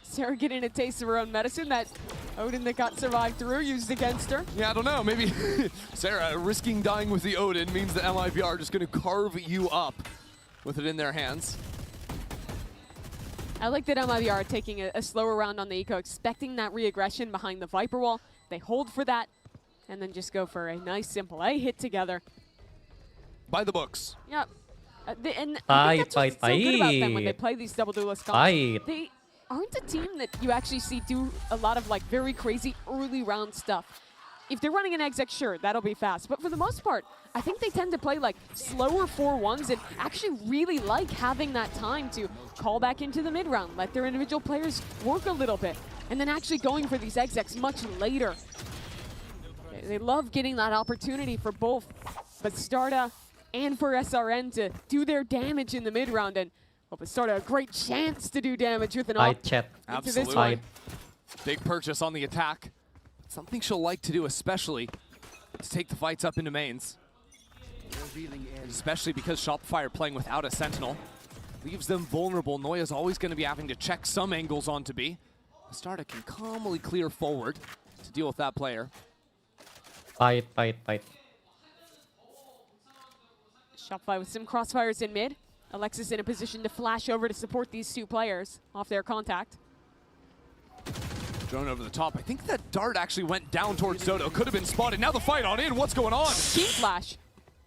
Sarah getting a taste of her own medicine. That Odin that got survived through used against her. Yeah, I don't know. Maybe Sarah risking dying with the Odin means that MIBR are just going to carve you up with it in their hands. I like that MIBR are taking a slower round on the eco, expecting that re-aggression behind the Viper wall. They hold for that, and then just go for a nice, simple A hit together. By the books. Yep. And I think that's what's so good about them when they play these double duelist comps. Fight. They aren't a team that you actually see do a lot of like very crazy early round stuff. If they're running an exec, sure, that'll be fast. But for the most part, I think they tend to play like slower 4-1s and actually really like having that time to call back into the mid round, let their individual players work a little bit, and then actually going for these execs much later. They love getting that opportunity for both Bastarda and for SRN to do their damage in the mid round, and Bastarda a great chance to do damage with an op chat. into this Absolutely. one. Big purchase on the attack. Something she'll like to do, especially to take the fights up into mains. Especially because Shopify are playing without a Sentinel. Leaves them vulnerable. Noya's always going to be having to check some angles onto B. Bastarda can calmly clear forward to deal with that player. Fight. Shopify with some crossfires in mid. Alexis in a position to flash over to support these 2 players off their contact. Drone over the top. I think that dart actually went down towards Dodo. Could have been spotted. Now the fight on in. What's going on? Team flash.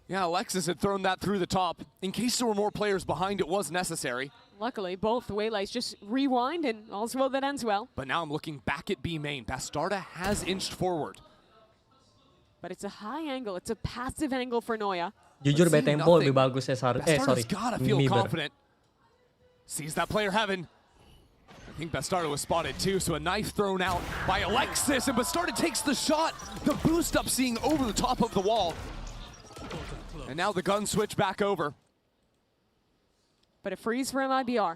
Yeah, Alexis had thrown that through the top. In case there were more players behind, it was necessary. Luckily, both Waylays just rewind and all's well that ends well. But now I'm looking back at B main. Bastarda has inched forward. But it's a high angle. It's a passive angle for Noya. Jujur But B seeing tempo lebih nothing, bagus sorry. Bastarda's gotta feel Mibr. confident. Sees that player Heaven. I think Bastarda was spotted too, so a knife thrown out by Alexis, and Bastarda takes the shot. The boost up seeing over the top of the wall. And now the gun switch back over. But a freeze for MIBR.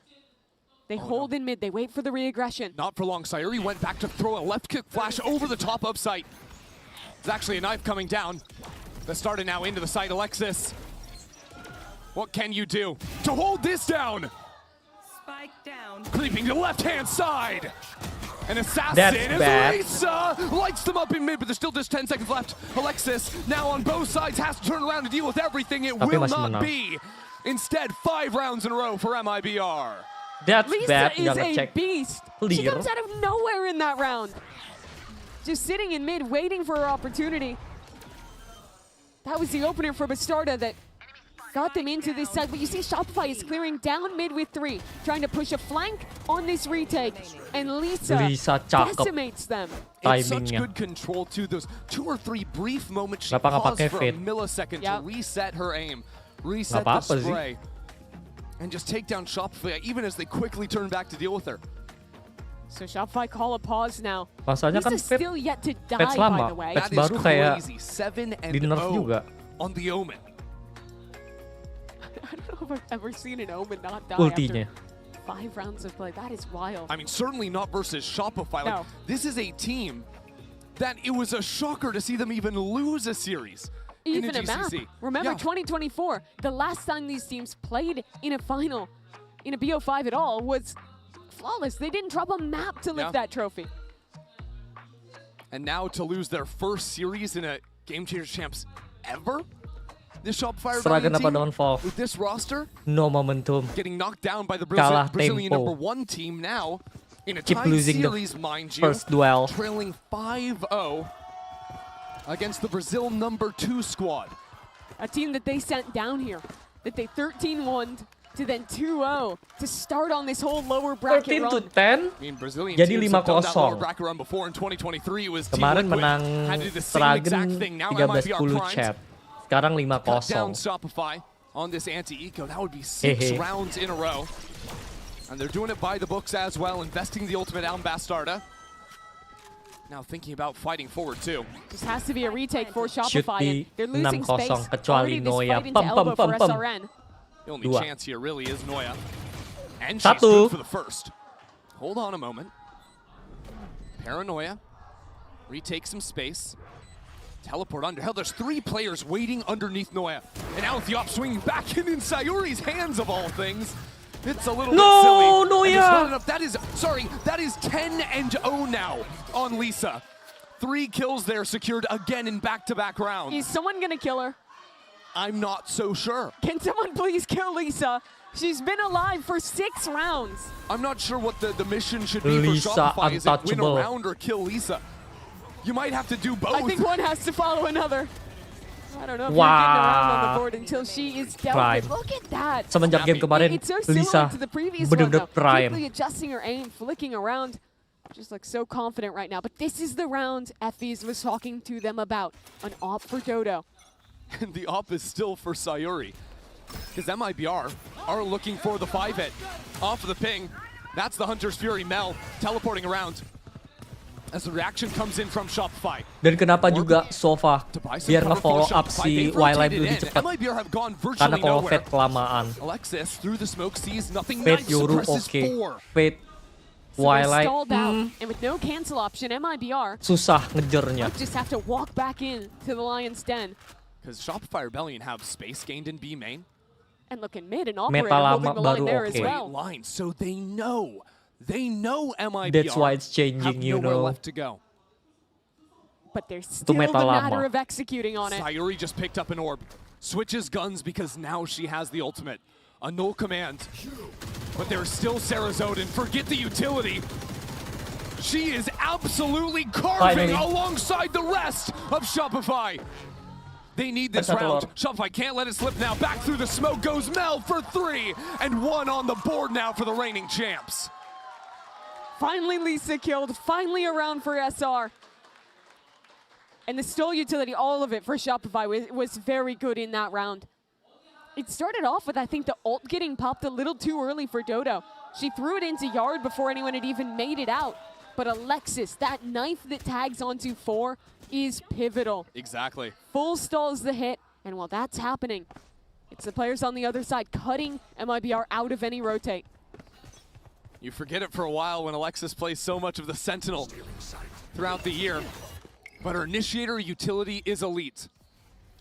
They hold in mid. They wait for the re-aggression. Not for long. Sayuri went back to throw a left kick flash over the top of sight. There's actually a knife coming down. Bastarda now into the site. Alexis, what can you do to hold this down? Spike down. Creeping to the left-hand side. An assassin That's is bad. Lisa! Lights them up in mid, but there's still just 10 seconds left. Alexis, now on both sides, has to turn around to deal with everything. It Tapi will masih not menang. be. Instead, 5 rounds in a row for MIBR. That's Lisa bad. is Nggak a ngecek. beast. She Clear. comes out of nowhere in that round. Just sitting in mid, waiting for her opportunity. That was the opener for Bastarda that got them into this side. But you see Shopify is clearing down mid with 3, trying to push a flank on this retake. And Lisa cakep. decimates them. It's such Timingnya. good control too. Those 2 or 3 brief moments she Kenapa nggak paused pakai for a fade? millisecond to reset her aim, reset Nggak the apa-apa sih. spray, and just take down Shopify even as they quickly turn back to deal with her. So Shopify call a pause now. Masalahnya kan Lisa's still yet to die, patch by lama. the way. Patch That is baru kayak crazy. 7 and di nerf 0 juga. on the Omen. I don't know if I've ever seen an Omen not die Ultinya. after 5 rounds of play. That is wild. I mean, certainly not versus Shopify. Like, No. this is a team that it was a shocker to see them even lose a series in Even a a map. GCC. Remember Yeah. 2024, the last time these teams played in a final, in a BO5 at all, was flawless. They didn't drop a map to lift Yeah. that trophy. And now to lose their first series in a Game Changers Champs ever? This Shopify Seragam apa team downfall? with this roster No momentum. getting knocked down by the Kalah Brazilian tempo. #1 team now in a Keep tied losing the series, mind you. first duel. Trailing 5-0 against the Brazil #2 squad. A team that they sent down here, that they 13-1 to then 2-0 to start on this whole lower bracket 13 to run. 10. I mean, Brazilian Jadi teams have done that lower 5-0. bracket run before. In 2023, it was Kemarin Team Liquid menang had to do the same exact Seragam thing. Now 13-10 MIBR primed. chat. Sekarang Cut down 5-0. Shopify on this anti-eco. That would be 6 Hehe. rounds in a row. And they're doing it by the books as well, investing the ultimate on Bastarda. Now thinking about fighting forward too. This has to be a retake for Shoot Shopify. di And they're losing 6-0 space. kecuali Already this Noya. fight into elbow for SRN. The only Dua. chance here really is Noya. And she's Satu. good for the first. Hold on a moment. Paranoia. Retake some space. Teleport under. Hell, there's 3 players waiting underneath Noya. And now with the op swinging back in Sayuri's hands of all things. It's a little No, bit silly. And Noya! there's not enough. That is 10-0 now on Lisa. 3 kills there secured again in back-to-back rounds. Is someone gonna kill her? I'm not so sure. Can someone please kill Lisa? She's been alive for 6 rounds. I'm not sure what the mission should be Lisa for Shopify. Is it win a untouchable. round or kill Lisa? You might have to do both. I think one has to follow another. I don't know if you're getting around on the board until she is dealt with. Prime. Look at that. Semenjak game kemarin, It's so similar Lisa to the previous one, bener-bener though. prime. Quickly adjusting her aim, flicking around. Just like so confident right now. But this is the round Effie's was talking to them about. An op for Dodo. And the op is still for Sayuri. Because MIBR are looking for the 5-hit. Off of the ping. That's the Hunter's Fury Mel teleporting around. As the reaction comes in from Shopify. Dan kenapa juga Sova Buy some biar cover for nge-follow up Shopify. si They've Wildlife rotated lebih in. cepat. MIBR have gone Karena virtually kalau nowhere. Fate kelamaan. Alexis through the smoke sees nothing. Fate Nice, Yoru suppresses oke. 4. Fate So they're Wildlife stalled out. And with no cancel option, MIBR susah ngejarnya. just have to walk back in to the Lion's Den. Because Shopify Rebellion have space gained in B main. And looking mid and operator Meta lama holding the line baru there oke. as well. Line, so they know MIBR That's why it's changing, have you nowhere know. left to go. But there's still the meta matter lama. of executing on it. Sayuri just picked up an orb. Switches guns because now she has the ultimate. A null command. But there's still Sarazodin. Forget the utility. She is absolutely carving Finally. alongside the rest of Shopify. They need this That's a round. lot. Shopify can't let it slip now. Back through the smoke goes Mel for 3. And 1 on the board now for the reigning champs. Finally Lisa killed, finally around for SR. And the stole utility, all of it for Shopify was very good in that round. It started off with, I think, the ult getting popped a little too early for Dodo. She threw it into Yard before anyone had even made it out. But Alexis, that knife that tags onto 4 is pivotal. Exactly. Full stalls the hit, and while that's happening, it's the players on the other side cutting MIBR out of any rotate. You forget it for a while when Alexis plays so much of the Sentinel throughout the year. But her initiator utility is elite.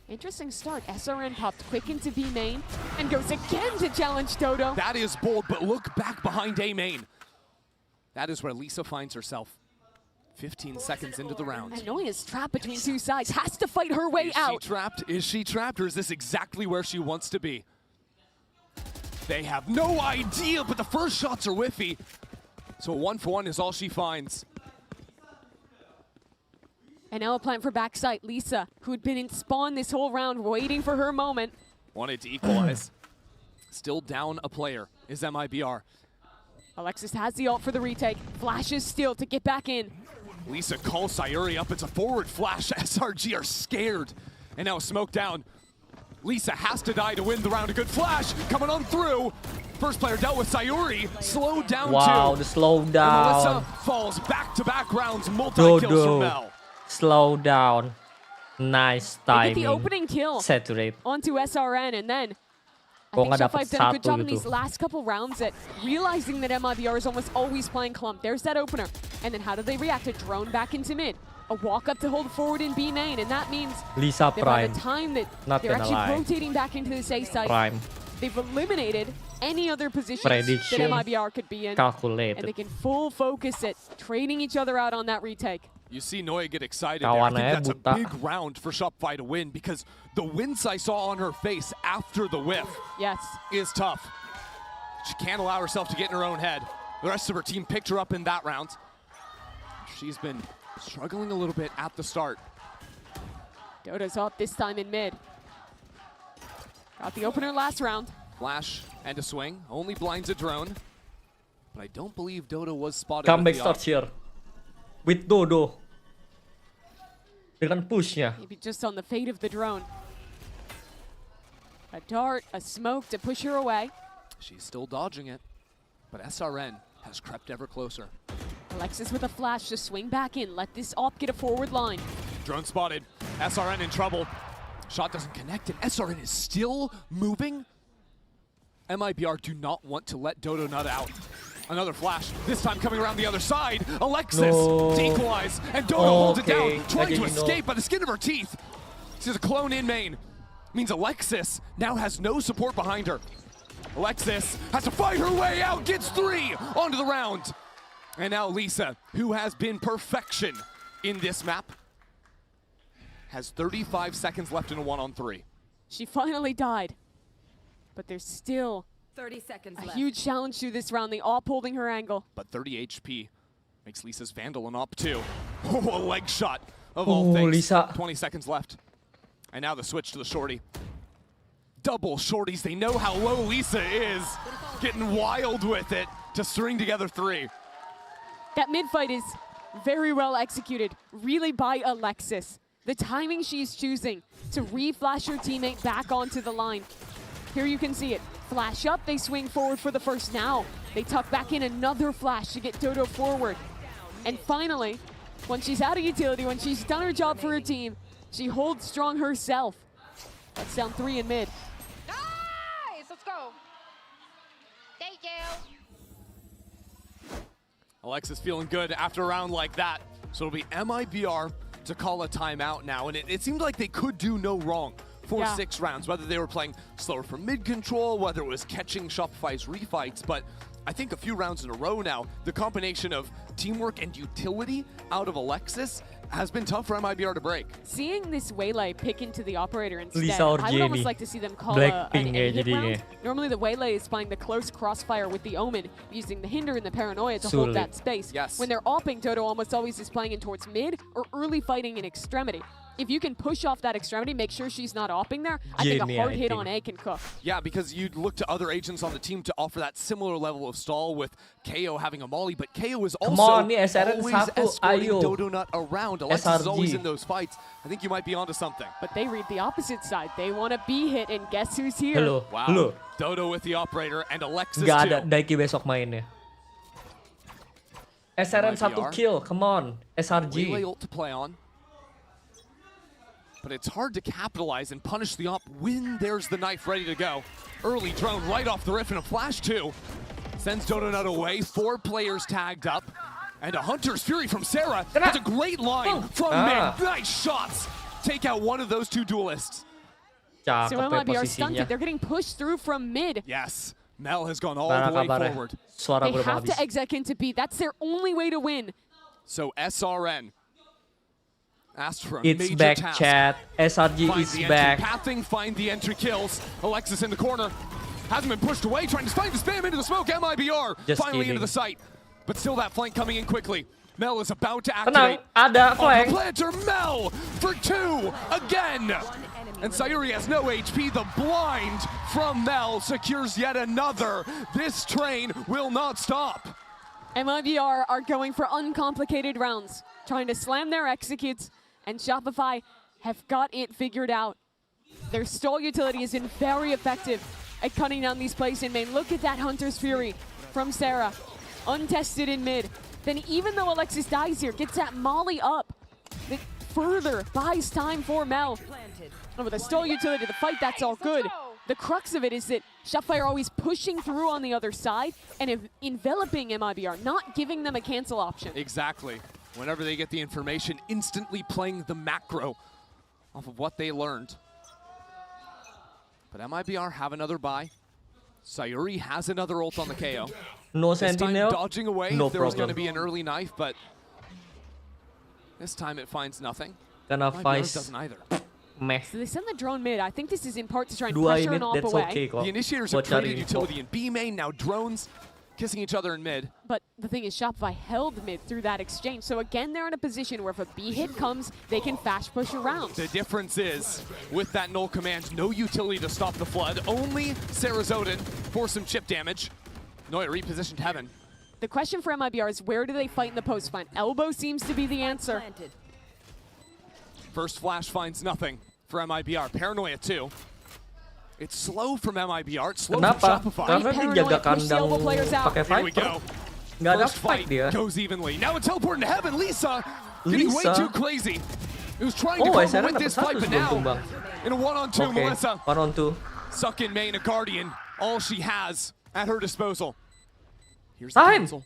Interesting start. SRN popped quick into B main and goes again to challenge Dodo. That is bold, but look back behind A main. That is where Lisa finds herself. 15 seconds into the round. And Noya's trapped between 2 sides, has to fight her way out. Is she trapped? Is she trapped, or is this exactly where she wants to be? They have no idea, but the first shots are whiffy. So a 1-for-1 is all she finds. And now a plant for backside. Lisa, who had been in spawn this whole round, waiting for her moment. Wanted to equalize. Still down a player is MIBR. Alexis has the ult for the retake. Flashes still to get back in. Lisa calls Sayuri up. It's a forward flash. SRG are scared. And now smoke down. Lisa has to die to win the round. A good flash coming on through. First player dealt with Sayuri. Slowed down Wow, too. the slow And down. Melissa falls back-to-back rounds. Multi-kills from Mel. Slow down. Nice They timing. get the opening kill Saturate. onto SRN, and then I Kok think nggak Shop dapet 5 done a good satu job in gitu. these last couple rounds at realizing that MIBR is almost always playing clump. There's that opener. And then how do they react? A drone back into mid. A walk up to hold forward in B main, and that means Lisa that by Prime. the time that Not they're gonna actually lie. rotating back into this A site, Prime. they've eliminated any other positions Prediction that MIBR could be in. calculated. And they can full focus at trading each other out on that retake. You see Noya get excited there. I think Kawannya that's a buta. big round for Shopify to win because the wince I saw on her face after the whiff is tough. She can't allow herself to get in her own head. The rest of her team picked her up in that round. She's been struggling a little bit at the start. Dodo's up this time in mid. Got the opener last round. Flash and a swing. Only blinds a drone. But I don't believe Dodo was spotted. Comeback with the starts here. With Dodo. Dengan pushnya. Maybe just on the fate of the drone. A dart, a smoke to push her away. She's still dodging it. But SRN has crept ever closer. Alexis with a flash to swing back in. Let this op get a forward line. Drone spotted. SRN in trouble. Shot doesn't connect, and SRN is still moving. MIBR do not want to let Dodo nut out. Another flash, this time coming around the other side. Alexis to equalize, and Dodo holds it down, trying to escape by the skin of her teeth. She's a clone in main. Means Alexis now has no support behind her. Alexis has to fight her way out, gets 3 onto the round. And now Lisa, who has been perfection in this map, has 35 seconds left in a 1-on-3. She finally died. But there's still 30 seconds a left. huge challenge through this round. They all holding her angle. But 30 HP makes Lisa's Vandal an op too. Oh, a leg shot of all things. Lisa. 20 seconds left. And now the switch to the shorty. Double shorties. They know how low Lisa is. Getting wild with it to string together 3. That mid fight is very well executed, really by Alexis. The timing she's choosing to re-flash her teammate back onto the line. Here you can see it. Flash up, they swing forward for the first. Now they tuck back in another flash to get Dodo forward. And finally, when she's out of utility, when she's done her job for her team, she holds strong herself. That's down 3 in mid. Nice, let's go. Thank you. Alexis feeling good after a round like that. So it'll be MIBR to call a timeout now. And it seemed like they could do no wrong for 6 rounds, whether they were playing slower for mid control, whether it was catching Shopify's refights. But I think a few rounds in a row now, the combination of teamwork and utility out of Alexis has been tough for MIBR to break. Seeing this Waylay pick into the operator instead, Lisa or I would almost Jamie. like to see them call an Blackpink ya A-hit jadinya. round. Normally the Waylay is playing the close crossfire with the Omen, using the Hinder and the Paranoia to hold Sulit. that space. Yes. When they're opping, Dodo almost always is playing in towards mid or early fighting in extremity. If you can push off that extremity, make sure she's not opping there, I think a Jamie, hard I hit think. on A can cook. Yeah, because you'd look to other agents on the team to offer that similar level of stall with KO having a molly, but KO is also on, nih, SRN always satu, escorting ayo. Dodo Nut around. Alexis is SRG. always in those fights. I think you might be onto something. But they read the opposite side. They want to be hit, and guess who's here? Halo, Wow. halo. Dodo with the operator and Alexis Nggak too. ada Daiki besok mainnya. SRN 1 MIBR. kill, come on. SRG. Relay ult to play on. But it's hard to capitalize and punish the op when there's the knife ready to go. Early drone right off the riff and a flash too. Sends Dodo Nut away, 4 players tagged up. And a Hunter's Fury from Sarah. That's a great line from mid. Nice shots. Take out one of those 2 duelists. So Cakep ya MIBR posisinya. stunted. They're getting pushed through from mid. Yes, Mel has gone all Mana the way kabarnya? forward. Suara They belum have to habis. exec into B. That's their only way to win. So SRN asked for a It's major back, task. chat. SRG Find is the back. entry pathing, find the entry kills. Alexis in the corner. Hasn't been pushed away, trying to find the spam into the smoke. MIBR Just finally kidding. into the site. But still that flank coming in quickly. Mel is about to Tenang, activate. ada On the flank. planter, Mel for 2 again. And Sayuri has no HP. The blind from Mel secures yet another. This train will not stop. MIBR are going for uncomplicated rounds, trying to slam their executes, and Shopify have got it figured out. Their stall utility has been very effective at cutting down these plays in main. Look at that Hunter's Fury from Sarah. Untested in mid. Then even though Alexis dies here, gets that molly up. That further buys time for Mel. And with a stall utility to fight, that's all good. The crux of it is that Shopify are always pushing through on the other side and enveloping Mibr, not giving them a cancel option. Exactly. Whenever they get the information, instantly playing the macro off of what they learned. But Mibr have another buy. Sayuri has another ult on the KO. No this sentinel. time dodging away. No there was going problem. to be an early knife, but this time it finds nothing. Gonna Mibr fight. doesn't either. Meh. So they send the drone mid. I think this is in part to try and 2 pressure mid, an op that's away. okay kok. The initiators have created utility in B main, now drones kissing each other in mid. But the thing is, Shopify held mid through that exchange. So again, they're in a position where if a B hit comes, they can fast push around. The difference is, with that null command, no utility to stop the flood. Only Sarah's Odin for some chip damage. Noya repositioned Heaven. The question for Mibr is, where do they fight in the post fight? Elbow seems to be the answer. First flash finds nothing for Mibr. Paranoia too. It's slow from Mibr. It's slow Kenapa? from Shopify. Karena dia jaga kandang pakai Here we Viper. go. Nggak ada First fight dia. goes evenly. Now it's teleporting to Heaven. Lisa getting way Lisa? too crazy. He was trying to Oh, come SRN with dapat this fight, satu but sebelum now tumbang. in a one-on-two, Okay, Melissa. 1-on-2. Suck in main, a Guardian. All she has at her disposal. Here's the Time. cancel.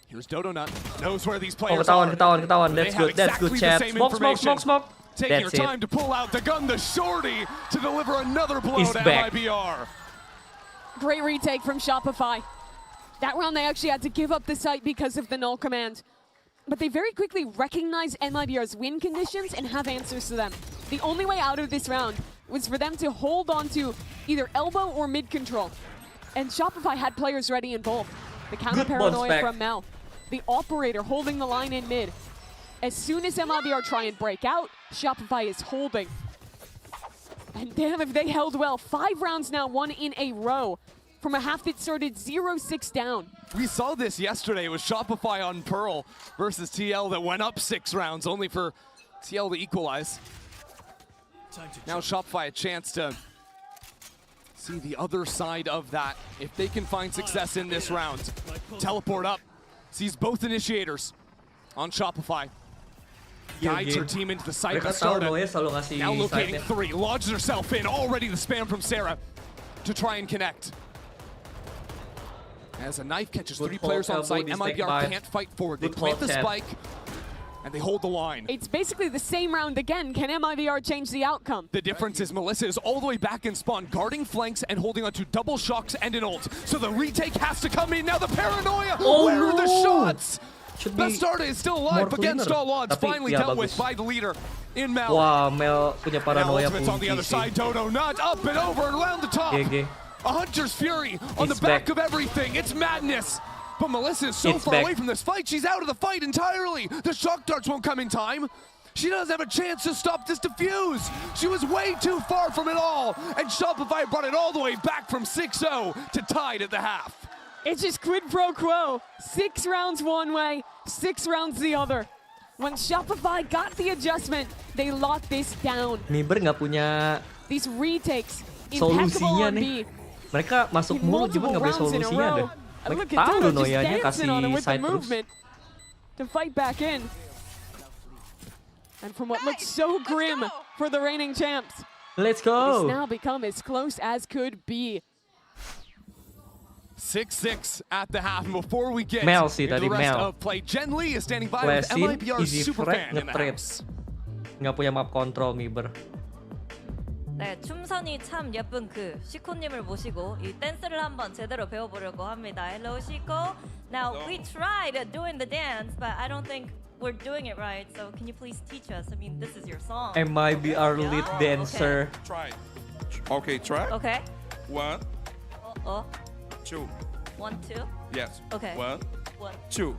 Here's Dodo Nut. Knows where these Oh, players ketahuan, are. ketahuan, ketahuan. They That's have good. That's good, exactly the chat. same Smoke, smoke, information. smoke, smoke. Taking That's her it. time to pull out the gun, the shorty, to deliver another blow He's to back. Mibr. Great retake from Shopify. That round they actually had to give up the site because of the null command. But they very quickly recognize Mibr's win conditions and have answers to them. The only way out of this round was for them to hold on to either elbow or mid control. And Shopify had players ready in both. The counter Good ball, paranoia Spec. from Mel. The operator holding the line in mid. As soon as Mibr try and break out, Shopify is holding. And damn if they held well. 5 rounds now, 1 in a row. From a half that started 0-6 down. We saw this yesterday with Shopify on Pearl versus TL that went up 6 rounds, only for TL to equalize. Now Shopify a chance to see the other side of that. If they can find success in this round. Teleport up, sees both initiators on Shopify. Guides her team into the site Mereka to tahu start Noya it. selalu ngasih Now locating side-nya. 3, lodges herself in. Already the spam from Sarah to try and connect. As a knife catches Good 3 hold, players on elbow, site, this Mibr take by. can't fight forward. They Good plant hold, the Tab. spike, and they hold the line. It's basically the same round again. Can Mibr change the outcome? The difference is Melissa is all the way back in spawn, guarding flanks and holding onto double shocks and an ult. So the retake has to come in. Now the paranoia! Oh, Where are the no. shots? Should be Bastarda is still alive more against cleaner. all odds. Tapi, Finally ya, dealt with bagus. by the leader in Mel. Wah, Mel punya Now paranoia Ultimate's on the other kunci sih. side. Dodo Nut up and over and around the top. GG. A Hunter's Fury on It's the back back. of everything. It's madness. But Melissa is so It's far back. away from this fight. She's out of the fight entirely. The shock darts won't come in time. She doesn't have a chance to stop this defuse. She was way too far from it all. And Shopify brought it all the way back from 6-0 to tied at the half. It's just quid pro quo. 6 rounds one way, 6 rounds the other. When Shopify got the adjustment, they locked this down. Mibr nggak punya These retakes, impeccable solusinya on nih. B. Mereka masuk mulu cuman nggak punya Rounds in a solusinya row. deh. And Mereka look at tahu Dodo just Noyanya dancing on him kasih with the side terus. movement to fight back in. And from what looks so grim for the reigning champs, Let's it's go. now become as close as could be. 6-6 at the half. And before we get Mel sih into tadi, the rest Mel. of play, Jen Lee is standing by with Flashin, Mibr's easy superfan frag, in the nge-trade. house. Nggak punya map control Mibr. 네, 춤선이 참 예쁜 그 시코님을 모시고 이 댄스를 한번 제대로 배워보려고 합니다. Hello, Shiko. Now, we tried doing the dance, but I don't think we're doing it right. So can you please teach us? I mean, this is your song. Mibr lead dancer. Try. Okay, try. Okay. 1, 2. 1, 2. Yes. Okay. 1, 1, 2.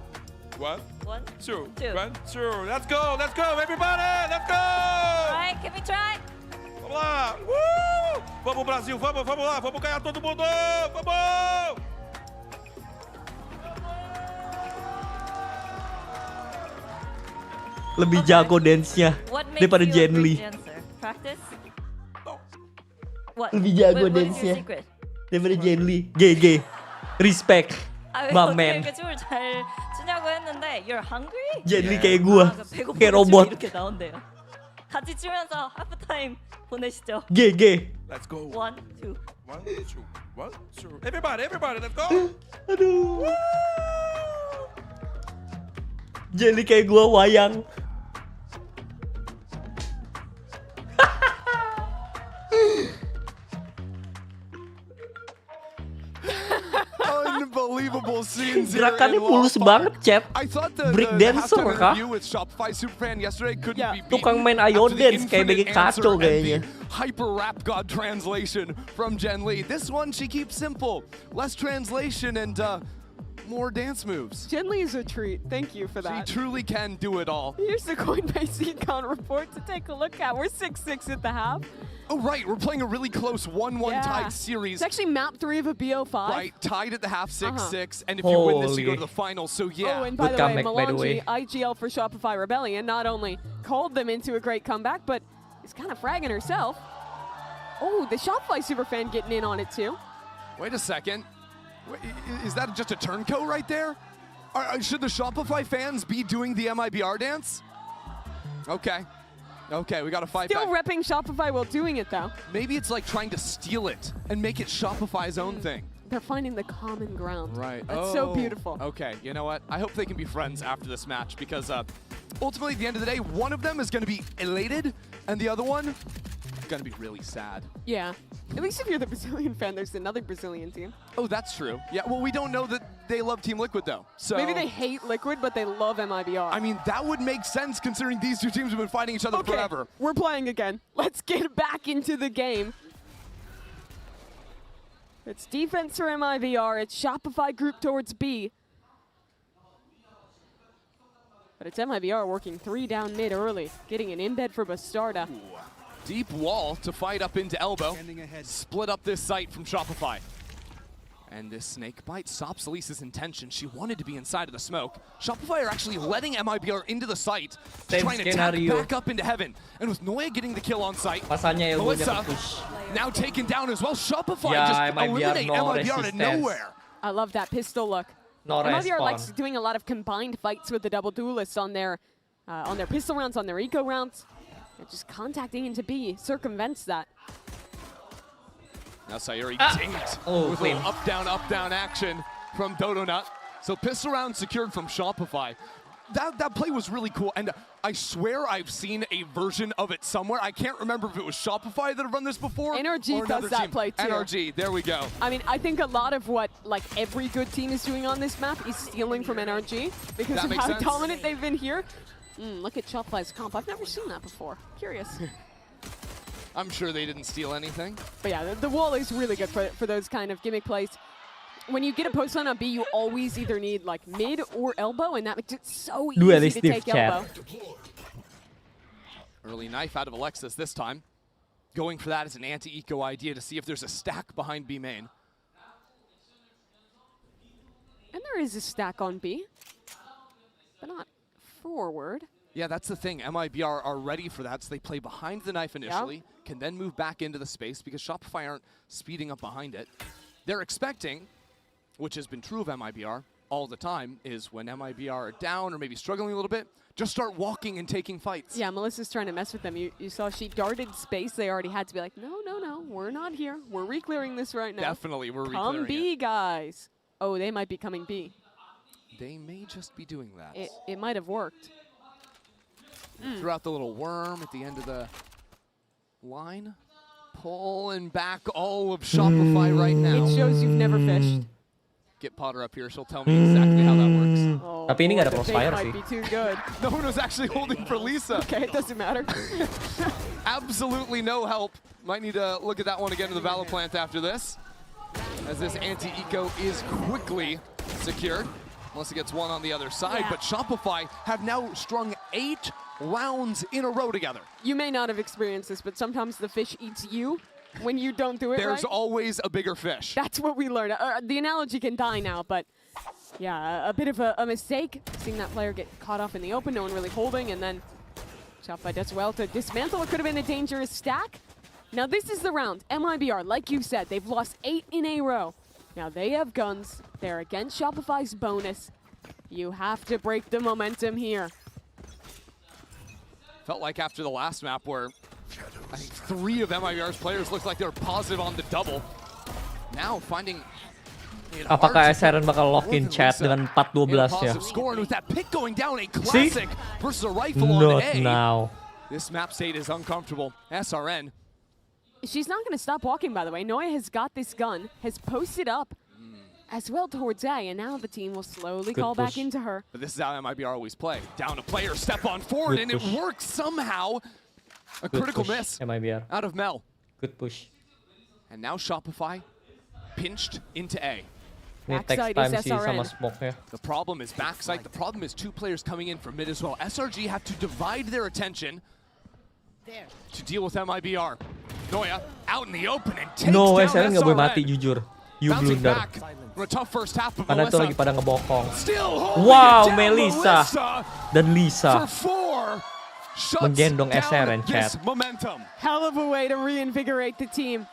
1, 1, 2. 2. 1, 2. Let's go, everybody! Let's go! All right, can we try? Vamos lá! Vamos, Brasil, vamos lá, vamos ganhar todo mundo! Vamos! Lebih jago dance-nya What makes daripada you a Jen great Lee. dancer? Practice? What? Lebih jago What is your dance-nya secret? daripada Jenly. GG. Respect. My man. 어떻게 춤을 잘 추냐고 했는데 You're hungry? Jenly kayak gua. 배고프면 Kayak 춤이 robot. 이렇게 나온대요. 같이 추면서 하프타임 보내시죠. GG. Let's go. 1, 2. 1, 2, 1, 2. Everybody, let's go. Aduh. Jenly kayak gua wayang. Unbelievable scenes here. Gerakannya mulus banget, Cep. I thought the Breakdancer halftime kah? interview with Shopify Superfan yesterday couldn't be beaten. Tukang main After Ayo the Dance kayak infinite bikin kacau answer and kayaknya. the Hyper rap god translation from Jen Lee. This one she keeps simple, less translation and more dance moves. Jen Lee is a treat. Thank you for that. She truly can do it all. Here's the Coinbase econ report to take a look at. We're 6-6 at the half. Oh, right. We're playing a really close 1-1 tied series. It's actually map 3 of a BO5. Right. Tied at the half 6-6. And if you win this, you go to the finals. So, yeah. Oh, and by the way, Melange, IGL for Shopify Rebellion, not only called them into a great comeback, but is kind of fragging herself. Oh, the Shopify Superfan getting in on it, too. Wait a second. Wait, is that just a turncoat right there? Should the Shopify fans be doing the MIBR dance? Okay. Okay, we got to fight Still back. repping Shopify while doing it, though. Maybe it's like trying to steal it and make it Shopify's own thing. They're finding the common ground. Right. That's so beautiful. Okay, you know what? I hope they can be friends after this match because ultimately, at the end of the day, one of them is going to be elated and the other one is going to be really sad. Yeah. At least if you're the Brazilian fan, there's another Brazilian team. Oh, that's true. Yeah, well, we don't know that they love Team Liquid, though. So Maybe they hate Liquid, but they love MIBR. I mean, that would make sense considering these two teams have been fighting each other forever. We're playing again. Let's get back into the game. It's defense for MIBR. It's Shopify group towards B. But it's MIBR working 3 down mid early, getting an embed for Bastarda. Deep wall to fight up into elbow. Split up this site from Shopify. And this snake bite stops Elise's intention. She wanted to be inside of the smoke. Shopify are actually letting MIBR into the site, trying to tap back up into heaven. And with Noya getting the kill on site, Melissa now taken down as well. Shopify just eliminate MIBR out of nowhere. I love that pistol look. MIBR likes doing a lot of combined fights with the double duelists on their pistol rounds, on their eco rounds. And just contacting into B circumvents that. Now Sayuri dinked with a little up, down action from Dodonut. So pistol round secured from Shopify. That play was really cool, and I swear I've seen a version of it somewhere. I can't remember if it was Shopify that have run this before. NRG does that play too. NRG, there we go. I mean, I think a lot of what every good team is doing on this map is stealing from NRG because That of makes how sense. dominant they've been here. Look at Shopify's comp. I've never seen that before. Curious. I'm sure they didn't steal anything. But yeah, the wall is really good for those kind of gimmick plays. When you get a post line on B, you always either need mid or elbow, and that makes it so easy to take elbow. Early knife out of Alexis this time. Going for that as an anti-eco idea to see if there's a stack behind B main. And there is a stack on B, but not forward. Yeah, that's the thing. MIBR are ready for that, so they play behind the knife initially, can then move back into the space because Shopify aren't speeding up behind it. They're expecting, which has been true of MIBR all the time, is when MIBR are down or maybe struggling a little bit, just start walking and taking fights. Yeah, Melissa's trying to mess with them. You saw she darted space. They already had to be like, no, we're not here. We're re-clearing this right now. Definitely, we're Come re-clearing B, guys. Oh, they might be coming B. They may just be doing that. It might have worked. Threw out the little worm at the end of the line. Pulling back all of Shopify right now. It shows you've never fished. Get Potter up here. She'll tell me exactly how that works. Oh, Tapi ini nggak ada crosshair might sih. be too good. No one was actually holding for Lisa. Okay, it doesn't matter. Absolutely no help. Might need to look at that one again in the Valor plant after this. As this anti-eco is quickly secured. Unless it gets one on the other side. But Shopify have now strung 8 rounds in a row together. You may not have experienced this, but sometimes the fish eats you when you don't do it There's right. always a bigger fish. That's what we learned. The analogy can die now, but yeah, a bit of a mistake. Seeing that player get caught off in the open, no one really holding, and then Shopify does well to dismantle. It could have been a dangerous stack. Now this is the round. MIBR, like you said, they've lost 8 in a row. Now they have guns. They're against Shopify's bonus. You have to break the momentum here. Felt like after the last map where I think 3 of MIBR's players looked like they were positive on the double. Now finding it hard Apakah to SRN bakal lock in chat dengan 4-12 ya? positive score, and with that pick going down, a classic versus a rifle on Not A. now. This map state is uncomfortable. SRN. She's not going to stop walking, by the way. Noya has got this gun, has posted up as well towards A, and now the team will slowly call back into her. But this is how MIBR always play. Down a player, step on forward, and it works somehow. A critical miss MIBR. out of Mel. Good push. And now Shopify pinched into A. Ini takes time sih sama smoke-nya. The problem is backside. The problem is 2 players coming in from mid as well. SRG have to divide their attention to deal with MIBR. Noya out in the open and takes No, down SRN nggak boleh SRN. mati jujur. You Bouncing blunder. back from a tough first half of Karena itu Melissa. lagi pada ngebokong. Still holding Wow, it down, Melissa dan Lisa for 4 shuts menggendong down SRN this chat. momentum. Hell of a way to reinvigorate the team.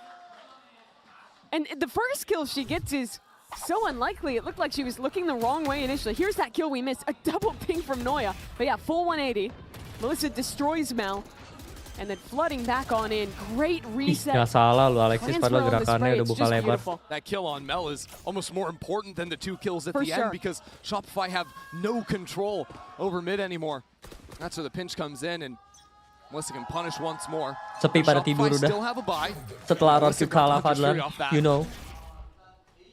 And the first kill she gets is so unlikely. It looked like she was looking the wrong way initially. Here's that kill we missed. A double ping from Noya. But yeah, full 180. Melissa destroys Mel. And then flooding back on in. Great reset. Nggak salah lu Alexis, padahal Transfer on the gerakannya spray, udah it's buka just lebar. beautiful. That kill on Mel is almost more important than the 2 kills at For the sure. end, because Shopify have no control over mid anymore. That's where the pinch comes in, and Melissa can punish once more. Sepi pada tidur Shopify udah. still have a buy. Setelah Melissa Rodku kalah got Fadlan, Hunter off that. you know.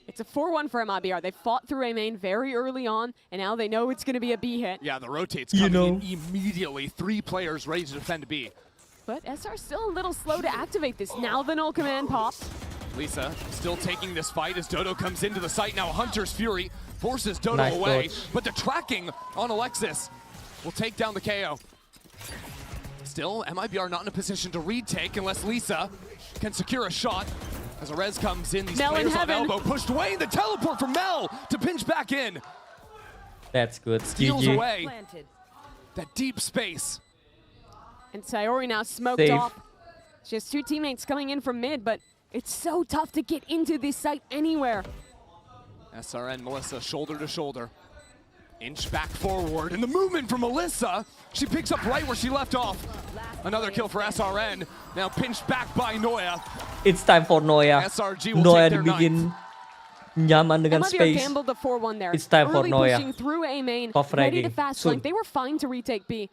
It's a 4-1 for MIBR. They fought through A main very early on, and now they know it's going to be a B hit. Yeah, the rotates You coming know. in immediately. 3 players ready to defend B. But SR still a little slow to activate this. Now the null command pops. Lisa still taking this fight as Dodo comes into the site. Now Hunter's Fury forces Dodo Nice away, dodge. but the tracking on Alexis will take down the KO. Still, MIBR not in a position to retake unless Lisa can secure a shot. As a res comes in, these Mel in players on heaven. elbow pushed away. The teleport from Mel to pinch back in. That's good. Steals GG. away that deep space. And Sayori now smoked Save. off. She has 2 teammates coming in from mid, but it's so tough to get into this site anywhere. SRN, Melissa, shoulder to shoulder. Inch back forward, and the movement from Melissa, she picks up right where she left off. Another kill for SRN, now pinched back by Noya. It's time for Noya. SRG will Noya take their dibikin nyaman dengan MIBR space. gambled the 4-1 there. It's time for Early Noya. pushing through A main, Top ready to fragging. fast Soon. flank. They were fine to retake B.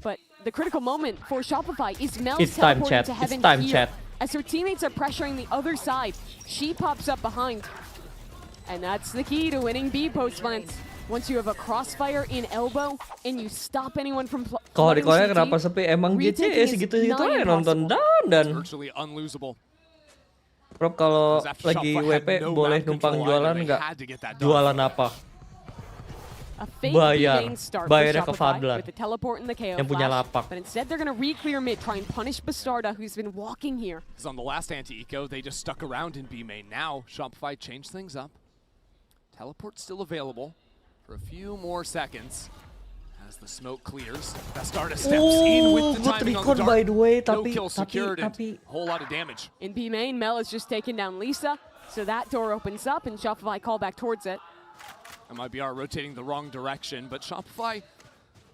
But the critical moment for Shopify is Mel It's time, teleporting chat. to It's heaven time, here. chat. As her teammates are pressuring the other side, she pops up behind. And that's the key to winning B post plants. Once you have a crossfire in elbow and you stop anyone from Kalau di Korea CT, kenapa sepi? Emang gitu retaking ya is segitu-segitu not aja nonton impossible. dan Virtually unlosable. Rob kalau Because after lagi Shopify had WP no boleh map numpang control jualan either, they nggak? had to get that done. Jualan apa? A fake Bayar. B-main start Bayarnya for ke Shopify Fadlan. with the teleport and the KO Yang punya flash. lapak. But instead they're going to re-clear mid, try and punish Bastarda, who's been walking here. Because on the last anti-eco, they just stuck around in B main. Now, Shopify changed things up. Teleport's still available for a few more seconds. As the smoke clears, Bastarda steps in with the good timing on recon the by dart. the way, No tapi kill secured and tapi a whole lot of damage. In B main, Mel has just taken down Lisa, so that door opens up and Shopify call back towards it. MIBR rotating the wrong direction, but Shopify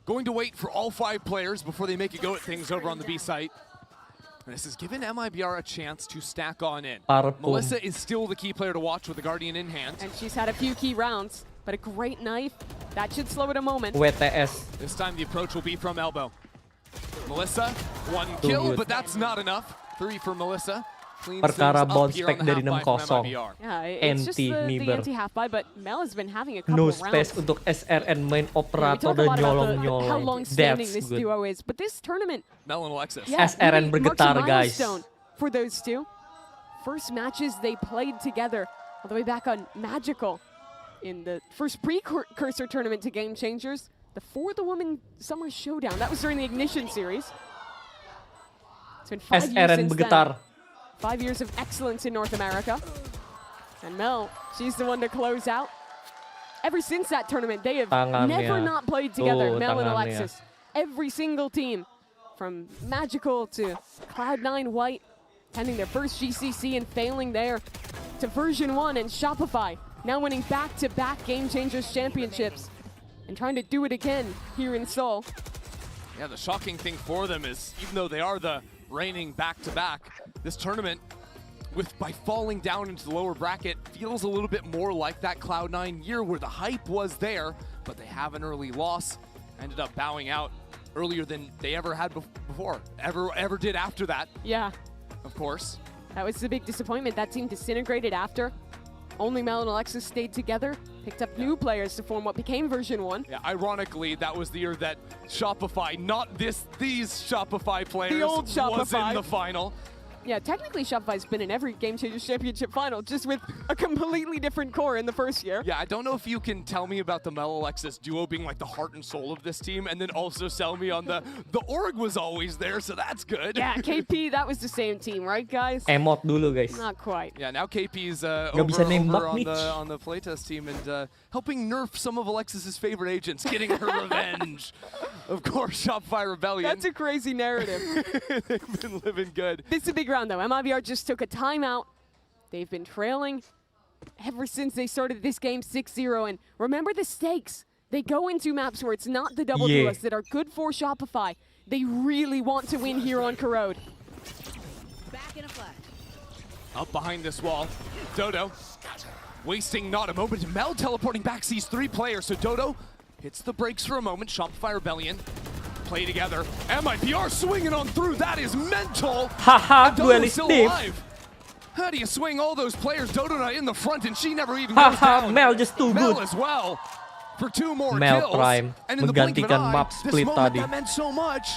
going to wait for all 5 players before they make a go at things over on the B site. And this has given MIBR a chance to stack on in. Parpum. Melissa is still the key player to watch with the Guardian in hand. And she's had a few key rounds, but a great knife. That should slow it a moment. WTS. This time the approach will be from elbow. Melissa, 1 Too kill, good. but that's not enough. 3 for Melissa. Cleans Perkara things up bounce here back on the dari half buy from 6-0. MIBR. Yeah, it's just the Mibr. anti-half buy, but Mel has been having a couple No rounds. space untuk SRN main Yeah, we operator talk a dan lot about nyolong-nyolong. how long-standing That's this good. duo is, but this tournament, Mel and Alexis. yeah, SRN really marks a bergetar, guys. milestone for those two. First matches they played together all the way back on Magical in the first precursor tournament to Game Changers, the For the Woman Summer Showdown. That was during the Ignition series. It's been 5 years SRN since bergetar. then. 5 years of excellence in North America. And Mel, she's the one to close out. Ever since that tournament, they have Tangannya. never not played together, Tuh, Mel and tangannya. Alexis. Every single team, from Magical to Cloud9 White, Attending their first GCC and failing there to version 1, and Shopify now winning back-to-back Game Changers championships and trying to do it again here in Seoul. Yeah, the shocking thing for them is, even though they are the reigning back-to-back, this tournament, by falling down into the lower bracket, feels a little bit more like that Cloud9 year where the hype was there, but they have an early loss, ended up bowing out earlier than they ever had before, ever did after that. Yeah. Of course. That was the big disappointment. That team disintegrated after. Only Mel and Alexis stayed together, picked up new players to form what became version 1. Yeah, ironically, that was the year that Shopify, not these Shopify players, The old Shopify. was in the final. Yeah, technically Shopify's been in every Game Changers Championship final, just with a completely different core in the first year. Yeah, I don't know if you can tell me about the Mel Alexis duo being like the heart and soul of this team, and then also sell me on the org was always there, so that's good. Yeah, KP, that was the same team, right, guys? Emot dulu, guys. Not quite. Yeah, now KP's over on the playtest team and helping nerf some of Alexis's favorite agents, getting her revenge. Of course, Shopify Rebellion. That's a crazy narrative. They've been living good. This is a big round, though. Mibr just took a timeout. They've been trailing ever since they started this game 6-0. And remember the stakes. They go into maps where it's not the double duelists that are good for Shopify. They really want to win here on Corrode. Back in a flash. Up behind this wall, Dodo wasting not a moment. Mel teleporting back, sees 3 players. So Dodo hits the brakes for a moment. Shopify Rebellion play together. Mibr swinging on through. That is mental. Haha, Dodo's still dualistic. alive. How do you swing all those players? Dodo not in the front, and she never even goes down. Mel just too Mel good. as well for 2 more Mel kills. Prime And in the blink of an menggantikan eye, map this split moment tadi. that meant so much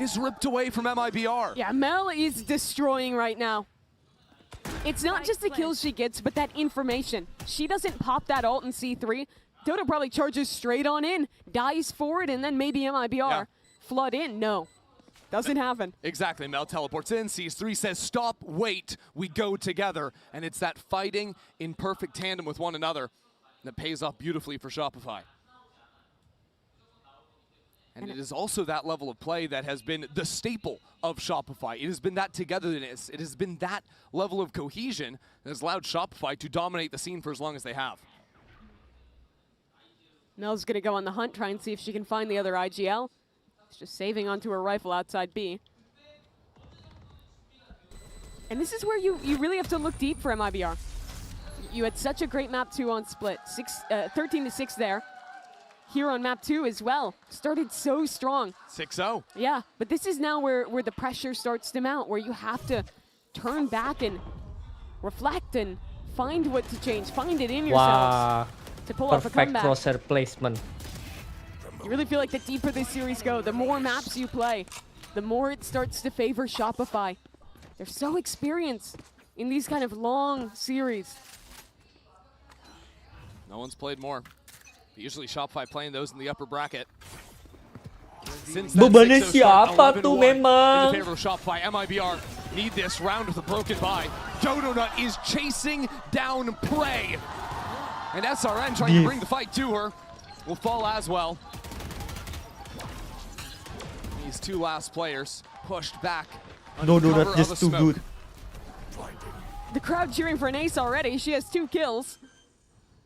is ripped away from Mibr. Yeah, Mel is destroying right now. It's not just the kills she gets, but that information. She doesn't pop that ult in C3. Dodo probably charges straight on in, dies for it, and then maybe Mibr flood in. No, doesn't happen. Exactly. Mel teleports in, sees 3, says, stop, wait, we go together. And it's that fighting in perfect tandem with one another that pays off beautifully for Shopify. And it is also that level of play that has been the staple of Shopify. It has been that togetherness. It has been that level of cohesion that has allowed Shopify to dominate the scene for as long as they have. Mel's going to go on the hunt, try and see if she can find the other IGL. She's just saving onto her rifle outside B. And this is where you really have to look deep for Mibr. You had such a great map 2 on split, 13-6 there. Here on map 2 as well. Started so strong. 6-0. Yeah, but this is now where the pressure starts to mount, where you have to turn back and reflect and find what to change, find it in yourselves Wow. to pull off a Perfect comeback. crosshair placement. You really feel like the deeper this series go, the more maps you play, the more it starts to favor Shopify. They're so experienced in these kind of long series. No one's played more. Usually Shopify playing those in the upper bracket. Since that Bebannya 6-0 start, siapa tuh 11-1 memang? in favor of Shopify. Mibr need this round with a broken bye. Dodonut is chasing down Prey. And SRN trying to bring the fight to her. Will fall as well. These 2 last players pushed back under No, cover not of just a too smoke. good. The crowd cheering for an ace already. She has 2 kills.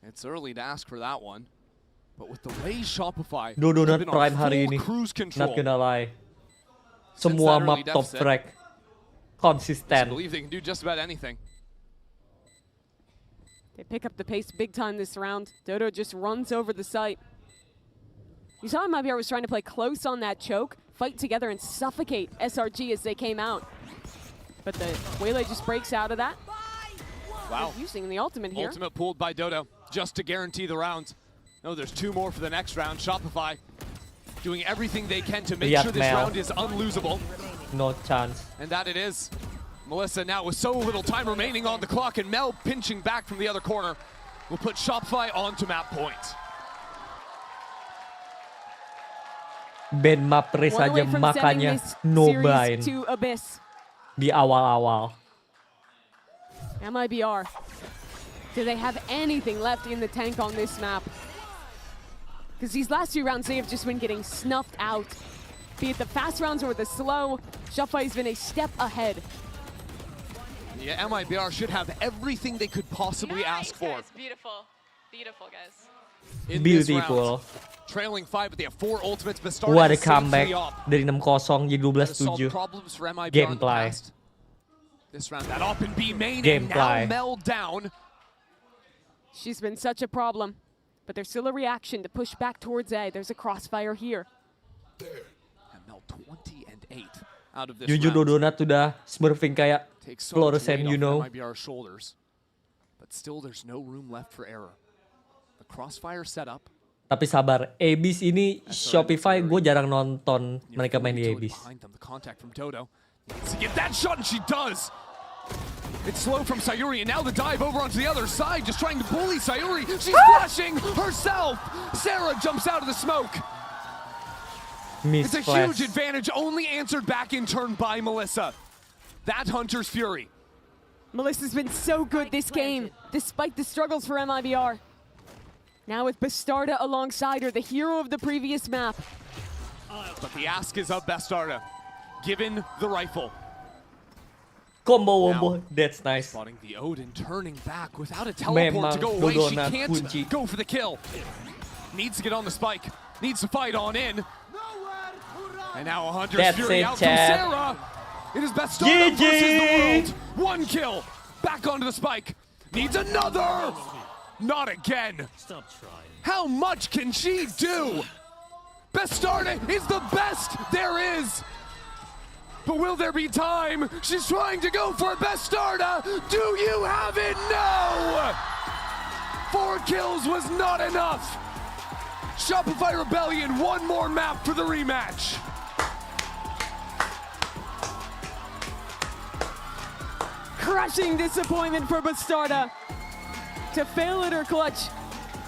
It's early to ask for that one. But with the way Shopify Dodonut have been on Prime hari full ini. cruise control, Not gonna lie. Since Semua that early map top deficit, track. I Konsisten. believe they can do just about anything. They pick up the pace big time this round. Dodo just runs over the site. You saw Mibr was trying to play close on that choke, fight together and suffocate SRG as they came out. But the Waylay just breaks out of that. Wow. They're using the ultimate here. Ultimate pulled by Dodo just to guarantee the round. No, there's 2 more for the next round. Shopify doing everything they can to make Lihat sure this Mel. round is unlosable. No chance. And that it is. Melissa now with so little time remaining on the clock, and Mel pinching back from the other corner will put Shopify onto map point. Ben Mapre One away saja from makanya sending this no series bind to Abyss. di awal-awal. Mibr. Do they have anything left in the tank on this map? Because these last 2 rounds, they have just been getting snuffed out. Be it the fast rounds or the slow, Shopify's been a step ahead. Yeah, Mibr should have everything they could possibly ask for. Beautiful. Beautiful, guys. In this Beautiful. round. Trailing 5, but they have 4 ultimates. Bastarda Wah, ada is safely comeback up. dari 6-0 jadi Solve 12-7. problems for Mibr in the Gameplay. past. This round, that up and B main, and Gameplay. now Mel down. She's been such a problem, but there's still a reaction to push back towards A. There's a crossfire here. And Mel 20-8 out of this Jujur round. Dodonat udah smurfing kayak Takes so much fluorescent, weight you know. off Mibr's shoulders. But still, there's no room left for error. The crossfire setup. Tapi sabar, Abyss ini Shopify gue jarang nonton mereka main di Abyss. Behind them, the contact from Dodo. Needs to get that shot, and she does. It's slow from Sayuri, and now the dive over onto the other side, just trying to bully Sayuri. She's flashing herself. Sarah jumps out of the smoke. It's a huge advantage, only answered back in turn by Melissa. That Hunter's Fury. Melissa's been so good this game, despite the struggles for Mibr. Now with Bastarda alongside her, the hero of the previous map. But the ask is of Bastarda, given the rifle. Combo wombo, that's nice. Spotting the Odin, turning back without a teleport to go away. She can't go for the kill. Needs to get on the spike. Needs to fight on in. And now a Hunter's That's Fury it, out from chat. Sarah. It is Bastarda versus the world. 1 kill. Back onto the spike. Needs another. Not again. Stop trying. How much can she do? Bastarda is the best there is. But will there be time? She's trying to go for Bastarda. Do you have it? No! 4 kills was not enough. Shopify Rebellion, 1 more map for the rematch. Crushing disappointment for Bastarda. To fail at her clutch,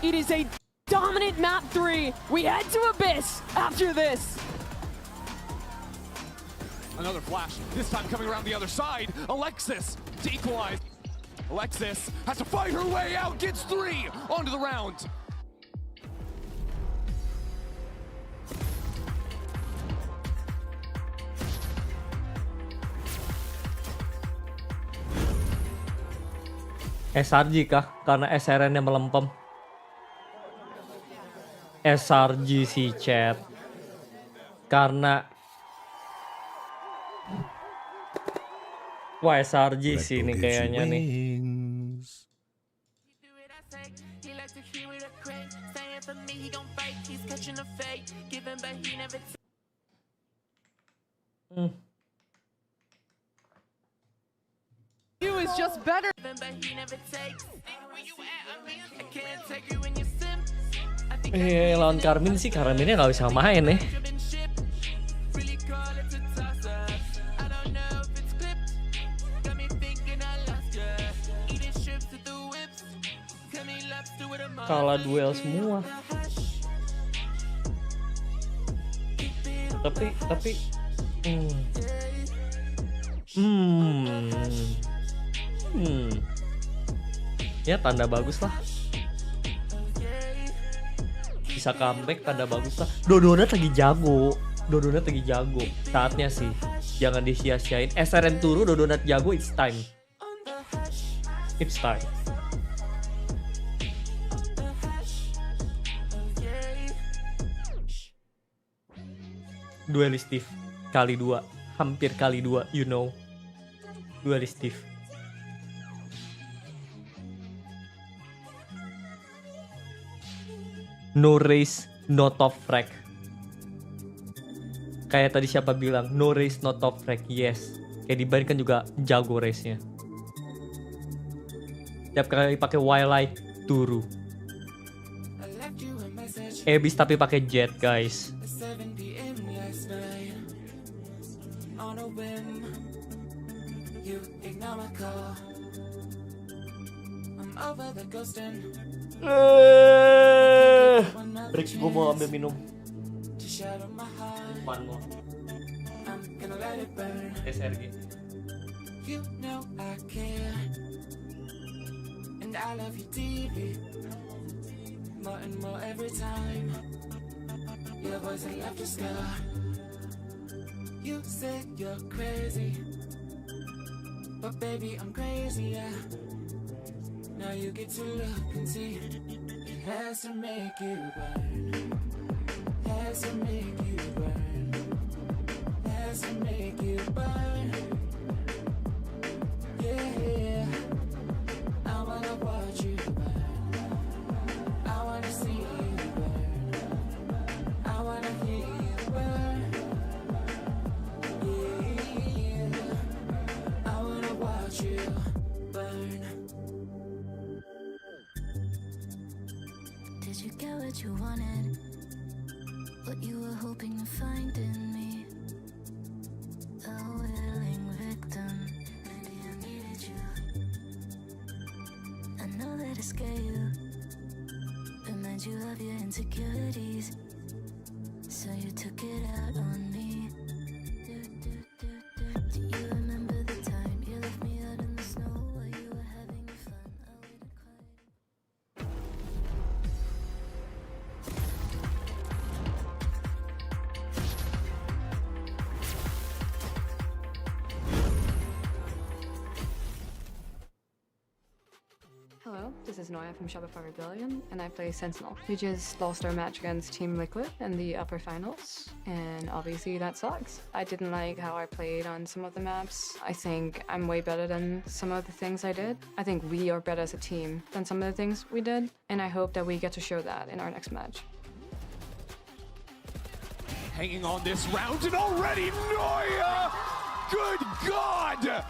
it is a dominant map 3. We head to Abyss after this. Another flash, this time coming around the other side. Alexis to equalize. Alexis has to fight her way out, gets 3 onto the round. SRG kah? Karena SRN-nya melempem. SRG si chat. Karena wah SRG sih ini kayaknya nih. You is just better. Lawan Karmin sih, Karminnya nggak bisa main nih. Kalah duel semua. Tapi ya tanda bagus lah. Bisa comeback, tanda bagus lah. Dodonat lagi jago. Saatnya sih jangan disia-siain. SRN turun, Dodonat jago, it's time. Duelistif kali 2, hampir kali 2, you know. Duelistif. No race, no top frag. Kayak tadi siapa bilang, no race, no top frag. Yes. Kayak di Ban kan juga jago race-nya. Tiap kali pakai wildlife turu. Abyss tapi pakai jet, guys. Break, gue mau ambil minum. One more. SRG. You know I care, and I love you deeply, more and more every time. Your voice and laughter scar. You say you're crazy, But baby, I'm crazy, yeah. Now you get to look and see. It has to make you burn. Has to make you burn. Has to make you burn. Yeah, I wanna watch you burn. I wanna see you burn. I wanna hear you burn. Yeah, I wanna watch you burn. Did you get what you wanted? What you were hoping to find in me? A willing victim. Maybe I needed you. I know that it scared you. Remind you of your insecurities. So you took it out on me. Do you remember the time you left me out in the snow while you were having your fun? I wouldn't cry. Hello, this is Noya from Shopify Rebellion, and I play Sentinel. We just lost our match against Team Liquid in the upper finals, and obviously that sucks. I didn't like how I played on some of the maps. I think I'm way better than some of the things I did. I think we are better as a team than some of the things we did, and I hope that we get to show that in our next match. Hanging on this round, and already Noya! Good God!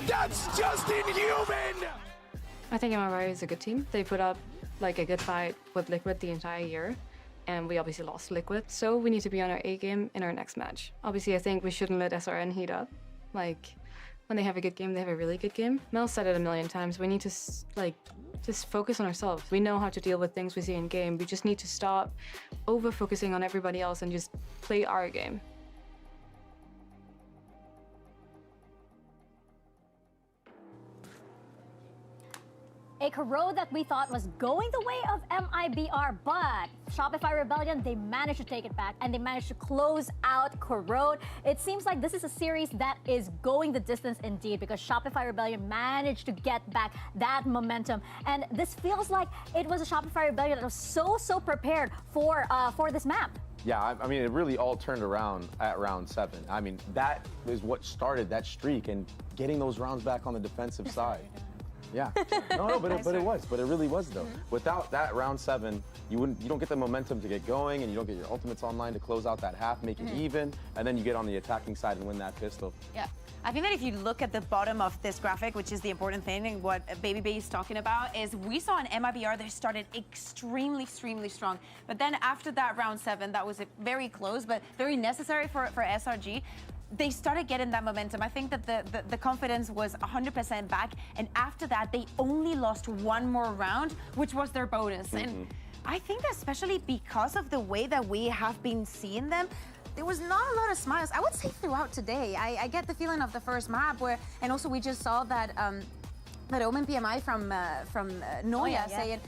That's just inhuman! I think Mibr is a good team. They put up like a good fight with Liquid the entire year, and we obviously lost Liquid, so we need to be on our A game in our next match. Obviously, I think we shouldn't let SRN heat up. Like, when they have a good game, they have a really good game. Mel said it a million times, we need to just focus on ourselves. We know how to deal with things we see in game. We just need to stop over-focusing on everybody else and just play our game. A corrode that we thought was going the way of Mibr, but Shopify Rebellion, they managed to take it back and they managed to close out corrode. It seems like this is a series that is going the distance indeed, because Shopify Rebellion managed to get back that momentum. And this feels like it was a Shopify Rebellion that was so prepared for this map. Yeah, I mean, it really all turned around at round 7. I mean, that is what started that streak, and getting those rounds back on the defensive side. Yeah, no, but it really was though. Without that round 7, you don't get the momentum to get going, and you don't get your ultimates online to close out that half, make it even, and then you get on the attacking side and win that pistol. Yeah. I think that if you look at the bottom of this graphic, which is the important thing and what Baby Bay is talking about, is we saw an Mibr that started extremely strong. But then after that round 7, that was very close, but very necessary for SRG. They started getting that momentum. I think that the confidence was 100% back, and after that, they only lost one more round, which was their bonus. And I think that especially because of the way that we have been seeing them, there was not a lot of smiles, I would say, throughout today. I get the feeling of the first map where, and also we just saw that that Omen PMI from Noya saying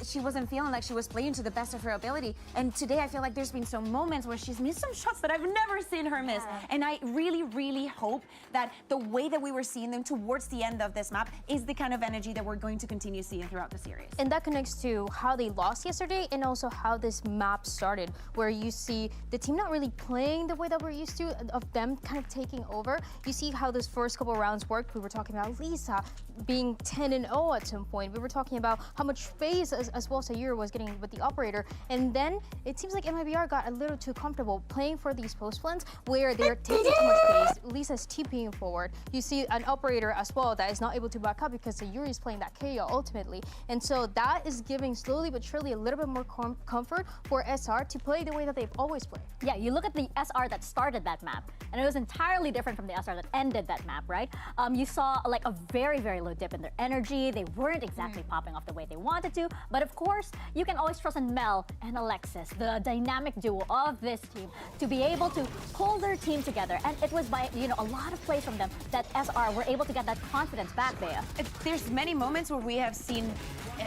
she wasn't feeling like she was playing to the best of her ability. And today I feel like there's been some moments where she's missed some shots that I've never seen her miss. And I really hope that the way that we were seeing them towards the end of this map is the kind of energy that we're going to continue seeing throughout the series. And that connects to how they lost yesterday and also how this map started, where you see the team not really playing the way that we're used to, of them kind of taking over. You see how those first couple rounds worked. We were talking about Lisa being 10-0 at some point. We were talking about how much phase as well Sayuri was getting with the operator. And then it seems like Mibr got a little too comfortable playing for these post plans where they're taking too much phase. Lisa's TPing forward. You see an operator as well that is not able to back up because Sayuri is playing that KO ultimately. And so that is giving slowly but surely a little bit more comfort for SR to play the way that they've always played. Yeah, you look at the SR that started that map, and it was entirely different from the SR that ended that map, right? You saw like a very low dip in their energy. They weren't exactly popping off the way they wanted to, But of course, you can always trust in Mel and Alexis, the dynamic duo of this team, to be able to pull their team together. And it was by, a lot of plays from them that SR were able to get that confidence back, Bea. There's many moments where we have seen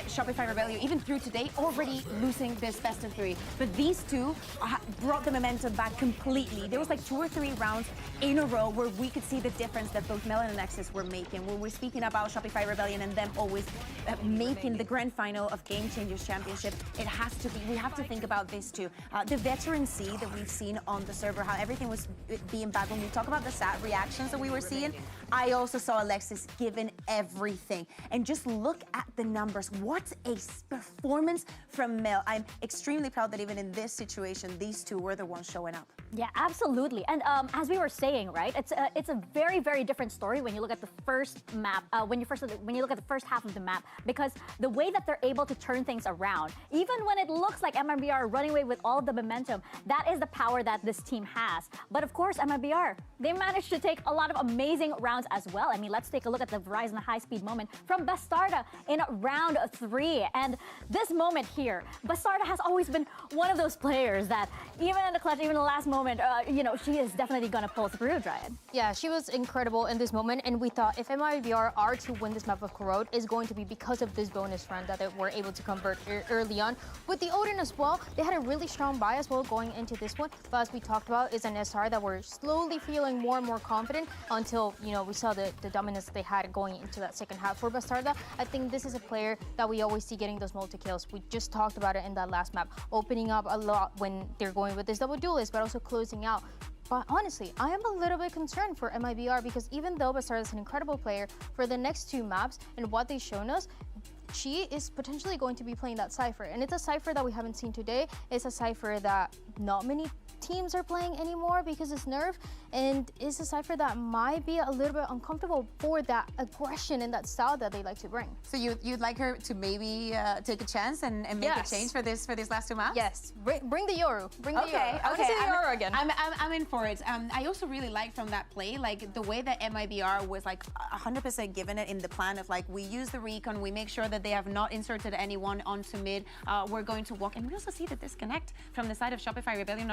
Shopify Rebellion, even through today, already losing this best of 3. But these two brought the momentum back completely. There was like 2 or 3 rounds in a row where we could see the difference that both Mel and Alexis were making. When we're speaking about Shopify Rebellion and them always making the grand final of Game Changers Championship, it has to be, we have to think about this too. The veterancy that we've seen on the server, how everything was being bad. When we talk about the sad reactions that we were seeing, I also saw Alexis giving everything. And just look at the numbers. What a performance from Mel. I'm extremely proud that even in this situation, these two were the ones showing up. Yeah, absolutely. And as we were saying, right, it's a very, very different story when you look at the first map, when you look at the first half of the map, because the way that they're able to turn things around, even when it looks like MIBR are running away with all the momentum, that is the power that this team has. But of course, MIBR, they managed to take a lot of amazing rounds as well. I mean, let's take a look at the Verizon high-speed moment from Bastarda in round 3. And this moment here, Bastarda has always been one of those players that even in the clutch, even in the last moment, she is definitely going to pull through, Dryad. Yeah, she was incredible in this moment, and we thought if MIBR are to win this map of Corrode, is going to be because of this bonus run that they were able to convert early on. With the Odin as well, they had a really strong buy as well going into this one, but as we talked about, is an SR that were slowly feeling more and more confident until, we saw the dominance they had going into that second half. For Bastarda, I think this is a player that we always see getting those multi-kills. We just talked about it in that last map, opening up a lot when they're going with this double duelist, but also closing out. But honestly, I am a little bit concerned for MIBR because even though Bastarda is an incredible player, for the next 2 maps and what they've shown us, she is potentially going to be playing that Cypher. And it's a Cypher that we haven't seen today. It's a Cypher that not many teams are playing anymore because it's nerfed, and it's a Cypher that might be a little bit uncomfortable for that aggression and that style that they like to bring. So you'd like her to maybe take a chance and make a change for this last 2 maps? Yes, bring the Yoru. Bring the Yoru. I want to see the Yoru again. I'm in for it. I also really like from that play, like the way that MIBR was like 100% given it in the plan of like, we use the recon, we make sure that they have not inserted anyone onto mid. We're going to walk, and we also see the disconnect from the side of Shopify Rebellion,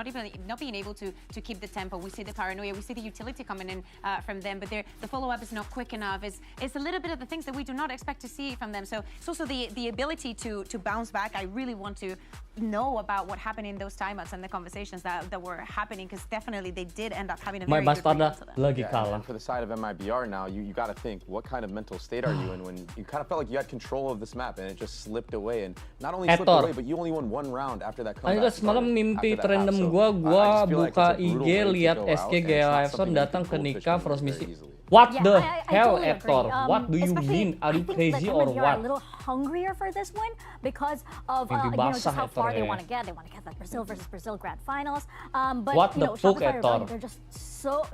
not being able to keep the tempo. We see the paranoia, we see the utility coming in from them, but the follow-up is not quick enough. It's a little bit of the things that we do not expect to see from them. So it's also the ability to bounce back. I really want to know about what happened in those timeouts and the conversations that were happening, because definitely they did end up having a very good result to them. Lagi kalah. And for the side of MIBR now, you got to think, what kind of mental state are you in when you kind of felt like you had control of this map and it just slipped away, and not only slipped away, but you only won 1 round after that comeback. Ayo semalam mimpi terendam gua buka IG lihat SKG Liveson datang ke nikah Frostmisty. What the hell, totally Hector? What do you mean? Are you crazy or what? A little hungrier for this one because of just how far they want to get. They want to get that Brazil versus Brazil grand finals. But what the fuck, Hector? They're just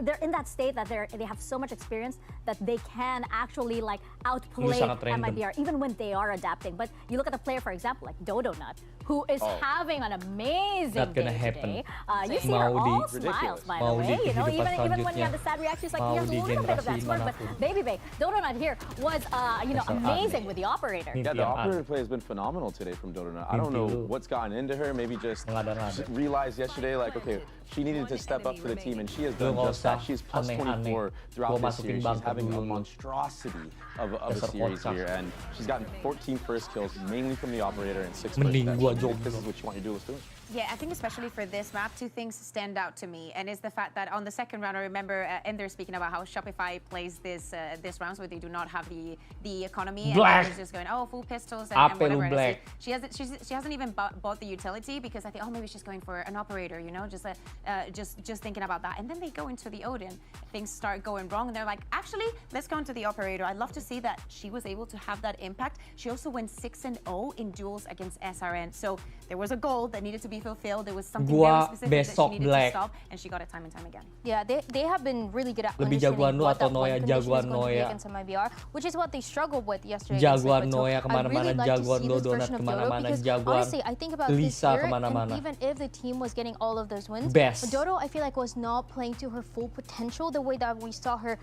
they're in that state that they have so much experience that they can actually like outplay MIBR even when they are adapting. But you look at the player, for example, like Dodonut, who is having an amazing day today. You see her all smiles, by the way. Even when you have the sad reactions, like you have a little bit of that smirk. But Baby Bay, Dodonut here was amazing with the operator. Yeah, the operator play has been phenomenal today from Dodonut. I don't know what's gotten into her. Maybe just realized yesterday, like, okay, she needed to step up for the team, and she has done just that. She's plus 24 throughout this series. She's having a monstrosity of a series here, and she's gotten 14 first kills, mainly from the operator, and 6 first deaths. This is what you want your duelist doing. Yeah, I think especially for this map, 2 things stand out to me, and it's the fact that on the second round, I remember Ender speaking about how Shopify plays this round, where they do not have the economy, and she's just going, oh, full pistols and whatever. She hasn't even bought the utility, because I think, oh, maybe she's going for an operator, just thinking about that. And then they go into the Odin, things start going wrong, and they're like, actually, let's go into the operator. I'd love to see that she was able to have that impact. She also went 6-0 in duels against SRN, so there was a goal that needed to be fulfilled. There was something very specific that she needed to stop, and she got it time and time again. Yeah, they have been really good at understanding what that one condition is going to be against MIBR, which is what they struggled with yesterday. Jaguar Noya kemana-mana, Jaguar Dodonut kemana-mana, Jaguar honestly, I think about this year, and even if the team was getting all of those wins, Dodo, I feel like, was not playing to her full potential the way that we saw her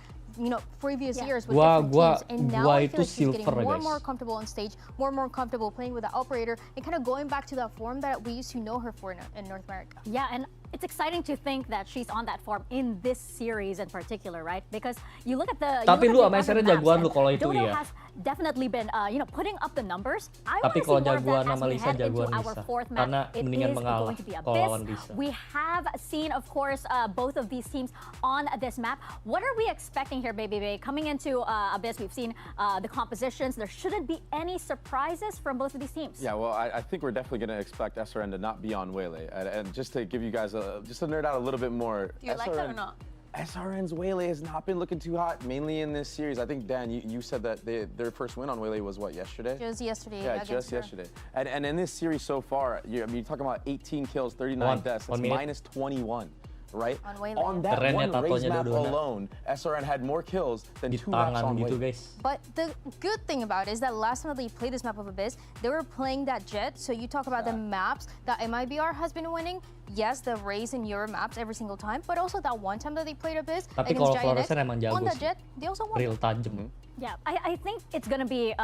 previous years with Gua- different gua- teams, and now gua I itu feel like she's getting silver, more and guys. more comfortable on stage, more and more comfortable playing with the operator, and kind of going back to that form that we used to know her for in North America. Yeah, and it's exciting to think that she's on that form in this series in particular, right? Because you look at the Tapi lu sama other SR maps, jagoan and lu kalau itu Dodo iya. has definitely been putting up the numbers. I Tapi want to see kalau more of jagoan that as sama we Lisa, head into jagoan our Lisa. fourth Karena match. It mendingan is mengalah going to be kalau lawan Abyss. Lisa. We have seen, of course, both of these teams on this map. What are we expecting here, Baby Bay? Coming into Abyss, we've seen the compositions. There shouldn't be any surprises from both of these teams. Yeah, well, I think we're definitely going to expect SRN to not be on Waylay. And just to give you guys just to nerd out a little bit more. Do you like that or not? SRN's Waylay has not been looking too hot, mainly in this series. I think, Dan, you said that their first win on Waylay was what, yesterday? Just yesterday. Yeah, against just her. yesterday. And in this series so far, you're talking about 18 kills, 39 deaths. That's minus 21. Right? On Waylay. On that Keren ya one race tatonya map Dodona. alone, SRN had more kills than Di 2 maps tangan on gitu Waylay. guys. But the good thing about it is that last time that they played this map of Abyss, they were playing that Jet. So you talk about the maps that MIBR has been winning. Yes, the Raze and Euro maps every single time, but also that one time that they played Abyss Tapi against kalau Giant X, Fluorescent emang jago on that sih. Jet, they also won. Real tajam. Yeah, I think it's going to be,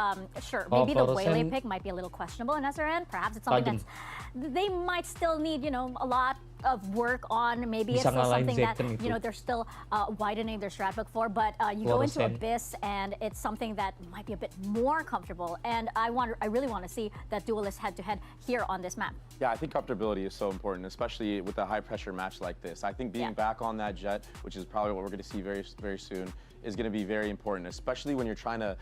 sure, Kalau maybe the Waylay Fluorescent- pick might be a little questionable in SRN. Perhaps it's something Tajam. they might still need, a lot of work on. Maybe it's Bisa still ngalahin something that, Zeken itu. they're still widening their strat book for. But you go into Fluorescent. Abyss and it's something that might be a bit more comfortable. And I really want to see that duelist head-to-head here on this map. Yeah, I think comfortability is so important, especially with a high-pressure match like this. I think being back on that Jet, which is probably what we're going to see very, very soon, is going to be very important, especially when you're trying to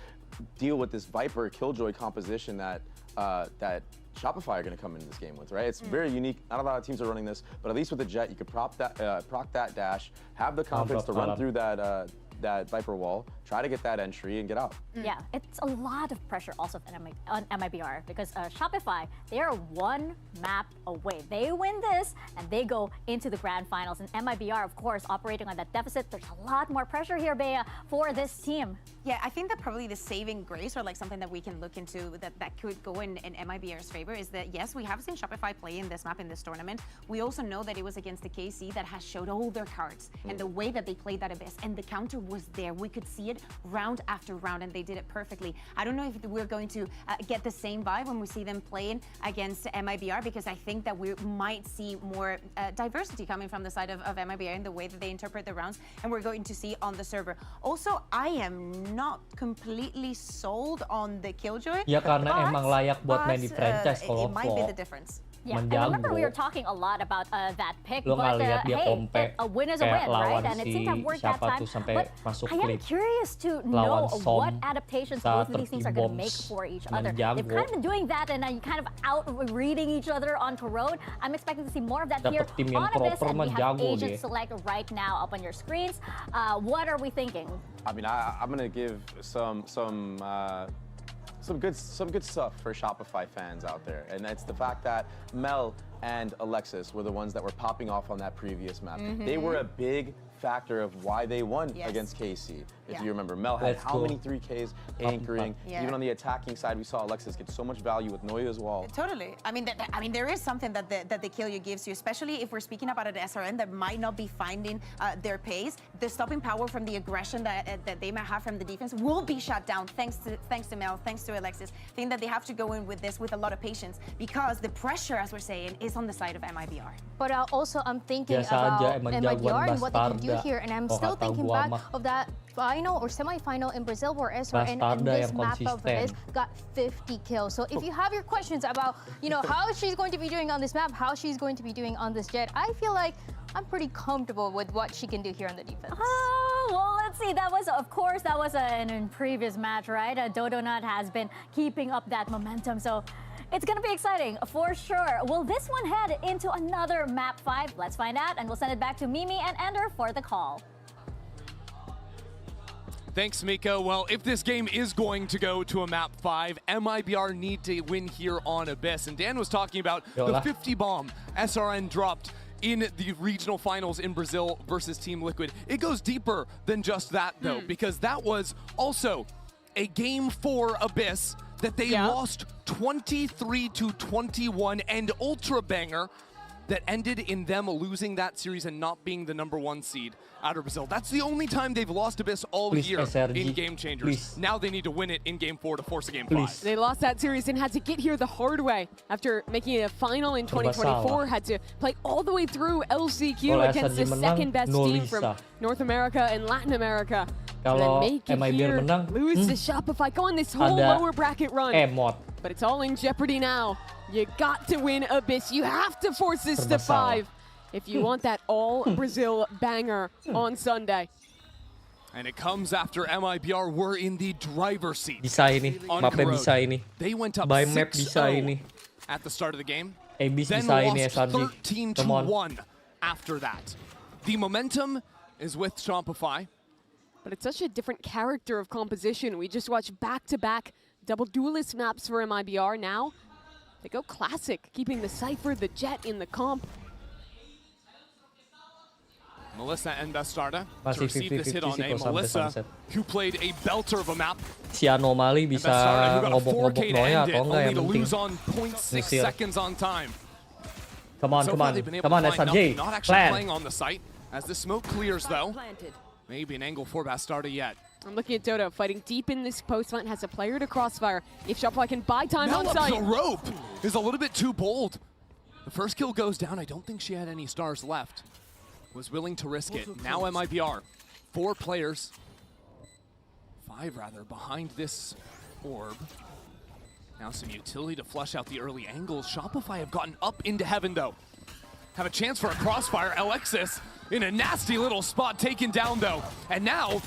deal with this Viper Killjoy composition that Shopify are going to come into this game with, right? It's very unique. Not a lot of teams are running this, but at least with the Jet, you could proc that dash, have the confidence to run through that Viper wall, try to get that entry and get out. Yeah, it's a lot of pressure also on MIBR because Shopify, they are one map away. They win this and they go into the grand finals. And MIBR, of course, operating on that deficit. There's a lot more pressure here, Bea, for this team. Yeah, I think that probably the saving grace or like something that we can look into that could go in MIBR's favor is that, yes, we have seen Shopify play in this map in this tournament. We also know that it was against the KC that has showed all their cards and the way that they played that Abyss. And the counter was there. We could see it round after round and they did it perfectly. I don't know if we're going to get the same vibe when we see them playing against MIBR because I think that we might see more diversity coming from the side of MIBR in the way that they interpret the rounds and we're going to see on the server. Also, I am not completely sold on the Killjoy. Ya karena emang layak buat main di franchise kalau it might be the Vlog. difference. Yeah, and remember we were talking a lot about that pick, Lo but nggak lihat dia hey, pompe a win is a kayak win, lawan right? And it seemed to have worked that siapa time. tuh sampai But masuk I am klip. curious to Lawan know Som, what adaptations both of these teams are going to make Bombs, for each dengan other. They've jago. kind of been doing that and kind of out-reading each other on Corrode. I'm expecting to see more of that here Dapet tim yang on Abyss, proper and we mah have jago Agent dia. Select right now up on your screens. What are we thinking? I mean, I'm going to give some good stuff for Shopify fans out there, and it's the fact that Mel and Alexis were the ones that were popping off on that previous map. They were a big factor of why they won against KC. If you remember, Mel had how many 3Ks anchoring. Even on the attacking side, we saw Alexis get so much value with Noya's wall. Totally. I mean, there is something that the Killjoy gives you, especially if we're speaking about an SRN that might not be finding their pace. The stopping power from the aggression that they might have from the defense will be shut down thanks to Mel, thanks to Alexis. I think that they have to go in with this with a lot of patience because the pressure, as we're saying, is on the side of MIBR. But also, I'm thinking Biasa aja, about emang MIBR jagoan and what they can do Bastarda. here, and I'm Kalau still kata thinking gua back mah. of that final or semi-final in Brazil where SRN in Bastarda this yang map of konsisten. Abyss got 50 kills. So if you have your questions about, how she's going to be doing on this map, how she's going to be doing on this Jet, I feel like I'm pretty comfortable with what she can do here on the defense. Oh, well, let's see. That was, of course, in previous match, right? Dodonut has been keeping up that momentum, so it's going to be exciting for sure. Will this one head into another map 5? Let's find out, and we'll send it back to Mimi and Ender for the call. Thanks, Miko. Well, if this game is going to go to a map 5, MIBR need to win here on Abyss. And Dan was talking about the 50 bomb SRN dropped in the regional finals in Brazil versus Team Liquid. It goes deeper than just that, though, because that was also a game for Abyss that they lost 23-21, and Ultra Banger, that ended in them losing that series and not being the #1 seed out of Brazil. That's the only time they've lost Abyss all year in Game Changers. Now they need to win it in Game 4 to force a Game 5. They lost that series and had to get here the hard way after making it a final in 2024. Had to play all the way through LCQ against the second best team from North America and Latin America. Kalau make it Mibr here, menang, lose to Shopify, go on this whole lower bracket run. But it's all in jeopardy now. You got to win Abyss. You have to force this to 5 if you want that all Brazil banger on Sunday. And it comes after MIBR were in the driver's seat. Bisa ini, mapnya bisa ini. They went up By map bisa 6-0 ini. at the start of the game. Abyss Then bisa ini lost SRG. 13-1 after that. The momentum is with Shopify. But it's such a different character of composition. We just watched back-to-back double duelist maps for MIBR. Now they go classic, keeping the Cypher, the Jet in the comp. Melissa and Bastarda to Masih receive this hit on A. 50-50 Melissa, who played a belter of a map. Si Anomali bisa ngobok-ngobok Noya atau enggak yang to penting. lose on 0.6 seconds on time. Come on, So come far on, they've been able come on, to find SRG. nothing. Not actually Plan. playing on the site. As the smoke clears, though, maybe an angle for Bastarda yet. I'm looking at Dodo fighting deep in this post front, has a player to crossfire. If Shopify can buy time Mel on up site. the rope is a little bit too bold. The first kill goes down. I don't think she had any stars left. Was willing to risk it. Now MIBR, 4 players, 5 rather, behind this orb. Now some utility to flush out the early angles. Shopify have gotten up into heaven though. Have a chance for a crossfire. Alexis in a nasty little spot, taken down though. And now,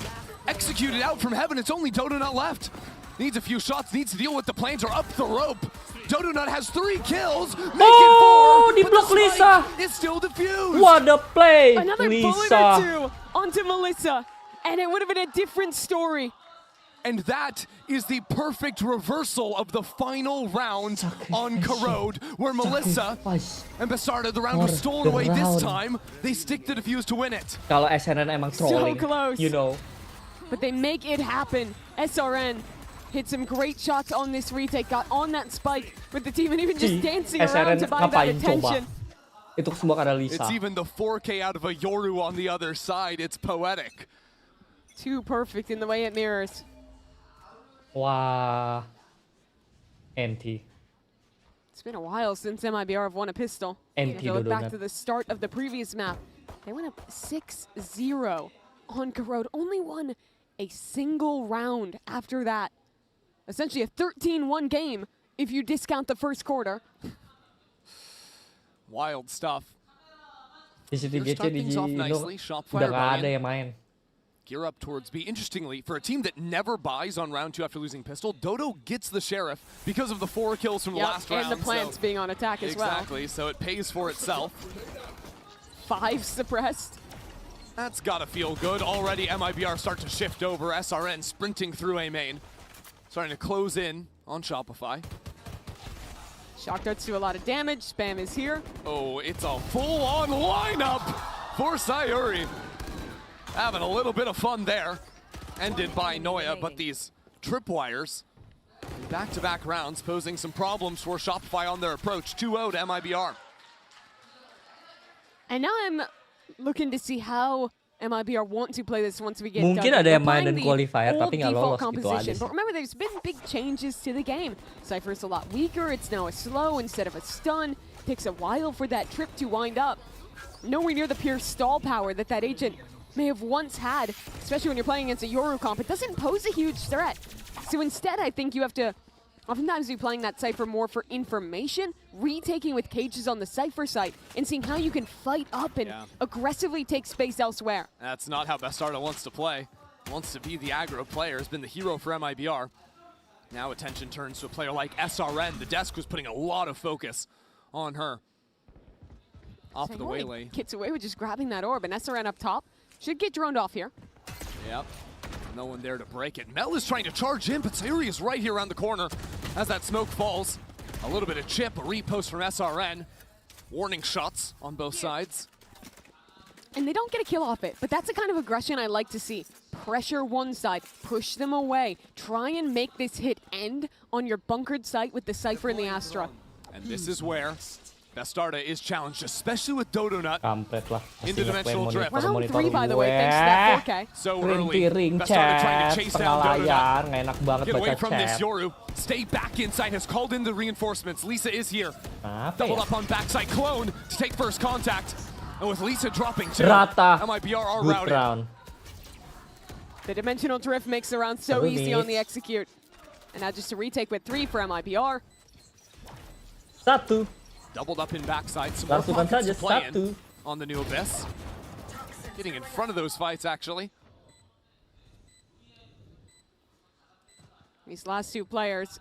executed out from heaven. It's only Dodonut left. Needs a few shots, needs to deal with the planes or up the rope. Dodonut has 3 kills, make it 4, di but block the Lisa. spike is still diffused. What a play, Another bullet Lisa. or 2 onto Melissa, and it would have been a different story. And that is the perfect reversal of the final round on Corrode, where Melissa and Bastarda, the round was stolen away this time. They stick the defuse to win it. Kalau SNN emang trolling, So close. you know. But they make it happen. SRN hit some great shots on this retake, got on that spike with the team and even just dancing around to buy that attention. Itu semua karena Lisa. It's even the 4K out of a Yoru on the other side. It's poetic. Too perfect in the way it mirrors. Wah. NT. It's been a while since MIBR have won a pistol. If you look back to the start of the previous map, they went up 6-0 on Corrode. Only won a single round after that. Essentially a 13-1 game if you discount the first quarter. Wild stuff. Di situ They're starting things off nicely. udah gak ada yang main. Gear up towards B. Interestingly, for a team that never buys on round 2 after losing pistol, Dodo gets the Sheriff because of the 4 kills from last round. And the plants being on attack as well. Exactly, so it pays for itself. 5 suppressed. That's gotta feel good. Already MIBR start to shift over. SRN sprinting through A main. Starting to close in on Shopify. Shock darts do a lot of damage. Spam is here. Oh, it's a full-on lineup for Sayuri. Having a little bit of fun there. Ended by Noya, but these tripwires in back-to-back rounds posing some problems for Shopify on their approach. 2-0 to MIBR. And now I'm looking to see how MIBR want to play this once we get Mungkin done. ada yang They're main dan playing the qualifier, old tapi nggak default lolos gitu composition. aja But sih. remember, there's been big changes to the game. Cypher's a lot weaker. It's now a slow instead of a stun. Takes a while for that trip to wind up. Nowhere near the pure stall power that that agent may have once had, especially when you're playing against a Yoru comp. It doesn't pose a huge threat. So instead, I think you have to oftentimes be playing that Cypher more for information, retaking with cages on the Cypher site, and seeing how you can fight up and aggressively take space elsewhere. That's not how Bastarda wants to play. Wants to be the aggro player, has been the hero for MIBR. Now attention turns to a player like SRN. The desk was putting a lot of focus on her. Off So the he waylay. gets away with just grabbing that orb, and SRN up top should get droned off here. Yep. No one there to break it. Mel is trying to charge in, but Sayuri is right here around the corner as that smoke falls. A little bit of chip, a repost from SRN. Warning shots on both sides. And they don't get a kill off it, but that's the kind of aggression I like to see. Pressure one side, push them away. Try and make this hit end on your bunkered site with the Cypher and the Astra. And this is where Bastarda is challenged, especially with Dodonut. Kampret lah. Interdimensional drift. Round 3, by the way, thanks to that 4K. So early. Ring Bastarda trying to chase down Dodonut. Nggak enak banget Get away baca from this chat. Yoru. Stay back inside, has called in the reinforcements. Lisa is here. Apa Doubled ya? up on backside clone to take first contact. And with Lisa dropping too, Rata. MIBR are Good routed. round. The dimensional drift makes the round so Seru easy nih. on the execute. And now just a retake with 3 for MIBR. 1. Doubled up in backside. Some more Langsungkan pockets saja to play 1. in on the new Abyss. Getting in front of those fights, actually. These last 2 players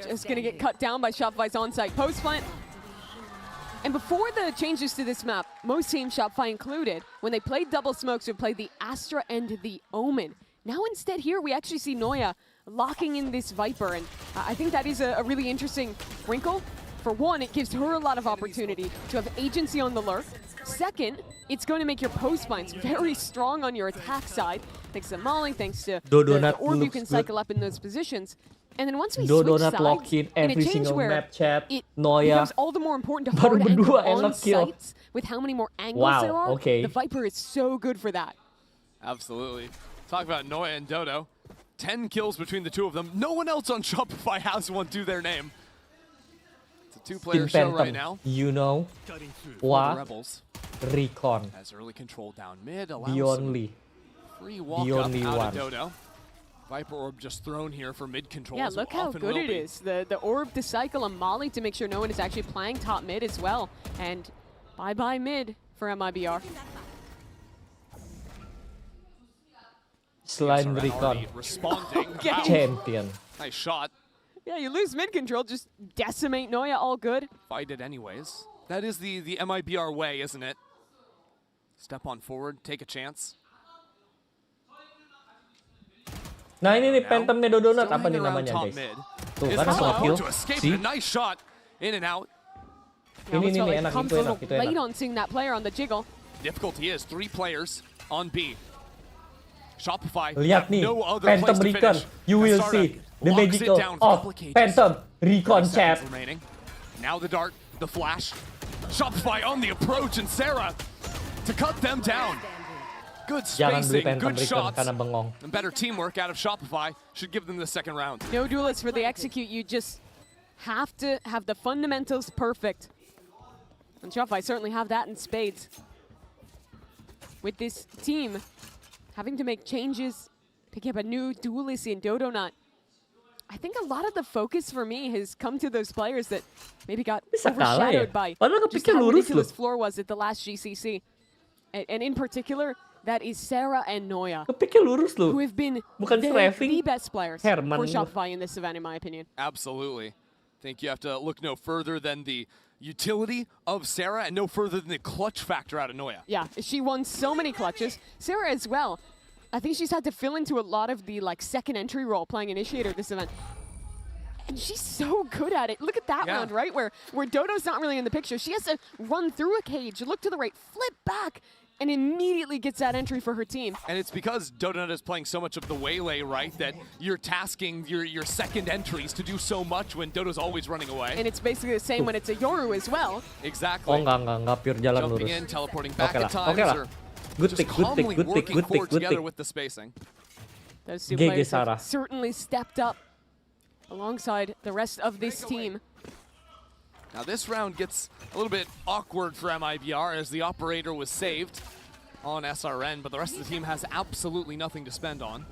just going to get cut down by Shopify's onside post plant. And before the changes to this map, most teams, Shopify included, when they played double smokes, would play the Astra and the Omen. Now instead here, we actually see Noya locking in this Viper, and I think that is a really interesting wrinkle. For one, it gives her a lot of opportunity to have agency on the lurk. Second, it's going to make your post mines very strong on your attack side, thanks to Molly, thanks to the orb you can cycle up in those positions. And then once we switch sides, lock in in a every change single where map chat. it Noya becomes all the more important to baru hard angle berdua on enak kill. sites with how many more angles Wow, there are. okay. The Viper is so good for that. Absolutely. Talk about Noya and Dodo. 10 kills between the two of them. No one else on Shopify has one to their name. It's a two-player Team show Phantom, right now. you know For the what? Rebels. Recon. Has early control down mid. The Allows some only. free walk The up only out one. of Dodo. Viper orb just thrown here for mid control. Yeah, as look it how often good will it be. is. The orb to cycle on Molly to make sure no one is actually playing top mid as well. And bye-bye mid for MIBR. Selain SRN Recon. already responding. Wow. Champion. Nice shot. Yeah, you lose mid control, just decimate Noya, all good. Fight it anyways. That is the MIBR way, isn't it? Step on forward, take a chance. Nah ini nih Phantomnya Dodonut Still apa nih hanging around namanya top guys? mid. Tuh Is kan langsung Hello kill. to escape See? a nice shot in and out. Now, Ini looks nih like enak, comes itu a enak, little itu enak. late on seeing that player on the jiggle. Difficulty is 3 players on B. Shopify Lihat have nih, no other Phantom place to Recon. finish. You will Bastarda see the locks it magical down for of couple cages. Phantom Recon 30 chat. seconds remaining. Now the dart, the flash. Shopify on the approach, and Sarah to cut them down. Good Jangan beli spacing, Phantom good Recon shots, karena bengong. and better teamwork out of Shopify should give them the second round. No duelists for the execute. You just have to have the fundamentals perfect. And Shopify certainly have that in spades. With this team having to make changes, picking up a new duelist in Dodonut, I think a lot of the focus for me has come to those players that maybe got Bisa kalah ya? overshadowed by Padahal just kepikir how lurus ridiculous loh. floor was at the last GCC. And in particular, that is Sarah and Noya, Kepikir lurus loh. who have been Bukan the best players Herman for lu. Shopify in this event, in my opinion. Absolutely. I think you have to look no further than the utility of Sarah and no further than the clutch factor out of Noya. Yeah, she won so many clutches. Sarah as well. I think she's had to fill into a lot of the second entry role playing Initiator this event. And she's so good at it. Look at that round, right? Where Dodo's not really in the picture. She has to run through a cage, look to the right, flip back, and immediately gets that entry for her team. And it's because Dodonut is playing so much of the waylay, right, that you're tasking your second entries to do so much when Dodo's always running away. And it's basically the same when it's a Yoru as well. Exactly. Oh enggak pure jalan Jumping lurus. in, teleporting back Oke at lah, times, oke lah. or Good just pick, good pick, calmly good pick, working good pick, forward good together pick. with the spacing. Those two GG players Sarah. have certainly stepped up alongside the rest of this team. Now this round gets a little bit awkward for MIBR as the operator was saved on SRN, but the rest of the team has absolutely nothing to spend on.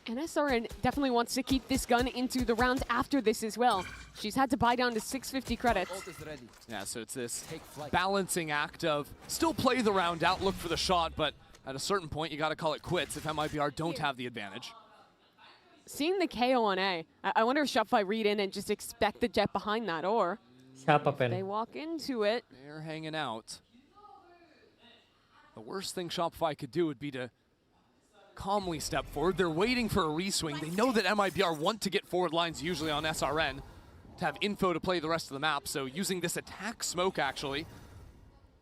And SRN definitely wants to keep this gun into the round after this as well. She's had to buy down to 650 credits. Yeah, so it's this balancing act of still play the round out, look for the shot, but at a certain point you got to call it quits if MIBR don't have the advantage. Seeing the KO on A, I wonder if Shopify read in and just expect the jet behind that, or Siapa Pen? they walk into it. They're hanging out. The worst thing Shopify could do would be to calmly step forward. They're waiting for a reswing. They know that MIBR want to get forward lines usually on SRN to have info to play the rest of the map, so using this attack smoke actually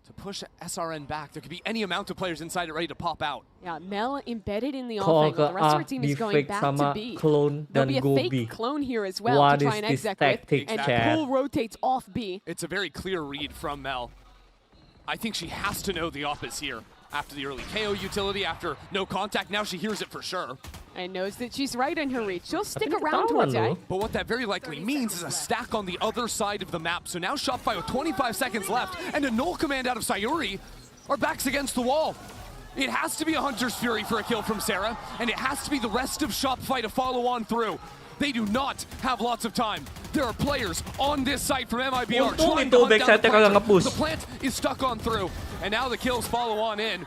to push SRN back. There could be any amount of players inside it ready to pop out. Yeah, Mel embedded in the Call offense. The rest of her team is going fake back sama to B. clone There'll dan be a go fake B. clone here as well What to try is and this exec tactic, with. And chat? pull rotates off B. It's a very clear read from Mel. I think she has to know the op is here. After the early KO utility, after no contact, now she hears it for sure. And knows that she's right in her reach. She'll stick around towards A. But what that very likely means is a stack on the other side of the map. So now Shopify with 25 seconds left and a null command out of Sayuri. Our backs against the wall. It has to be a Hunter's Fury for a kill from Sarah, and it has to be the rest of Shopify to follow on through. They do not have lots of time. There are players on this site from MIBR trying to hunt down the planter. The plant is stuck on through, and now the kills follow on in.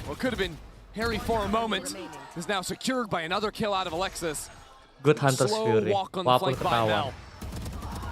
What could have been hairy for a moment is now secured by another kill out of Alexis. Good Hunter's Slow Fury. walk on the Walaupun flank by ketawa. Mel.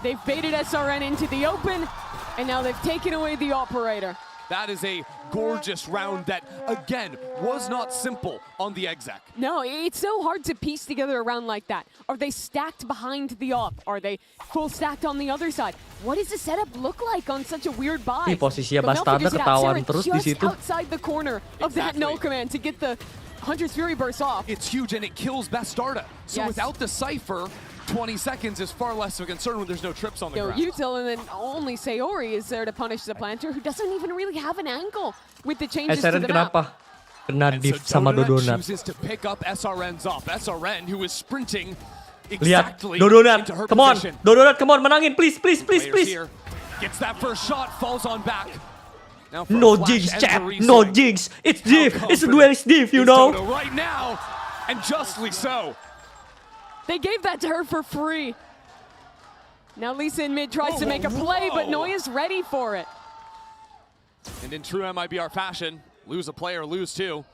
They've baited SRN into the open, and now they've taken away the operator. That is a gorgeous round that, again, was not simple on the exec. No, it's so hard to piece together a round like that. Are they stacked behind the op? Are they full stacked on the other side? What does the setup look like on such a weird buy? Ih, posisinya But Mel Bastarda figures it out. ketahuan Sarah terus di just situ. outside the corner of that null command to get the Hunter's Fury burst off. It's huge, and it kills Bastarda. So Yes. without the Cypher, 20 seconds is far less of a concern when there's no trips on the No ground. util, and then only Sayori is there to punish the planter, who doesn't even really have an angle with the changes to SRN the map. kenapa? Kena And diff so sama Donut Dodonat. chooses to pick up SRN's up. SRN, who is sprinting Lihat, exactly Dodonat, into her come on, position. Dodonat, come on, menangin, please, please, please, Players please. here. Gets that first shot, falls on back. Now for a No flash jinx, and a chat, reswing. no jinx. It's How diff, it's a confident duelist diff, you is know. Dodo right now, and justly so. They gave that to her for free. Now Lisa in mid tries to make a play, but Noya's ready for it. And in true MIBR fashion, lose a player, lose two.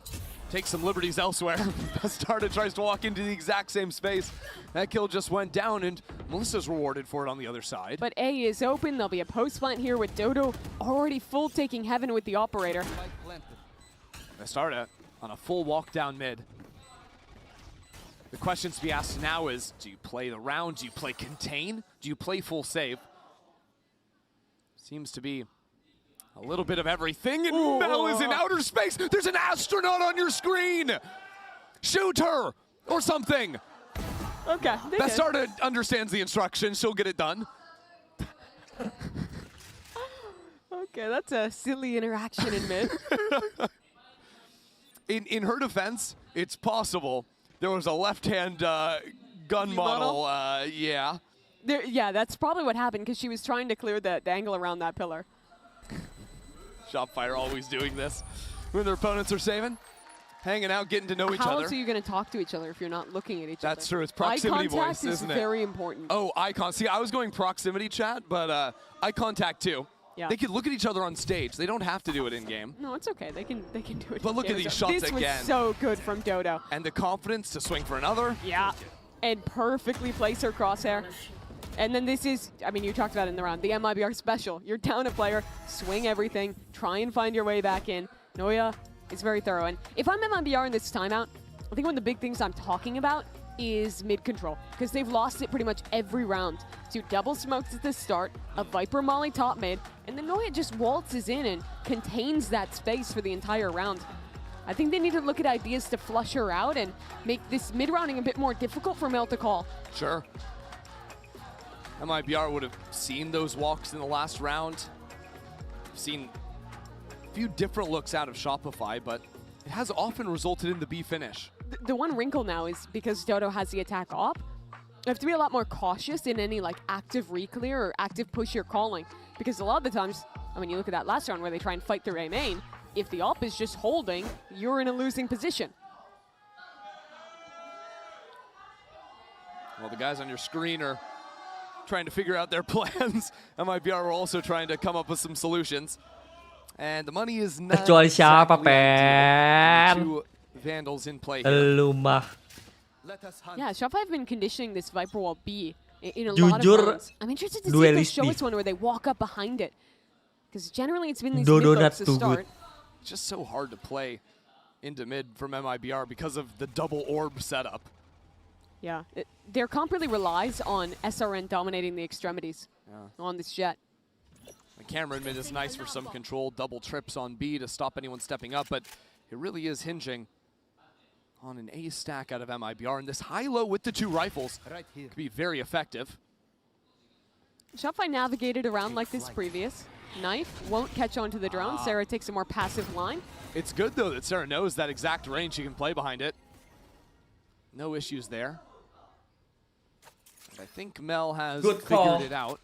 Take some liberties elsewhere. Bastarda tries to walk into the exact same space. That kill just went down, and Melissa's rewarded for it on the other side. But A is open. There'll be a post plant here with Dodo already full taking heaven with the operator. Bastarda on a full walk down mid. The questions to be asked now is, do you play the round? Do you play contain? Do you play full save? Seems to be a little bit of everything, and Mel is in outer space. There's an astronaut on your screen. Shoot her or something. Okay. Bastarda understands the instructions. She'll get it done. Okay, that's a silly interaction in mid. In her defense, it's possible. There was a left-hand gun model, yeah. Yeah, that's probably what happened because she was trying to clear the angle around that pillar. Shopify are always doing this when their opponents are saving, hanging out, getting to know each How other. else are you going to talk to each other if you're not looking at each other? That's true. It's proximity eye contact voice, is isn't it? very important. Oh, eye contact. See, I was going proximity chat, but eye contact too. Yeah. They could look at each other on stage. They don't have to do it in game. No, it's okay. They can do it. But in look at game. these shots this again. was so good from Dodo. And the confidence to swing for another. Yeah, and perfectly place her crosshair. And then this is, I mean, you talked about it in the round, the MIBR special. You're down a player, swing everything, try and find your way back in. Noya is very thorough. And if I'm MIBR in this timeout, I think one of the big things I'm talking about is mid control, because they've lost it pretty much every round. Two double smokes at the start, a Viper Molly top mid, and then Noya just waltzes in and contains that space for the entire round. I think they need to look at ideas to flush her out and make this mid-rounding a bit more difficult for Mel to call. Sure. MIBR would have seen those walks in the last round. Seen a few different looks out of Shopify, but it has often resulted in the B finish. The one wrinkle now is because Dodo has the attack op, you have to be a lot more cautious in any like active reclear or active push you're calling. Because a lot of the times, I mean, you look at that last round where they try and fight through A main, if the op is just holding, you're in a losing position. Well, the guys on your screen are trying to figure out their plans. MIBR are also trying to come up with some solutions. And the money is not Kecuali siapa, exactly Pen? two Vandals in play here. Lu mah. Yeah, Shopify have been conditioning this Viper Wall B in a lot of Jujur, rounds. I'm interested to see if they'll duelist show nih. us one where they walk up behind it. Because generally it's been these Dodo mid not to too start. good. It's just so hard to play into mid from MIBR because of the double orb setup. Yeah, their comp really relies on SRN dominating the extremities on this jet. The camera mid is nice for some control, double trips on B to stop anyone stepping up, but it really is hinging on an A stack out of Mibr, and this high-low with the 2 rifles could be very effective. Shopify navigated around like this previous. Knife won't catch onto the drone. Sarah takes a more passive line. It's good, though, that Sarah knows that exact range she can play behind it. No issues there. And I think Mel has figured it out.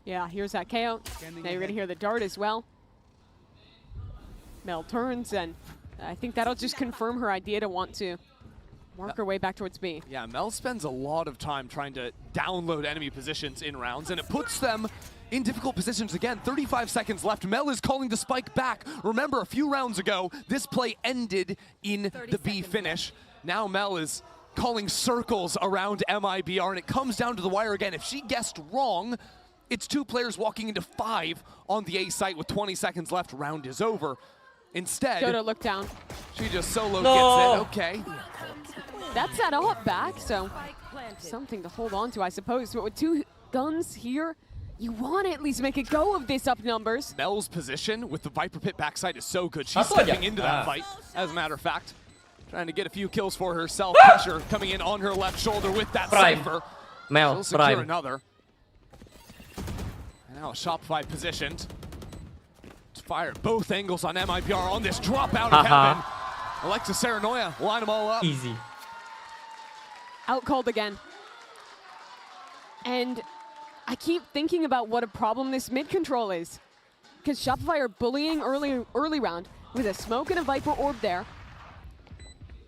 Yeah, here's that KO. Now you're going to hear the dart as well. Mel turns, and I think that'll just confirm her idea to want to work her way back towards B. Yeah, Mel spends a lot of time trying to download enemy positions in rounds, and it puts them in difficult positions again. 35 seconds left. Mel is calling the spike back. Remember, a few rounds ago, this play ended in the B finish. Now Mel is calling circles around Mibr, and it comes down to the wire again. If she guessed wrong, it's 2 players walking into 5 on the A site with 20 seconds left. Round is over. Instead, Dodo look down. She just solo gets it. Okay. That's that up back, so something to hold on to, I suppose. But with 2 guns here, you want to at least make a go of this up numbers. Mel's position with the Viper Pit backside is so good. She's stepping into that fight, as a matter of fact. Trying to get a few kills for herself. Pressure coming in on her left shoulder with that Cypher. Mel, She'll secure another. And now Shopify positioned. Fire at both angles on Mibr on this drop out of heaven. Alexa Saranoia, line them all up. Easy. Out called again. And I keep thinking about what a problem this mid control is. Because Shopify are bullying early round with a smoke and a Viper orb there.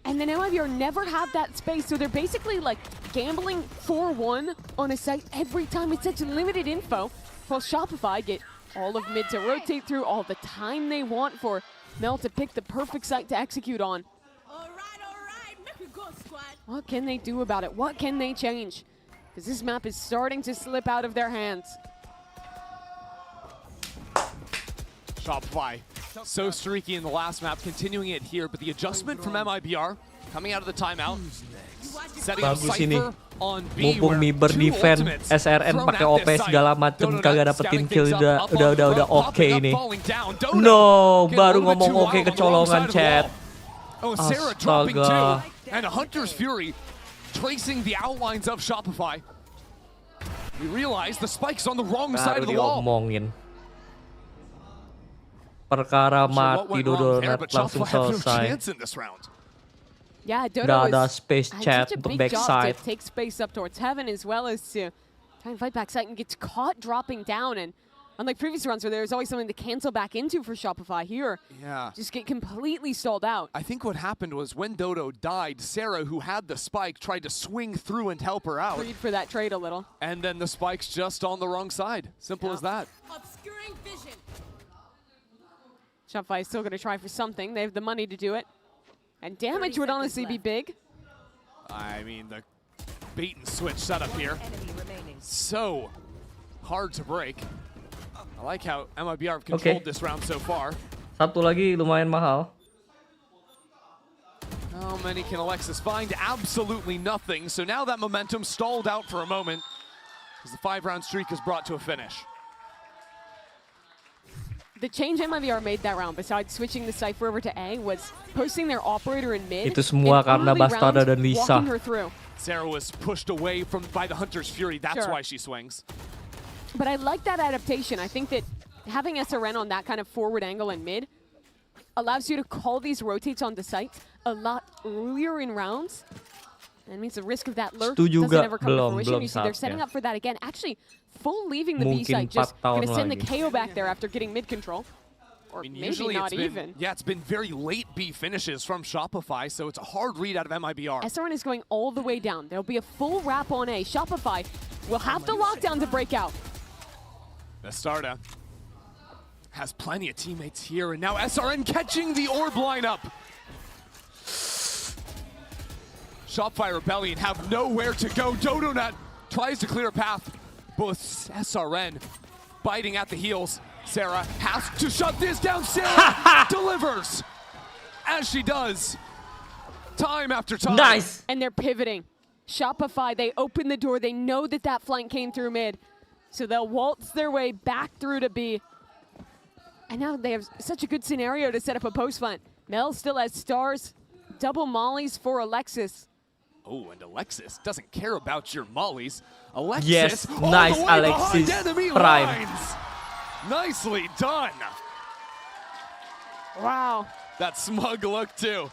And then Mibr never have that space, so they're basically like gambling 4-1 on a site every time with such limited info. While Shopify get all of mid to rotate through, all the time they want for Mel to pick the perfect site to execute on. What can they do about it? What can they change? Because this map is starting to slip out of their hands. Shopify, so streaky in the last map, continuing it here, but the adjustment from Mibr coming out of the timeout. Setting up Cypher on B. Mumpung Mibr defense, SRN pakai OP segala macem kagak dapetin kill, udah oke ini. No, baru ngomong oke kecolongan chat. Oh, Sarah dropping Astaga. 2, and a Hunter's Fury tracing the outlines of Shopify. We realize the spike's on the wrong side of the wall. Diomongin. Perkara mati Dodonat langsung selesai. Yeah, Dodo Gak ada is space chat such a untuk big job backside. to take space up towards heaven as well as to try and fight backside and gets caught dropping down. And unlike previous rounds where there's always something to cancel back into for Shopify, here just get completely stalled out. I think what happened was when Dodo died, Sarah, who had the spike, tried to swing through and help her out. Read for that trade a little. And then the spike's just on the wrong side. Simple as that. Obscuring vision. Shopify is still going to try for something. They have the money to do it. And damage would honestly be big. I mean, the bait and switch setup here. So hard to break. I like how Mibr have controlled this round so far. Satu lagi lumayan mahal. How many can Alexis find? Absolutely nothing. So now that momentum stalled out for a moment as the 5-round streak is brought to a finish. The change Mibr made that round, besides switching the Cypher over to A, was posting their operator in mid. Itu semua karena Bastarda dan Lisa. Sarah was pushed away by the Hunter's Fury. That's why she swings. But I like that adaptation. I think that having SRN on that kind of forward angle in mid allows you to call these rotates onto sites a lot earlier in rounds. And it means the risk of that lurk doesn't ever come to fruition. You see they're setting up for that again. Actually, full leaving the B site, just going to send the KO back there after getting mid control. Or maybe not even. Yeah, it's been very late B finishes from Shopify, so it's a hard read out of Mibr. SRN is going all the way down. There'll be a full wrap on A. Shopify will have the lockdown to break out. Bastarda has plenty of teammates here, and now SRN catching the orb lineup. Shopify Rebellion have nowhere to go. Dodonut tries to clear a path, but SRN biting at the heels. Sarah has to shut this down. Sarah delivers as she does time after time. Nice. And they're pivoting. Shopify, they open the door. They know that that flank came through mid. So they'll waltz their way back through to B. And now they have such a good scenario to set up a post plant. Mel still has stars, double mollies for Alexis. Oh, and Alexis doesn't care about your mollies. Alexis, Yes, all nice the way Alexis. behind enemy Prime. lines. Nicely done. Wow. That smug look too.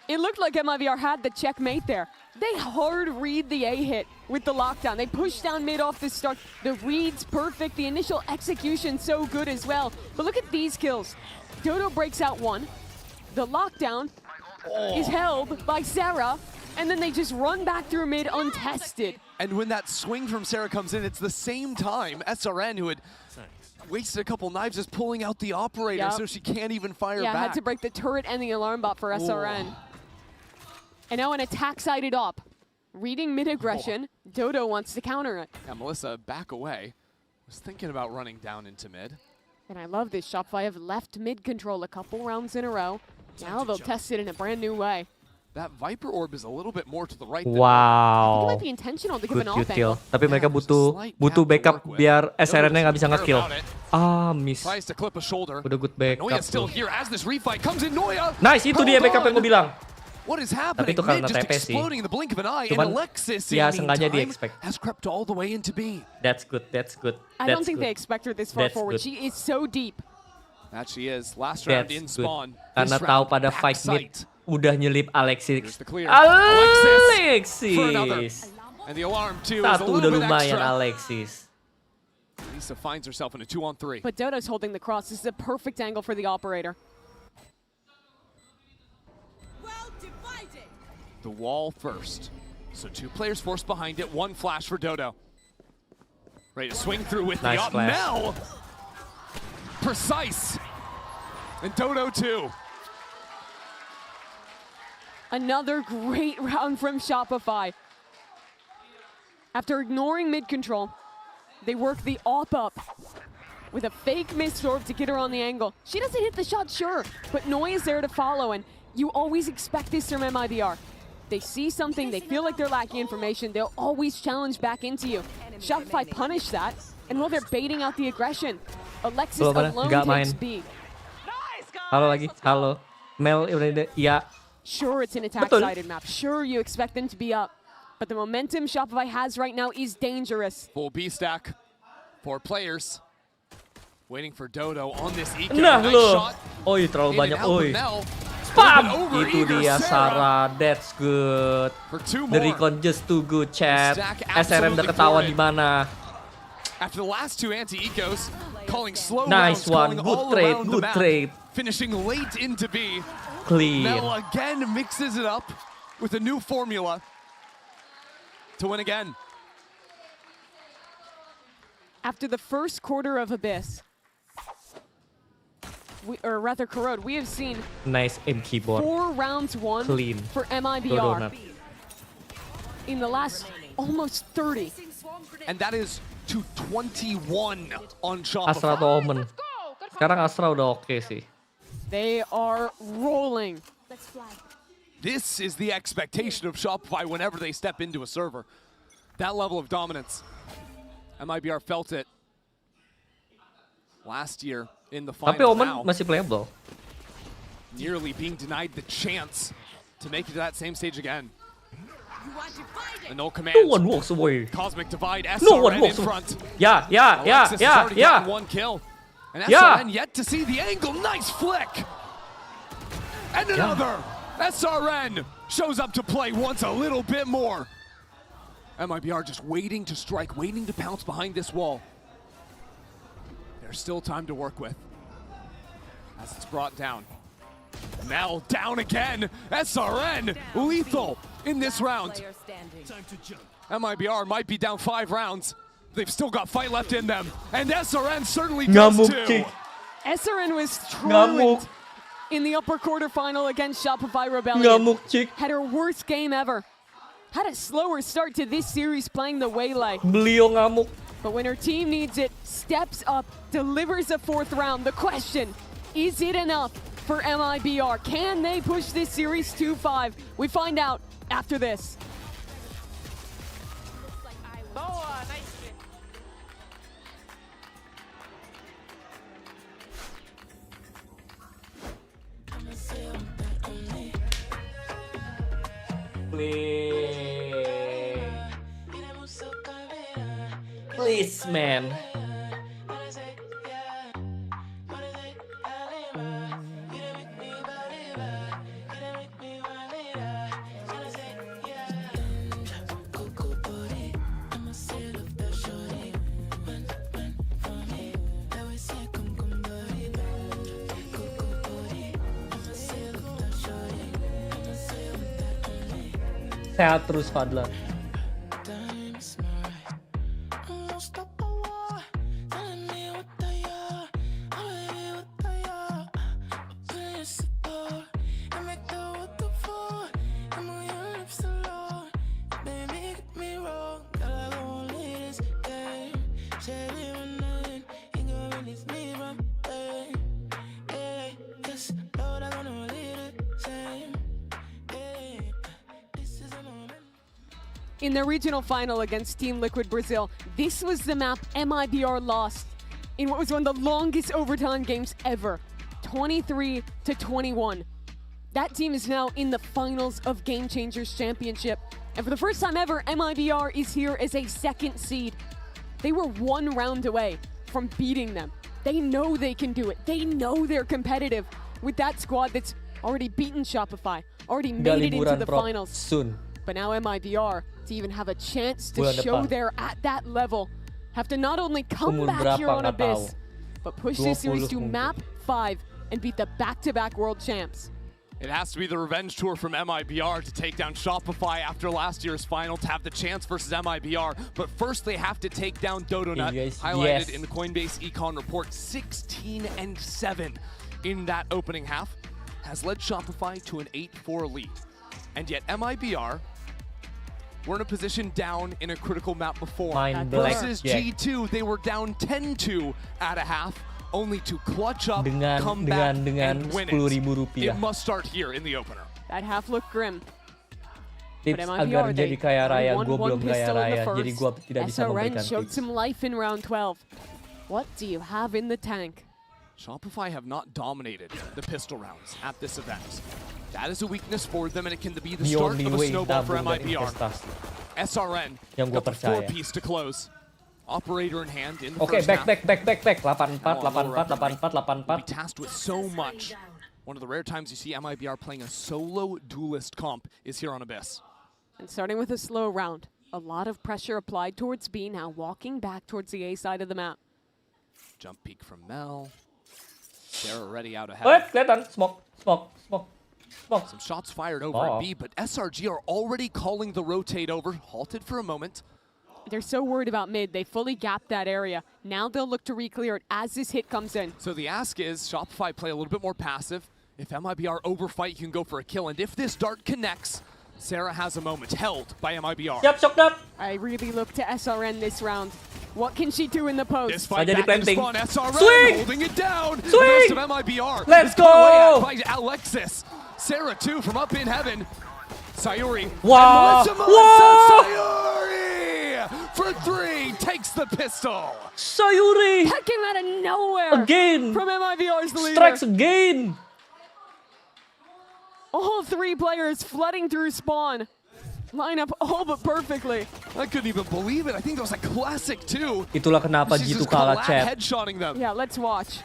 It looked like MIBR had the checkmate there. They hard read the A hit with the lockdown. They pushed down mid off the start. The read's perfect. The initial execution so good as well. But look at these kills. Dodo breaks out one. The lockdown is held by Sarah. And then they just run back through mid untested. And when that swing from Sarah comes in, it's the same time SRN, who had wasted a couple knives, is pulling out the operator, Yep. so she can't even fire Yeah, back. had to break the turret and the alarm bot for SRN. And now an attack sided up. Reading mid aggression, Dodo wants to counter it. Yeah, Melissa, back away. Was thinking about running down into mid. And I love this. Shopify have left mid control a couple rounds in a row. Now they'll test it in a brand new way. That Viper orb is a little bit more to the right than It Wow. might be intentional to give Good an cute off kill. angle. Tapi mereka butuh backup biar SRN-nya nggak bisa nge-kill. Ah, miss. Tries to clip a shoulder. Udah good backup Noya's still tuh. here as this refight comes in. Noya. Nice, itu dia backup yang gue bilang. What is Tapi happening? itu karena Mid just TP sih. exploding in the blink of an eye, Cuman, and Alexis ya, in the sengaja meantime di-expect. has crept all the way into B. That's good, that's good. I don't that's think good. they expect her this far That's forward. good. She is so deep. That she is. Last round That's in good. spawn. Karena This tahu round, pada back fight mid sight. udah nyelip Alexis. The clear. Alexis. For another. And the alarm too is a Satu little udah bit lumayan extra. Alexis. Lisa finds herself in a 2-on-3. But Dodo's holding the cross. This is a perfect angle for the operator. The wall first. So two players forced behind it. One flash for Dodo. Ready to swing through with Nice the up. flash. Mel! Precise. And Dodo too. Another great round from Shopify. After ignoring mid control, they work the op up with a fake mist orb to get her on the angle. She doesn't hit the shot, sure, but Noi is there to follow, and you always expect this from MIBR. They see something, they feel like they're lacking information, they'll always challenge back into you. Shopify punish that, and while they're baiting out the aggression, Alexis Belum ada, alone nggak takes main. B. Halo lagi, halo. Mel, iya. Sure, it's an attack-sided map. Sure, you expect them to be up. But the momentum Shopify has right now is dangerous. Full B stack. 4 players. Waiting for Dodo on this eco. Nah Nice lo. shot. Oi, terlalu In and banyak. out with Oi. Mel. Spam! Over Itu eager dia Sarah. Sarah. That's good. For 2 The more. recon just too good, chat. Stack SRM udah absolutely ketahuan for di it. mana. After the last 2 anti-ecos, calling slow Nice rounds, one. calling Good all trade, around the good map, trade. finishing late into B. Clean. Mel again mixes it up with a new formula to win again. After the first quarter of Abyss, or rather Corrode, we have seen Nice aim keyboard. 4 rounds won Clean. for Go MIBR donut. in the last almost 30. And that is to 21 on Astra Shopify. atau Omen. Sekarang Astra udah oke sih. They are rolling. This is the expectation of Shopify whenever they step into a server. That level of dominance. MIBR felt it last year in the Tapi final. Omen Now, masih playable. nearly being denied the chance to make it to that same stage again. A null command. No one walks away. Cosmic Divide, No one SRN in walks away. front. Yeah. Alexis has already gotten 1 kill. And Yeah. SRN yet to see the angle. Nice flick. And another. SRN shows up to play once a little bit more. MIBR just waiting to strike, waiting to pounce behind this wall. There's still time to work with. As it's brought down. Mel down again. SRN lethal in this round. MIBR might be down 5 rounds. They've still got fight left in them. And SRN certainly does too. SRN was Ngamuk. truant in the upper quarterfinal against Shopify Rebellion. Ngamuk, chick. Had her worst game ever. Had a slower start to this series playing the Waylay. Beliau ngamuk. But when her team needs it, steps up, delivers a 4th round. The question, is it enough for MIBR? Can they push this series 2-5? We find out after this. Please, man. Sehat terus Fadla. In their regional final against Team Liquid Brazil, this was the map MIBR lost in what was one of the longest overtime games ever, 23-21. That team is now in the finals of Game Changers Championship, and for the first time ever, MIBR is here as a second seed. They were one round away from beating them. They know they can do it. They know they're competitive with that squad that's already beaten Shopify, already made it into the finals. Soon. But now MIBR, to even have a chance to show they're at that level, have to not only come back here on Abyss, but push this series to map 5 and beat the back-to-back world champs. It has to be the revenge tour from MIBR to take down Shopify after last year's final to have the chance versus MIBR. But first they have to take down Dodonut, highlighted in the Coinbase Econ report. 16-7 in that opening half has led Shopify to an 8-4 lead. And yet MIBR were in a position down in a critical map before. Versus G2, they were down 10-2 at a half, only to clutch up, come back, and win it. It must start here in the opener. That half looked grim. Tips agar jadi kaya raya, gue belum kaya raya, jadi gue tidak bisa memberikan SRN showed tips. some life in round 12. What do you have in the tank? Shopify have not dominated the pistol rounds at this event. That is a weakness for them, and it can be the start of a snowball for MIBR. SRN got the 4-piece to close. Operator in hand in the first half. Back. 84, 84. Will be tasked with so much. One of the rare times you see MIBR playing a solo duelist comp is here on Abyss. And starting with a slow round, a lot of pressure applied towards B, now walking back towards the A side of the map. Jump peek from Mel. They're already out ahead. Kelihatan, smoke. Some shots fired over at B, but SRG are already calling the rotate over, halted for a moment. They're so worried about mid, they fully gapped that area. Now they'll look to re-clear it as this hit comes in. So the ask is, Shopify play a little bit more passive. If MIBR overfight, you can go for a kill, and if this dart connects, Sarah has a moment, held by MIBR. Yep, shocked up. I really look to SRN this round. What can she do in the post? This fight back in spawn, SRN Swing! holding it down. Swing! The rest of MIBR. Let's go! By Alexis. Sarah too from up in heaven. Sayuri. Wow! And Melissa Sayuri for 3 takes the pistol. Sayuri! That came out of nowhere. Again! From MIBR's leader. Strikes again! All 3 players flooding through spawn. Line up all but perfectly. I couldn't even believe it. I think that was a classic too. Itulah kenapa G2 kalah, chat. Headshotting them. Yeah, let's watch.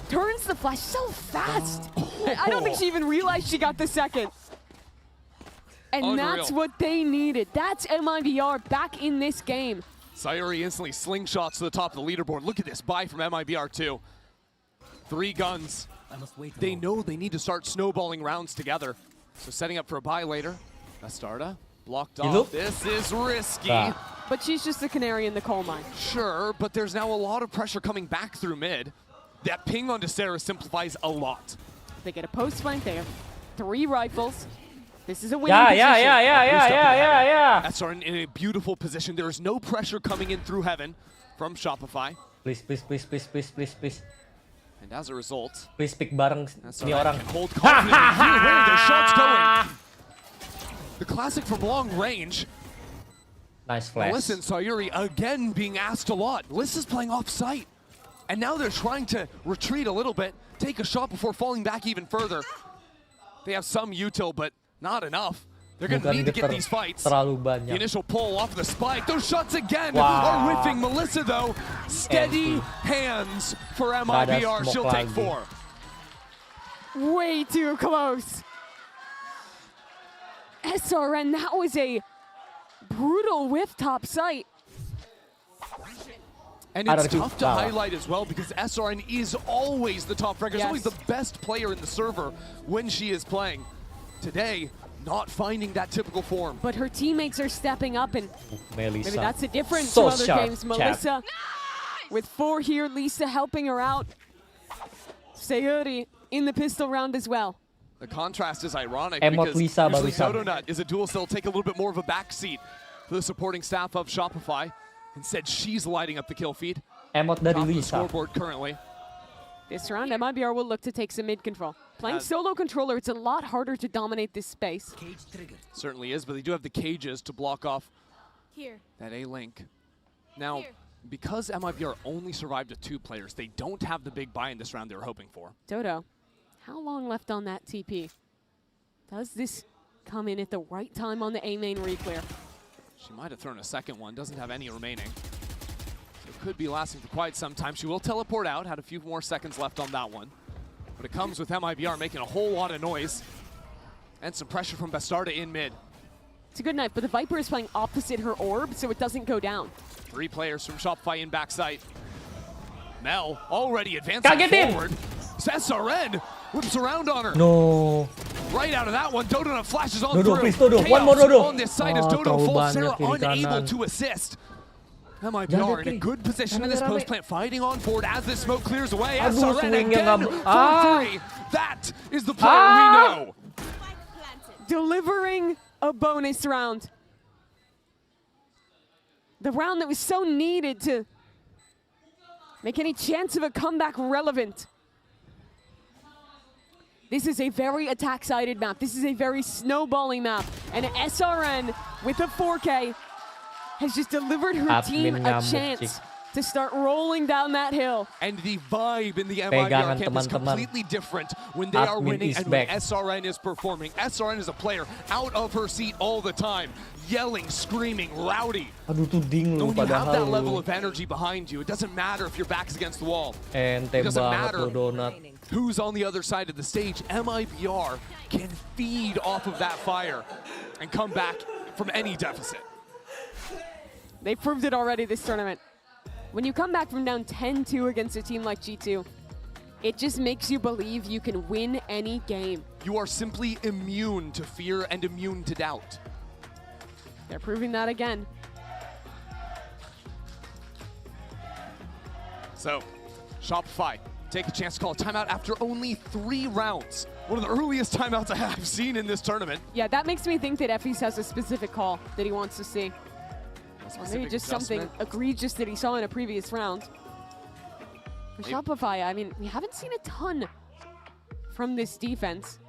Turns the flash so fast. I don't think she even realized she got the second. And that's what they needed. That's MIBR back in this game. Sayuri instantly slingshots to the top of the leaderboard. Look at this buy from MIBR too. 3 guns. They know they need to start snowballing rounds together. So setting up for a buy later. Bastarda blocked off. This is risky. But she's just a canary in the coal mine. Sure, but there's now a lot of pressure coming back through mid. That ping onto Sarah simplifies a lot. They get a post flank. They have 3 rifles. This is a winning Yeah. SR in a beautiful position. There is no pressure coming in through heaven from Shopify. Please. And as a result, please pick bareng ini orang. Hold confidently. Where their shots going. The classic from long range. Nice flash. Melissa and Sayuri again being asked a lot. Melissa's playing off site. And now they're trying to retreat a little bit, take a shot before falling back even further. They have some util, but not enough. They're going to need to get these fights. The initial pull off the spike. Those shots again are whiffing. Melissa, though, steady hands for MIBR. She'll take 4. Way too close. SRN, that was a brutal whiff top sight. And it's tough to highlight as well because SRN is always the top fragger. She's always the best player in the server when she is playing. Today, not finding that typical form. But her teammates are stepping up, and maybe that's the difference So to other sharp, games. Melissa with 4 here, Lisa helping her out. Sayuri in the pistol round as well. The contrast is ironic Emot because Lisa usually barusan. Donut is a dual still take a little bit more of a backseat for the supporting staff of Shopify. Instead, she's lighting up the kill feed. Emot dari Top of the Lisa. scoreboard currently. This round, MIBR will look to take some mid control. Playing solo controller, it's a lot harder to dominate this space. Certainly is, but they do have the cages to block off Here. that A-Link. Now, because MIBR only survived with 2 players, they don't have the big buy in this round they were hoping for. Dodo, how long left on that TP? Does this come in at the right time on the A main reclear? She might have thrown a second one, doesn't have any remaining. So it could be lasting for quite some time. She will teleport out, had a few more seconds left on that one. But it comes with MIBR making a whole lot of noise. And some pressure from Bastarda in mid. It's a good knife, but the Viper is playing opposite her orb, so it doesn't go down. 3 players from Shopify in backside. Mel already advancing forward. SRN whips around on her. No. Right out of that one, Dodo flashes on Dodo, through. please, Dodo. Chaos One more, Dodo. on this side as Dodo falls. Sarah unable to assist. MIBR in a good position in this post plant, fighting on forward as this smoke clears away. SRN again for 3. That is the player we know. Delivering a bonus round. The round that was so needed to make any chance of a comeback relevant. This is a very attack-sided map. This is a very snowballing map. And SRN with a 4K has just delivered her team a chance to start rolling down that hill. And the vibe in the MIBR camp is completely different when they are winning and when SRN is performing. SRN is a player out of her seat all the time, yelling, screaming, rowdy. Aduh, tuding lu When you have padahal that level lu. of energy behind you, it doesn't matter if your back's against the wall. Ente It doesn't banget matter lu Donut. who's on the other side of the stage. MIBR can feed off of that fire and come back from any deficit. They proved it already this tournament. When you come back from down 10-2 against a team like G2, it just makes you believe you can win any game. You are simply immune to fear and immune to doubt. They're proving that again. So, Shopify take a chance to call a timeout after only 3 rounds. One of the earliest timeouts I have seen in this tournament. Yeah, that makes me think that Effys has a specific call that he wants to see. Or maybe just something egregious that he saw in a previous round. For Shopify, I mean, we haven't seen a ton from this defense.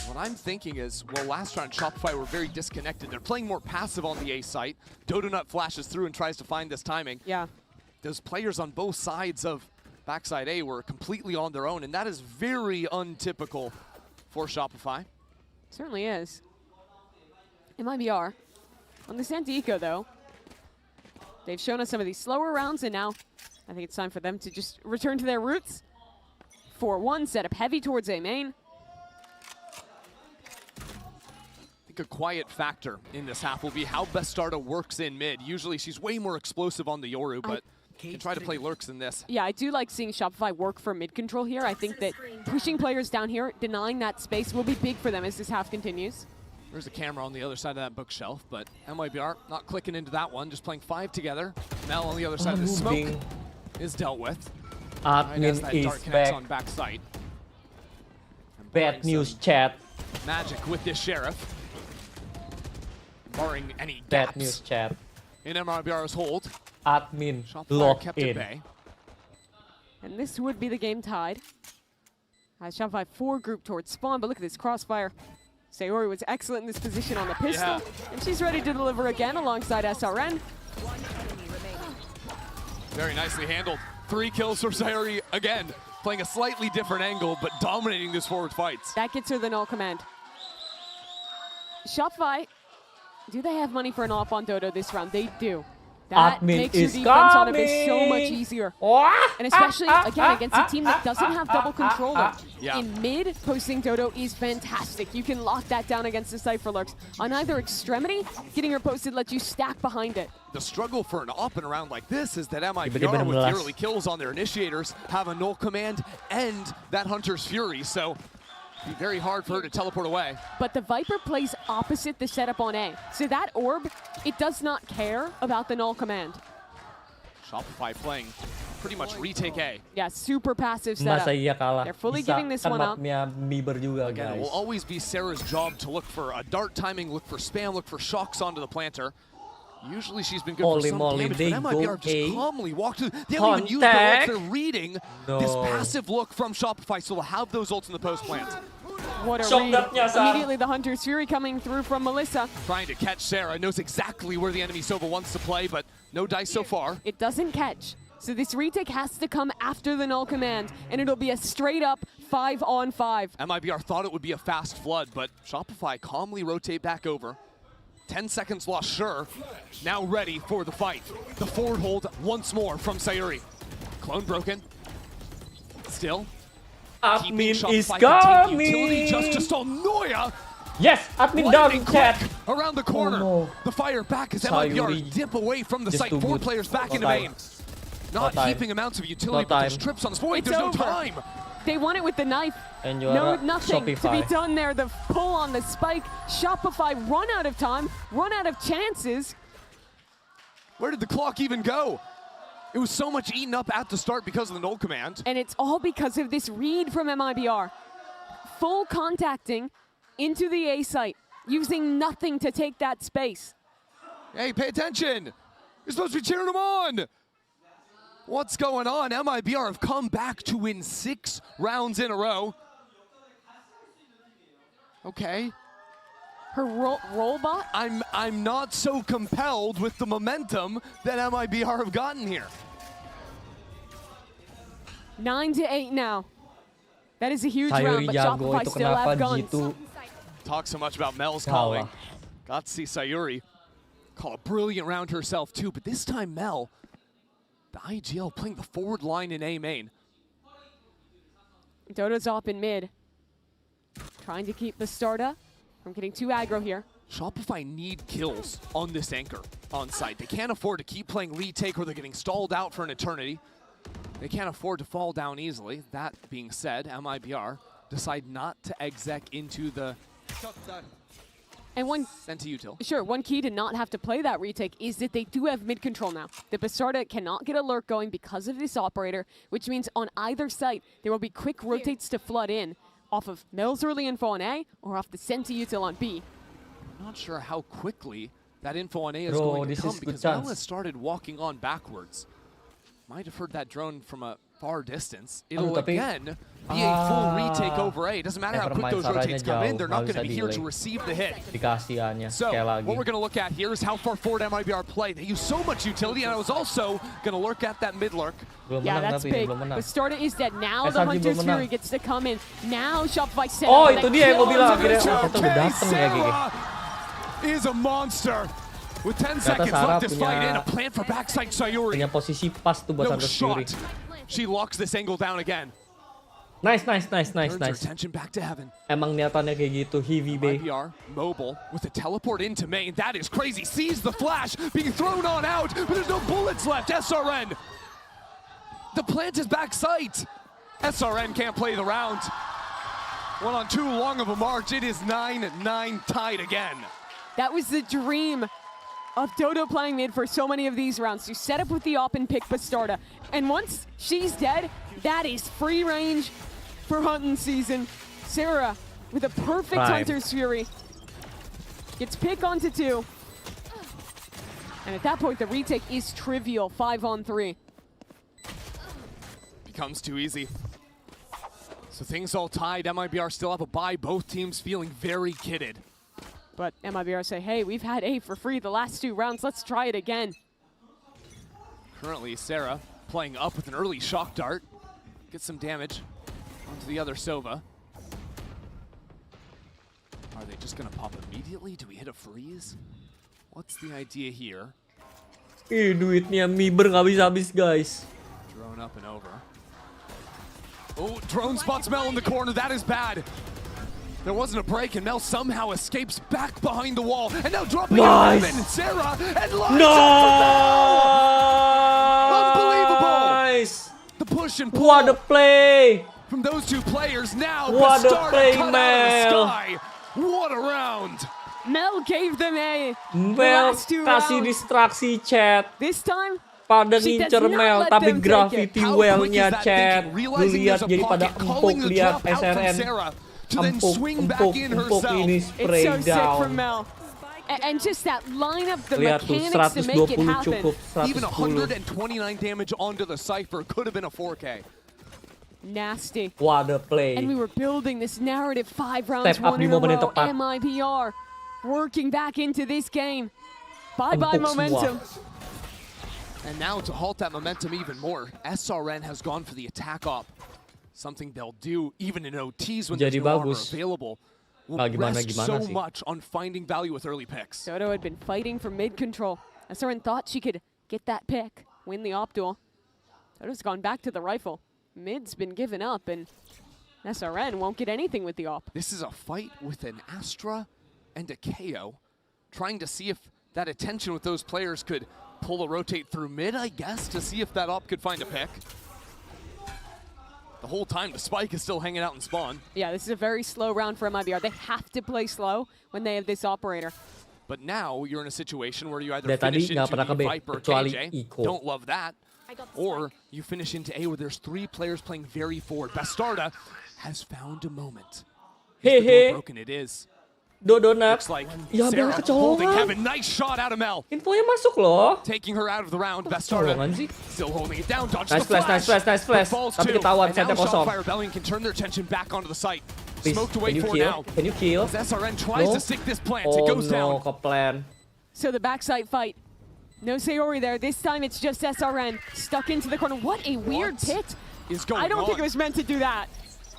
What I'm thinking is, well, last round Shopify were very disconnected. They're playing more passive on the A site. Dodonut flashes through and tries to find this timing. Yeah. Those players on both sides of backside A were completely on their own, and that is very untypical for Shopify. Certainly is. MIBR. On the Santico, though, they've shown us some of these slower rounds, and now I think it's time for them to just return to their roots. 4-1, set up heavy towards A main. I think a quiet factor in this half will be how Bastarda works in mid. Usually she's way more explosive on the Yoru, but can try to play lurks in this. Yeah, I do like seeing Shopify work for mid control here. I think that pushing players down here, denying that space, will be big for them as this half continues. There's a camera on the other side of that bookshelf, but MIBR not clicking into that one, just playing 5 together. Mel on the other side of the smoke is dealt with. Admin is back. On back site. Bad news chat. Magic with this Sheriff. Barring any Bad gaps news chat. in MIBR's hold. Admin Shopify lock kept at in. bay. And this would be the game tied. As Shopify 4 group towards spawn, but look at this crossfire. Sayori was excellent in this position on the pistol, and she's ready to deliver again alongside SRN. Very nicely handled. 3 kills for Sayori again, playing a slightly different angle, but dominating this forward fights. That gets her the null command. Shopify, do they have money for an off on Dodo this round? They do. That Admin makes your is defense on him is so much coming. easier. And especially, again, against a team that doesn't have double controller. Yeah. In mid, posting Dodo is fantastic. You can lock that down against the Cypher Lurks. On either extremity, getting her posted lets you stack behind it. The struggle for an op in a round like this is that MIBR Tiba-tiba with 16. the early kills on their initiators have a null command and that Hunter's Fury, so it'd be very hard for her to teleport away. But the Viper plays opposite the setup on A. So that orb, it does not care about the null command. Shopify playing pretty much retake A. Yeah, super passive setup. Masa iya kalah? They're fully Bisa giving this kan one up. mapnya Mibr juga, Again, it guys. will always be Sarah's job to look for a dart timing, look for spam, look for shocks onto the planter. Usually she's been good Holy for some moly, damage, they but MIBR go just A. calmly walk through. They haven't even used their ults. Contact. They're reading this passive look from Shopify, so they'll have those ults in the post plant. What a Shock read. dartnya, Sam. Immediately the Hunter's Fury coming through from Melissa. Trying to catch Sarah, knows exactly where the enemy Sova wants to play, but no dice so far. It doesn't catch. So this retake has to come after the null command, and it'll be a straight up 5-on-5. MIBR thought it would be a fast flood, but Shopify calmly rotate back over. 10 seconds lost, sure. Now ready for the fight. The forward hold once more from Sayuri. Clone broken. Still. keeping Admin is Shopify contained. coming. Utility just to stall Noya. Yes, admin Lightning down, chat. quick around the corner. Oh, no. The fire back as Sayuri. MIBR dip away from the Just site. too 4 good. players back No into time. main. Not time. heaping amounts of utility, No but there's time. trips on this point. It's There's over. no time. They want it with the knife. And No, nothing to Shopify. be done there. The pull on the spike. Shopify run out of time, run out of chances. Where did the clock even go? It was so much eaten up at the start because of the null command. And it's all because of this read from MIBR. Full contacting into the A site, using nothing to take that space. Hey, pay attention. You're supposed to be cheering them on. What's going on? MIBR have come back to win 6 rounds in a row. Okay. Her roll bot? I'm not so compelled with the momentum that MIBR have gotten here. 9-8 now. That is a huge Sayuri round, but jago Shopify itu still have kenapa guns. gitu. Talk so much about Mel's Kalah. calling. Got to see Sayuri call a brilliant round herself too, but this time Mel, the IGL playing the forward line in A main. Dodo's up in mid. Trying to keep the Starda from getting too aggro here. Shopify need kills on this anchor on site. They can't afford to keep playing retake or they're getting stalled out for an eternity. They can't afford to fall down easily. That being said, MIBR decide not to exec into the And one util. Sure, one key to not have to play that retake is that they do have mid control now. The Bastarda cannot get a lurk going because of this operator, which means on either site there will be quick rotates to flood in off of Mel's early info on A or off the util on B. I'm not sure how quickly that info on A is Bro, going to this come is good because Mel chance. has started walking on backwards. Might have heard that drone from a far distance. It'll tapi- again be a full retake over A. It doesn't matter how quick those rotates come in, they're not going to be here to receive the hit. Dikasihannya So, sekali lagi. what we're going to look at here is how far forward MIBR play. They use so much utility, and I was also going to lurk at that mid lurk. Belum Yeah, menang that's tapi big. belum menang. Bastarda is dead. Now the SRG belum Hunter's menang. Fury gets to come in. Now Shopify set Oh, up itu that dia yang kill gua bilang onto the akhirnya. two. Ternyata udah dateng ya, Gigi. Sarah is a monster. With 10 Ternyata seconds Sarah left this fight in, a punya plant for backside Sayuri. punya posisi pas tuh buat No Hunter's Fury. shot. She locks this angle down again. Nice. Turns her attention back to heaven. Emang niatannya kayak gitu, heavy bay. IBR, mobile, with a teleport into main. That is crazy. Sees the flash being thrown on out, but there's no bullets left. SRN. The plant is back sight. SRN can't play the round. One on too long of a march. It is 9-9 tied again. That was the dream of Dodo playing mid for so many of these rounds. To set up with the op and pick Bastarda. And once she's dead, that is free range for hunting season. Sarah with a perfect Prime. Hunter's Fury. Gets pick onto 2. And at that point, the retake is trivial, 5-on-3. Becomes too easy. So things all tied. MIBR still have a bye. Both teams feeling very kitted. But MIBR say, hey, we've had A for free the last 2 rounds. Let's try it again. Currently, Sarah playing up with an early shock dart. Gets some damage onto the other Sova. Are they just gonna pop immediately? Do we hit a freeze? What's the idea here? Duitnya Mibr nggak habis-habis, guys. Drone up and over. Oh, drone spots Mel in the corner. That is bad. There wasn't a break, and Mel somehow escapes back behind the wall. And now dropping Nice. it, and Sarah, and lines up for Mel! Unbelievable! Nice. The push and pull. What a play! From those two players now. What a Bastarda play, cut Mel. out of the sky. What a round! Mel gave them the Mel last two kasih rounds. distraksi chat. This time, Pada she does ngincer not Mel, let tapi them take it. gravity How well-nya quick is that chat. thinking? Lu Realizing lihat there's a jadi pada pocket, calling empuk the lihat drop out from SRN. Sarah to then swing back in herself. Ini spray it's so sick down. from Mel. And just that lineup, the Lihat tuh, mechanics to make it 120 happen. cukup, 110. Even 129 damage onto the Cypher could have been a 4K. Nasty. What a play. And we were building this narrative 5 rounds, Step up 1 di in a momen yang row. tepat. MIBR working back into this game. Bye-bye Empuk momentum. And now to halt that momentum even more, SRN has gone for the attack op. Something they'll do even in OTs when Jadi there's no armor bagus. available. Will Gimana rest so sih. much on finding value with early picks. Dodo had been fighting for mid control. SRN thought she could get that pick, win the op duel. Dodo's gone back to the rifle. Mid's been given up, and SRN won't get anything with the op. This is a fight with an Astra and a KO, trying to see if that attention with those players could pull a rotate through mid, I guess, to see if that op could find a pick. The whole time, the spike is still hanging out in spawn. Yeah, this is a very slow round for MIBR. They have to play slow when they have this operator. But now you're in a situation where you either Dari tadi finish nggak into pernah ke E B, Viper kecuali KJ, Iko. don't love that, or you finish into A where there's 3 players playing very forward. Bastarda has found a moment. Is the door broken? It is. Dodonat. Looks like Ya, Sarah biar holding kecolongan. Heaven. Nice shot out of Mel. Infonya masuk loh. Taking her out of the round. Kecolongan Bastarda sih. still holding it down. Dodges Nice the flash, nice flash, nice flash. But falls Tapi too. ketahuan, And now setnya kosong. Shopify Rebellion can turn their attention back onto the site. Please, Smoked away can you for kill? now. Can you kill? As SRN tries No? to stick this plant. Oh It goes no, down. ke plan. So the backside fight. No Sayori there. This time it's just SRN stuck into the corner. What a weird pit. Is going I don't think on? it was meant to do that.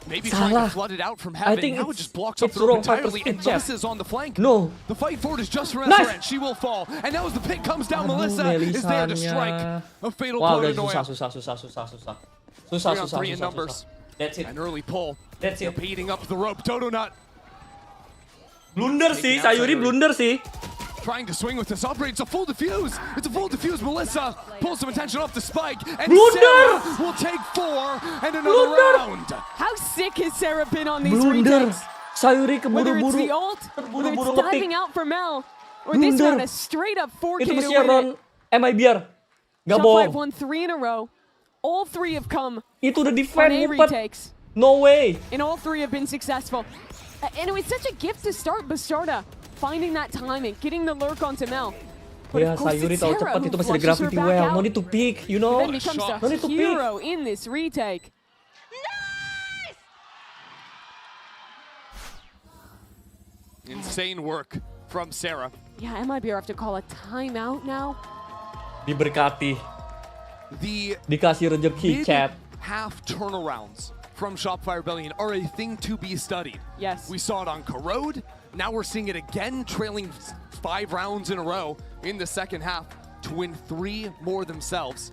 Maybe trying Salah. to flood it out from I heaven. think Now it it's- just blocks up it's the rope wrong fighter entirely, and speed, Jeff. Melissa's on the flank. No. The fight forward is just for Nice. SRN. She will fall. And now as the pick comes down, Aduh, Melissa is there to Melisanya. strike. A fatal Wah, blow udah to Noya. susah. 3 on 3 in numbers. That's it. An early pull. That's They're it. beating up the rope. Dodonut Blunder sih, Taking out Sayuri Sayuri. blunder sih. trying to swing with this operator. It's a full defuse. It's a full defuse. Melissa pulls some attention off the spike. And Blunder! Sarah will take 4 and another Blunder! round. How sick has Sarah been on these Blunder. retakes? Sayuri Whether it's keburu-buru. the ult, whether it's Buru-buru diving ngepick. out for Mel, or this Blunder. round a straight up 4K Itu to mestinya win Ron it. MIBR. Gak Shopify bohong. won 3 in a row. All 3 have come Itu udah on defend A ngumpet. retakes, No way. and all 3 have been successful. And it was such a gift to start Bastarda, finding that timing, getting the lurk onto Mel. But Ya, of course Sayuri it's tahu Sarah cepat who itu masih ada flushes her gravity back well. out. No need to peek, you know. Then becomes No need the to peek. hero in this retake. Insane work from Sarah. Yeah, MIBR have to call a timeout now. Diberkati. The Dikasih rezeki chat. half turnarounds from Shopify Rebellion are a thing to be studied. Yes. We saw it on Corrode. Now we're seeing it again, trailing 5 rounds in a row in the second half to win 3 more themselves.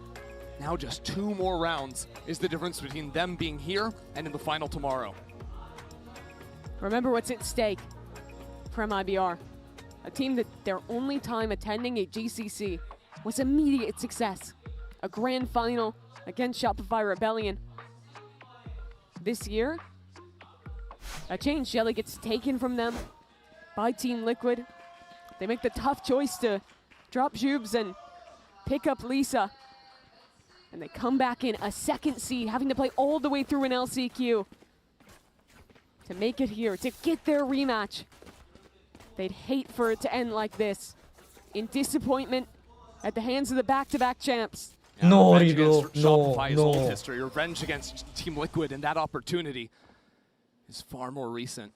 Now just 2 more rounds is the difference between them being here and in the final tomorrow. Remember what's at stake for MIBR. A team that their only time attending a GCC was immediate success. A grand final against Shopify Rebellion. This year, a change. Shelly gets taken from them by Team Liquid. They make the tough choice to drop Jubes and pick up Lisa. And they come back in a second seed, having to play all the way through an LCQ to make it here, to get their rematch. They'd hate for it to end like this, in disappointment at the hands of the back-to-back champs. No, Revenge Rigo, against no, Shopify's no. old history. Revenge against Team Liquid, and that opportunity is far more recent.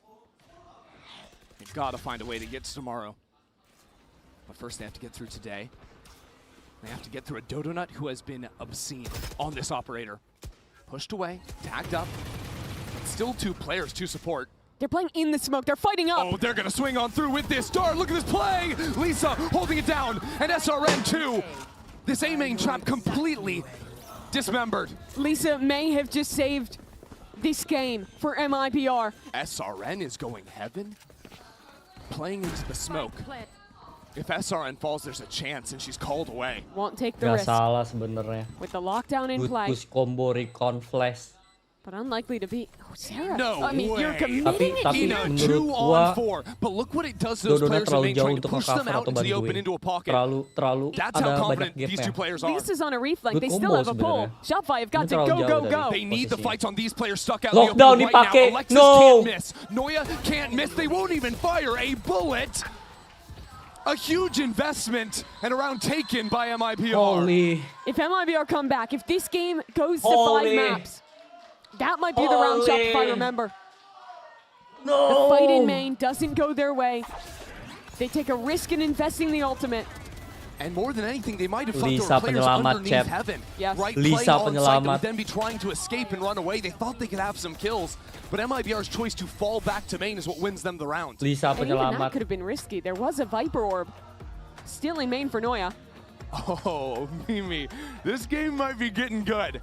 They've got to find a way to get to tomorrow. But first they have to get through today. They have to get through a Dodonut who has been obscene on this operator. Pushed away, tagged up. Still 2 players to support. They're playing in the smoke. They're fighting up. Oh, they're going to swing on through with this dart. Look at this play. Lisa holding it down. And SRN too. This A main trap completely dismembered. Lisa may have just saved this game for MIBR. SRN is going heaven. Playing into the smoke. If SRN falls, there's a chance, and she's called away. Won't take the Gak risk. salah sebenarnya. With the lockdown in Good play. push combo recon flash. But unlikely to be. Oh, Sarah. No I mean, way. you're committing it Tapi in here. a menurut 2-on-4. But look what it does to those Dodona players in terlalu main, jauh trying to untuk push them nge-cover out atau into the open bantuin. into a pocket. Terlalu That's ada how banyak confident these gapnya. two players are. Lisa's on a reflank. Good They still combo have a pull. sebenarnya. Shopify have got Ini to terlalu go, jauh go, dari go. They need the posisi. fights on these players stuck out in the Lockdown open right dipakai. now. Alexis No. can't miss. Noya can't miss. They won't even fire a bullet. A huge investment and a round taken by MIBR. Holy. If MIBR come back, if this game goes to Holy. 5 maps, that might be the round Holy. Shopify remember. No. The fight in main doesn't go their way. They take a risk in investing the ultimate. And more than anything, they might have thought Lisa there were players penyelamat, underneath Cep. heaven. Yes. Right Lisa play on site that penyelamat. would then be trying to escape and run away. They thought they could have some kills, but MIBR's choice to fall back to main is what wins them the round. Lisa And even that penyelamat. could have been risky. There was a Viper Orb. Still in main for Noya. Oh, Mimi, this game might be getting good.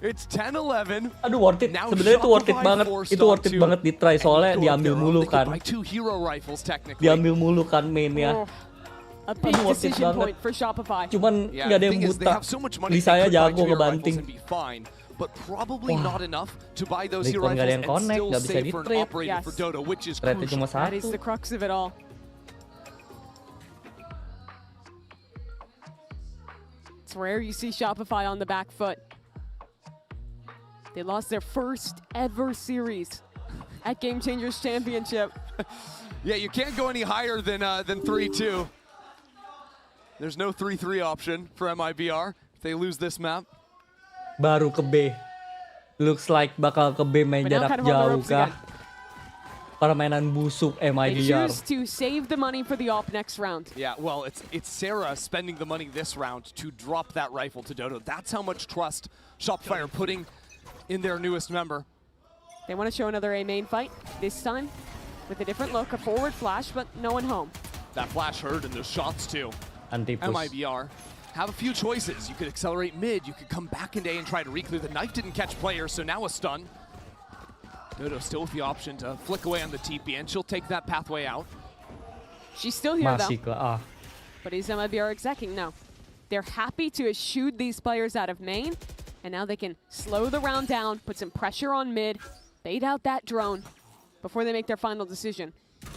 It's 10-11. Aduh, worth it. Now Sebenarnya itu worth it Shopify banget. forced Itu worth it on banget di try soalnya and go up diambil their own. mulu They could kan. buy 2 hero rifles technically. Diambil mulu kan mainnya. Oh, a big Aduh, worth it decision banget. point for Shopify. Cuman Yeah, nggak ada the yang thing is, they buta. have so much money Lisa they could ya buy jago 2 hero rifles ngebanting. and be fine, but probably Wah. not enough to buy those hero Recon nggak ada rifles yang and connect, still nggak bisa save for an di-trade. operator Yes. for Dodo, which is Trade-nya crucial. cuma That is satu. the crux of it all. It's rare you see Shopify on the back foot. They lost their first ever series at Game Changers Championship. Yeah, you can't go any higher than 3-2. There's no 3-3 option for MIBR if they lose this map. Baru ke B. Looks like bakal ke B main But now jarak kind of on the jauh ropes kah? again. Permainan busuk They MIBR. choose to save the money for the op next round. Yeah, well, it's Sarah spending the money this round to drop that rifle to Dodo. That's how much trust Shopify are putting in their newest member. They want to show another A main fight, this time with a different look, a forward flash, but no one home. That flash hurt and those shots too. Anti-push. MIBR have a few choices. You could accelerate mid, you could come back in A and try to reclear. The knife didn't catch players, so now a stun. Dodo still with the option to flick away on the TP, and she'll take that pathway out. She's still here Masih though. ke A. But is MIBR execing? No. They're happy to eschew these players out of main, and now they can slow the round down, put some pressure on mid, bait out that drone before they make their final decision.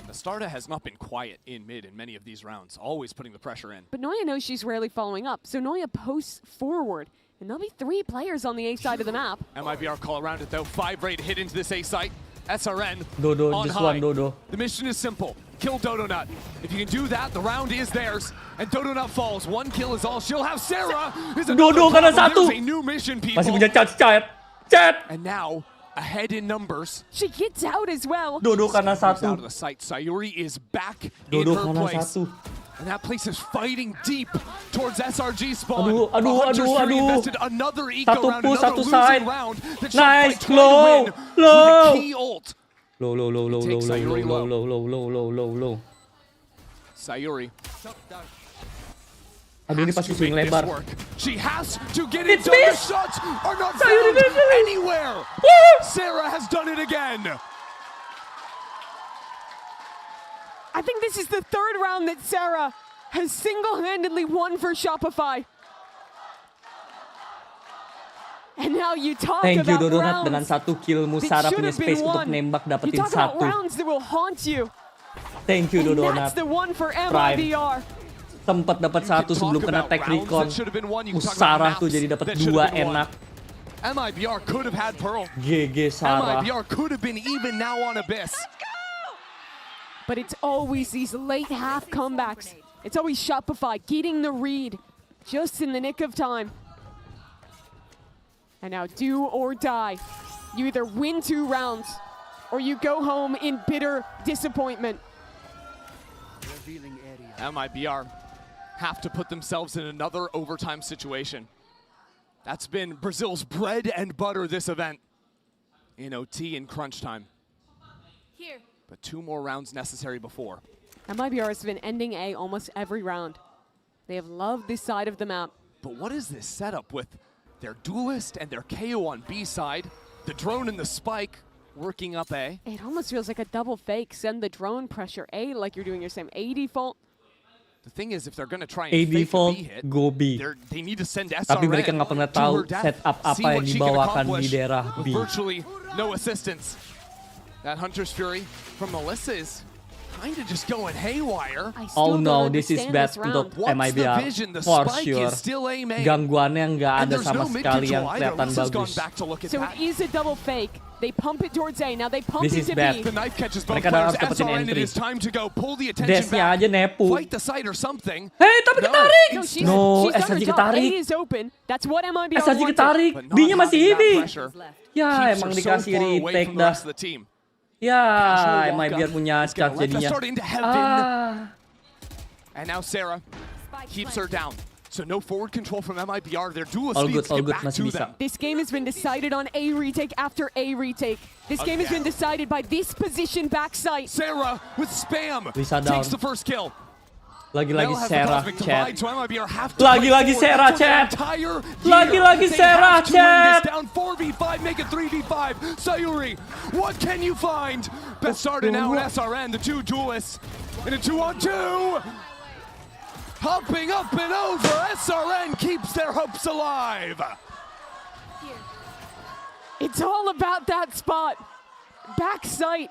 Astarta has not been quiet in mid in many of these rounds, always putting the pressure in. But Noya knows she's rarely following up, so Noya posts forward, and there'll be 3 players on the A side of the map. MIBR call around it though. 5 raid hit into this A site. SRN Dodo, on just high. one Dodo. The mission is simple. Kill Dodonut. If you can do that, the round is theirs. And Dodonut falls. 1 kill is all. She'll have Sarah. Dodo kena satu. There's a new mission, people. Masih punya chat. And now, ahead in numbers. She gets out as well. Dodo kena Moves out of satu. the site. Sayuri is back Dodo in her kena place. satu. And that place is fighting deep towards SRG spawn. Aduh, The Hunters Fury aduh. invested another eco Satu round, push, another satu losing side. round. That Nice, Shopify trying to win low. with a key ult. Low. Takes Sayuri Low. Sayuri. Aduh, ini pasti swing lebar. Work. She has to get It's it done. The missed. shots are not Sayuri found missed it. anywhere. Sarah has done it again. I think this is the 3rd round that Sarah has single-handedly won for Shopify. And now you talk Thank you about Dodonut rounds dengan 1 killmu. that Sarah should punya have been space untuk won. nembak You dapetin talk about 1. rounds that will haunt you. Thank you And Dodonut. that's the one for Prime. MIBR. Sempat dapat 1 sebelum kena tag recon. Sarah tuh jadi dapat 2 enak. MIBR could have had Pearl. GG Sarah. MIBR could have been even now on Abyss. But it's always these late half comebacks. It's always Shopify getting the read just in the nick of time. And now do or die. You either win 2 rounds or you go home in bitter disappointment. MIBR have to put themselves in another overtime situation. That's been Brazil's bread and butter this event in OT and crunch time. But 2 more rounds necessary before. MIBR has been ending A almost every round. They have loved this side of the map. But what is this setup with their duelist and their KO on B side, the drone and the spike working up A? It almost feels like a double fake. Send the drone, pressure A like you're doing your same A default. The thing is, if they're going to try and A fake default, a B hit, go B. they need to send SRN Tapi mereka nggak pernah to tahu her death, setup see apa yang what she can dibawakan di accomplish daerah with B. virtually no assistance. That Hunter's Fury from Melissa is kind of just going haywire. Oh no, this is bad untuk MIBR for sure. Gangguannya nggak ada sama sekali yang kelihatan bagus. So it is a double fake. They pump it towards A. Now they pump This into is bad. B. The knife catches both Mereka players. harus dapetin SRN, entry. it is time to go. Pull the attention Desnya back. aja nepu. Fight the side or something. Hei, tapi ketarik! No, she's No, done her SRG job. ketarik. A is open. That's what MIBR SRG wanted. ketarik. B-nya masih heavy. Ya, Keeps emang her so dikasih far away retake from the dah. rest of the team. Ya, Casual MIBR walk-up. punya He's gonna chance let that jadinya. start into heaven. And now Sarah keeps her down. So no forward control from MIBR. Their duelist All needs good, to get back masih to bisa. them. This game has been decided on A retake after A retake. This game has been decided by this position backside. Sarah with spam Lisa down. takes the first kill. Lagi-lagi Mel has the Sarah, cosmic chat. divide, so MIBR have to Lagi-lagi play Sarah, forward for the chat. entire year. Lagi-lagi They Sarah, have to win chat. this down 4v5, make it 3v5. Sayuri, what can you find? Best started now in SRN, the 2 duelists in a 2-on-2. Hopping up and over, SRN keeps their hopes alive. It's all about that spot. Back sight.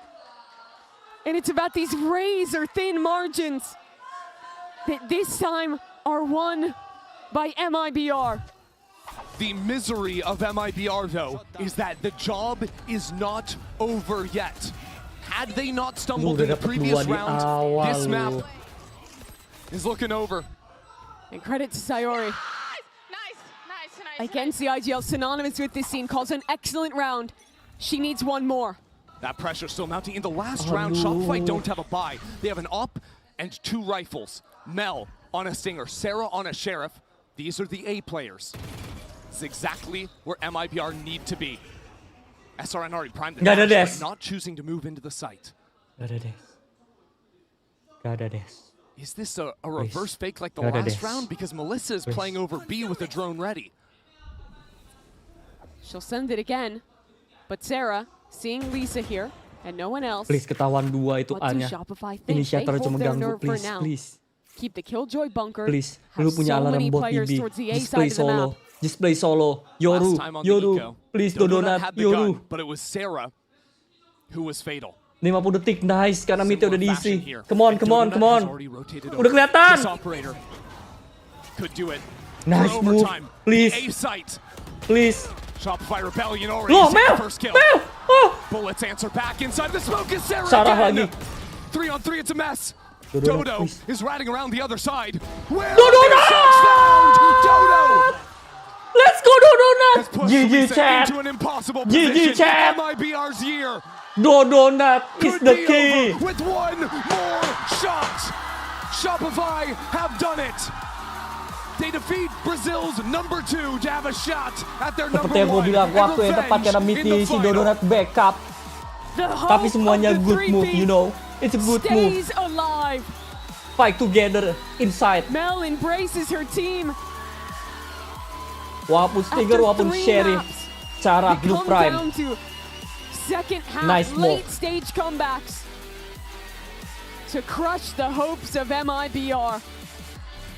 And it's about these razor thin margins that this time are won by MIBR. The misery of MIBR, though, is that the job is not over yet. Had they not stumbled in the previous round, this map is looking over. And credit to Sayori. Against the IGL, synonymous with this scene, calls an excellent round. She needs one more. That pressure still mounting in the last round. Shopify don't have a buy. They have an op and 2 rifles. Mel on a Stinger, Sarah on a Sheriff. These are the A players. This is exactly where MIBR need to be. SRN already primed the Gak ada dash, des. but not choosing to move into the site. Gak ada des. Gak ada des. Is this a reverse fake like the Gak ada last des. round? Because Melissa is playing over B with a drone ready. She'll send it again. But Sarah, seeing Lisa here and no one else. Please ketahuan 2 itu What do A-nya. Shopify think? Inisiator They cuma hold their ganggu, nerve for please, now. please. Keep the Killjoy bunker. Please, have lu punya so alarm many bot players BB. towards the A Just play side of the solo. map. Just play solo. Yoru, Last time on the Yoru. eco, Please, Dodonat Dodonat, had the Yoru. gun, but it was Sarah who was fatal. 50 detik, nice. Karena mid-nya udah Fashion diisi. here. Come on, And come on, Dodonat come has on. already rotated Udah over. kelihatan. This operator could do it. Nice For move. overtime. Please. A site. Please. Shopify Rebellion already No, sees Mel! the first kill. Mel! Oh! Bullets answer back inside the smoke is Sarah Sarah again. lagi. 3-on-3, it's a mess. Dodonat, Dodo please. is riding around the other side. Where Dodonat! are the shots found? Dodo Let's go, Dodonat! has pushed GG Lisa chat. into an impossible GG position. chat. MIBR's year Dodonat is could the be key. over with one more shot. Shopify have done it. They defeat Brazil's number 2 to have a shot at their number Seperti yang gue 1 bilang, and waktu yang tepat karena revenge mid in the si final. Dodonat backup. Tapi semuanya good move, you know. It's a good move. Stays alive. Fight together inside. Mel embraces her team. Walaupun Stinger, After walaupun 3 Sheriff. maps, Cara it Blue comes Prime. down to second half, Nice move. late stage comebacks to crush the hopes of MIBR.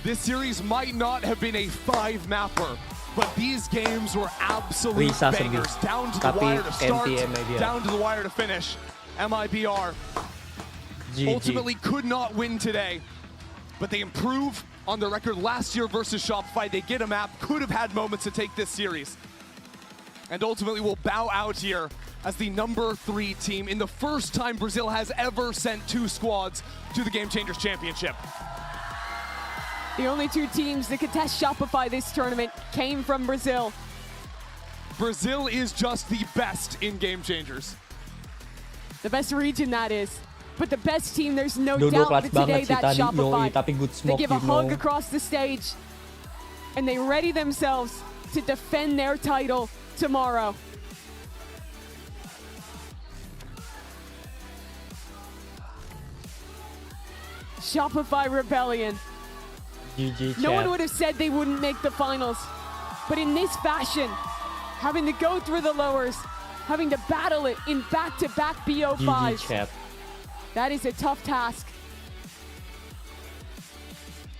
This series might not have been a 5-mapper, but these games were absolute Bisa bangers. sedih. Down to the Tapi wire to start, NTM-nya dia. down to the wire to finish. MIBR GG. ultimately could not win today, but they improve on their record last year versus Shopify. They get a map, could have had moments to take this series, and ultimately will bow out here as the number 3 team in the first time Brazil has ever sent 2 squads to the Game Changers Championship. The only 2 teams that could test Shopify this tournament came from Brazil. Brazil is just the best in Game Changers. The best region, that is. But the best team, there's no Dodo doubt kelas that today banget sih that's tadi, Shopify. yoi, tapi good They smoke, give a you hug know. across the stage, and they ready themselves to defend their title tomorrow. Shopify Rebellion. GG No one chat. would have said they wouldn't make the finals. But in this fashion, having to go through the lowers, having to battle it in back-to-back GG BO5s, chat. that is a tough task.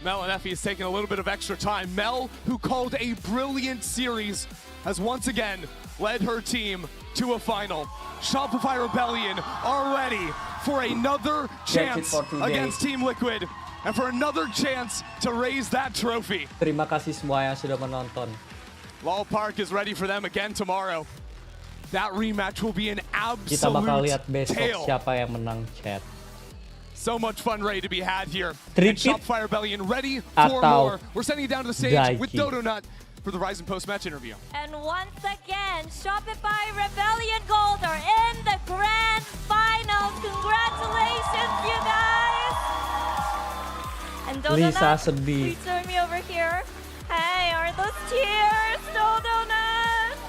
Mel and Effie is taking a little bit of extra time. Mel, who called a brilliant series, has once again led her team to a final. Shopify Rebellion are ready for another chance against Team Liquid and for another chance to raise that trophy. Terima kasih semua yang sudah menonton. Lal Park is ready for them again tomorrow. That rematch will be an Kita bakal absolute lihat besok tale. siapa yang menang chat. So much fun ready to be had here. And Tripit Shopify Rebellion ready for atau more. We're sending you down to the stage with Daiki. Dodonut for the Rise and post-match interview. And once again, Shopify Rebellion Gold are in the grand finals. Congratulations, you guys! And Lisa Dodonut, sedih. please turn me over here. Hey, are those tears, Dodonut?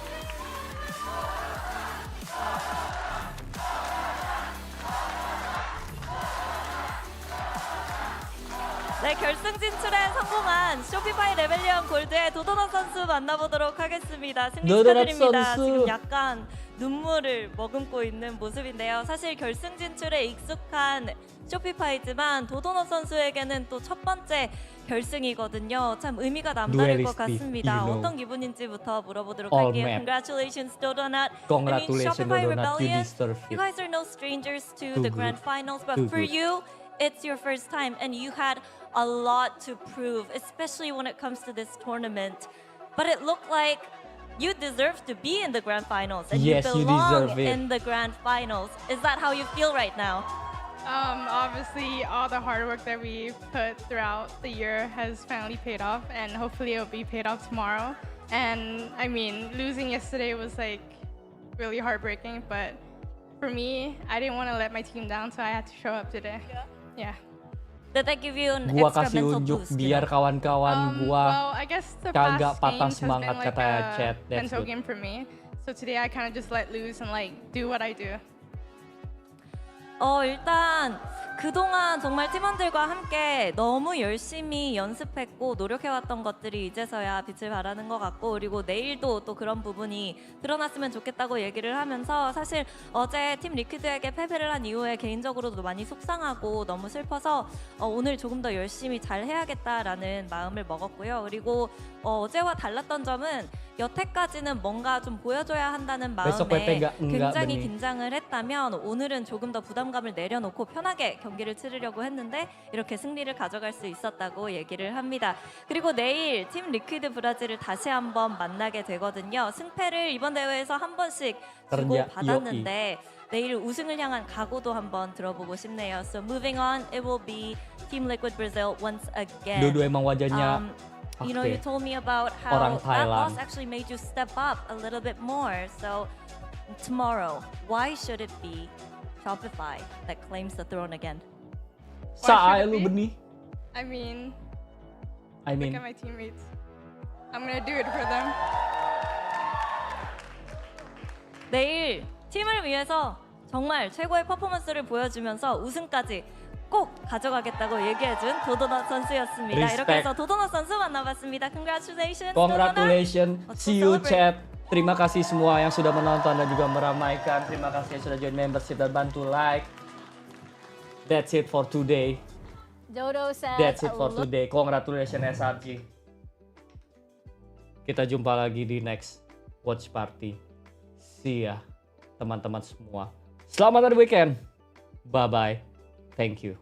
네, 결승 진출에 성공한 쇼피파이 레벨리언 골드의 도도넛 선수 만나보도록 하겠습니다. 승리 도도넛 축하드립니다. 선수. 지금 약간 눈물을 머금고 있는 모습인데요. 사실 결승 진출에 익숙한 쇼피파이지만 도도넛 선수에게는 또 첫 번째 결승이거든요. 참 의미가 남다를 것 같습니다. 어떤 기분인지부터 물어보도록 할게요. Congratulations, Dodonut. Congratulations, Shopify Dodonut. You Rebellion. deserve You it. guys are no strangers to Too the good. grand finals, but Too for good. you, it's your first time and you had a lot to prove, especially when it comes to this tournament. But it looked like you deserve to be in the grand finals and Yes, you you belong deserve it. in the grand finals. Is that how you feel right now? Obviously, all the hard work that we put throughout the year has finally paid off, and hopefully it'll be paid off tomorrow. And I mean, losing yesterday was like really heartbreaking, but for me, I didn't want to let my team down, so I had to show up today. Yeah. Did that give you an Gua extra kasih mental unjuk boost? biar kawan-kawan gua Well, I guess the kagak past patah games has semangat been like kata a chat. That's mental good. game for me. So today I kind of just let loose and like do what I do. 일단 그동안 정말 팀원들과 함께 너무 열심히 연습했고 노력해왔던 것들이 이제서야 빛을 발하는 것 같고, 그리고 내일도 또 그런 부분이 드러났으면 좋겠다고 얘기를 하면서, 사실 어제 팀 리퀴드에게 패배를 한 이후에 개인적으로도 많이 속상하고 너무 슬퍼서 오늘 조금 더 열심히 잘 해야겠다라는 마음을 먹었고요. 그리고 어제와 달랐던 점은 여태까지는 뭔가 좀 보여줘야 한다는 마음에 굉장히 긴장을 했다면 오늘은 조금 더 부담감을 내려놓고 편하게 경기를 치르려고 했는데 이렇게 승리를 가져갈 수 있었다고 얘기를 합니다. 그리고 내일 팀 리퀴드 브라질을 다시 한번 만나게 되거든요. 승패를 이번 대회에서 한 번씩 주고 받았는데 내일 우승을 향한 각오도 한번 들어보고 싶네요. So moving on, it will be Team Liquid Brazil once again. Dua-dua emang wajahnya You know, you told me about how Orang that loss Thailand. actually made you step up a little bit more. So tomorrow, why should it be Shopify that claims the throne again? Why Saay should it lu be? benih. I mean, I mean, look at my teammates. I'm gonna do it for them. 내일 팀을 위해서 정말 최고의 퍼포먼스를 보여주면서 우승까지 꼭 가져가겠다고 얘기해준 도도넛 선수였습니다. Respect. 이렇게 해서 도도넛 선수 만나봤습니다. Congratulations, Congratulations, Dodonut. see you chat. Terima kasih semua yang sudah menonton dan juga meramaikan. Terima kasih yang sudah join membership dan bantu like. That's it for today. Dodo says, That's it for today. Congratulations SRG. Kita jumpa lagi di next watch party. See ya teman-teman semua. Selamat hari weekend. Bye bye. Thank you.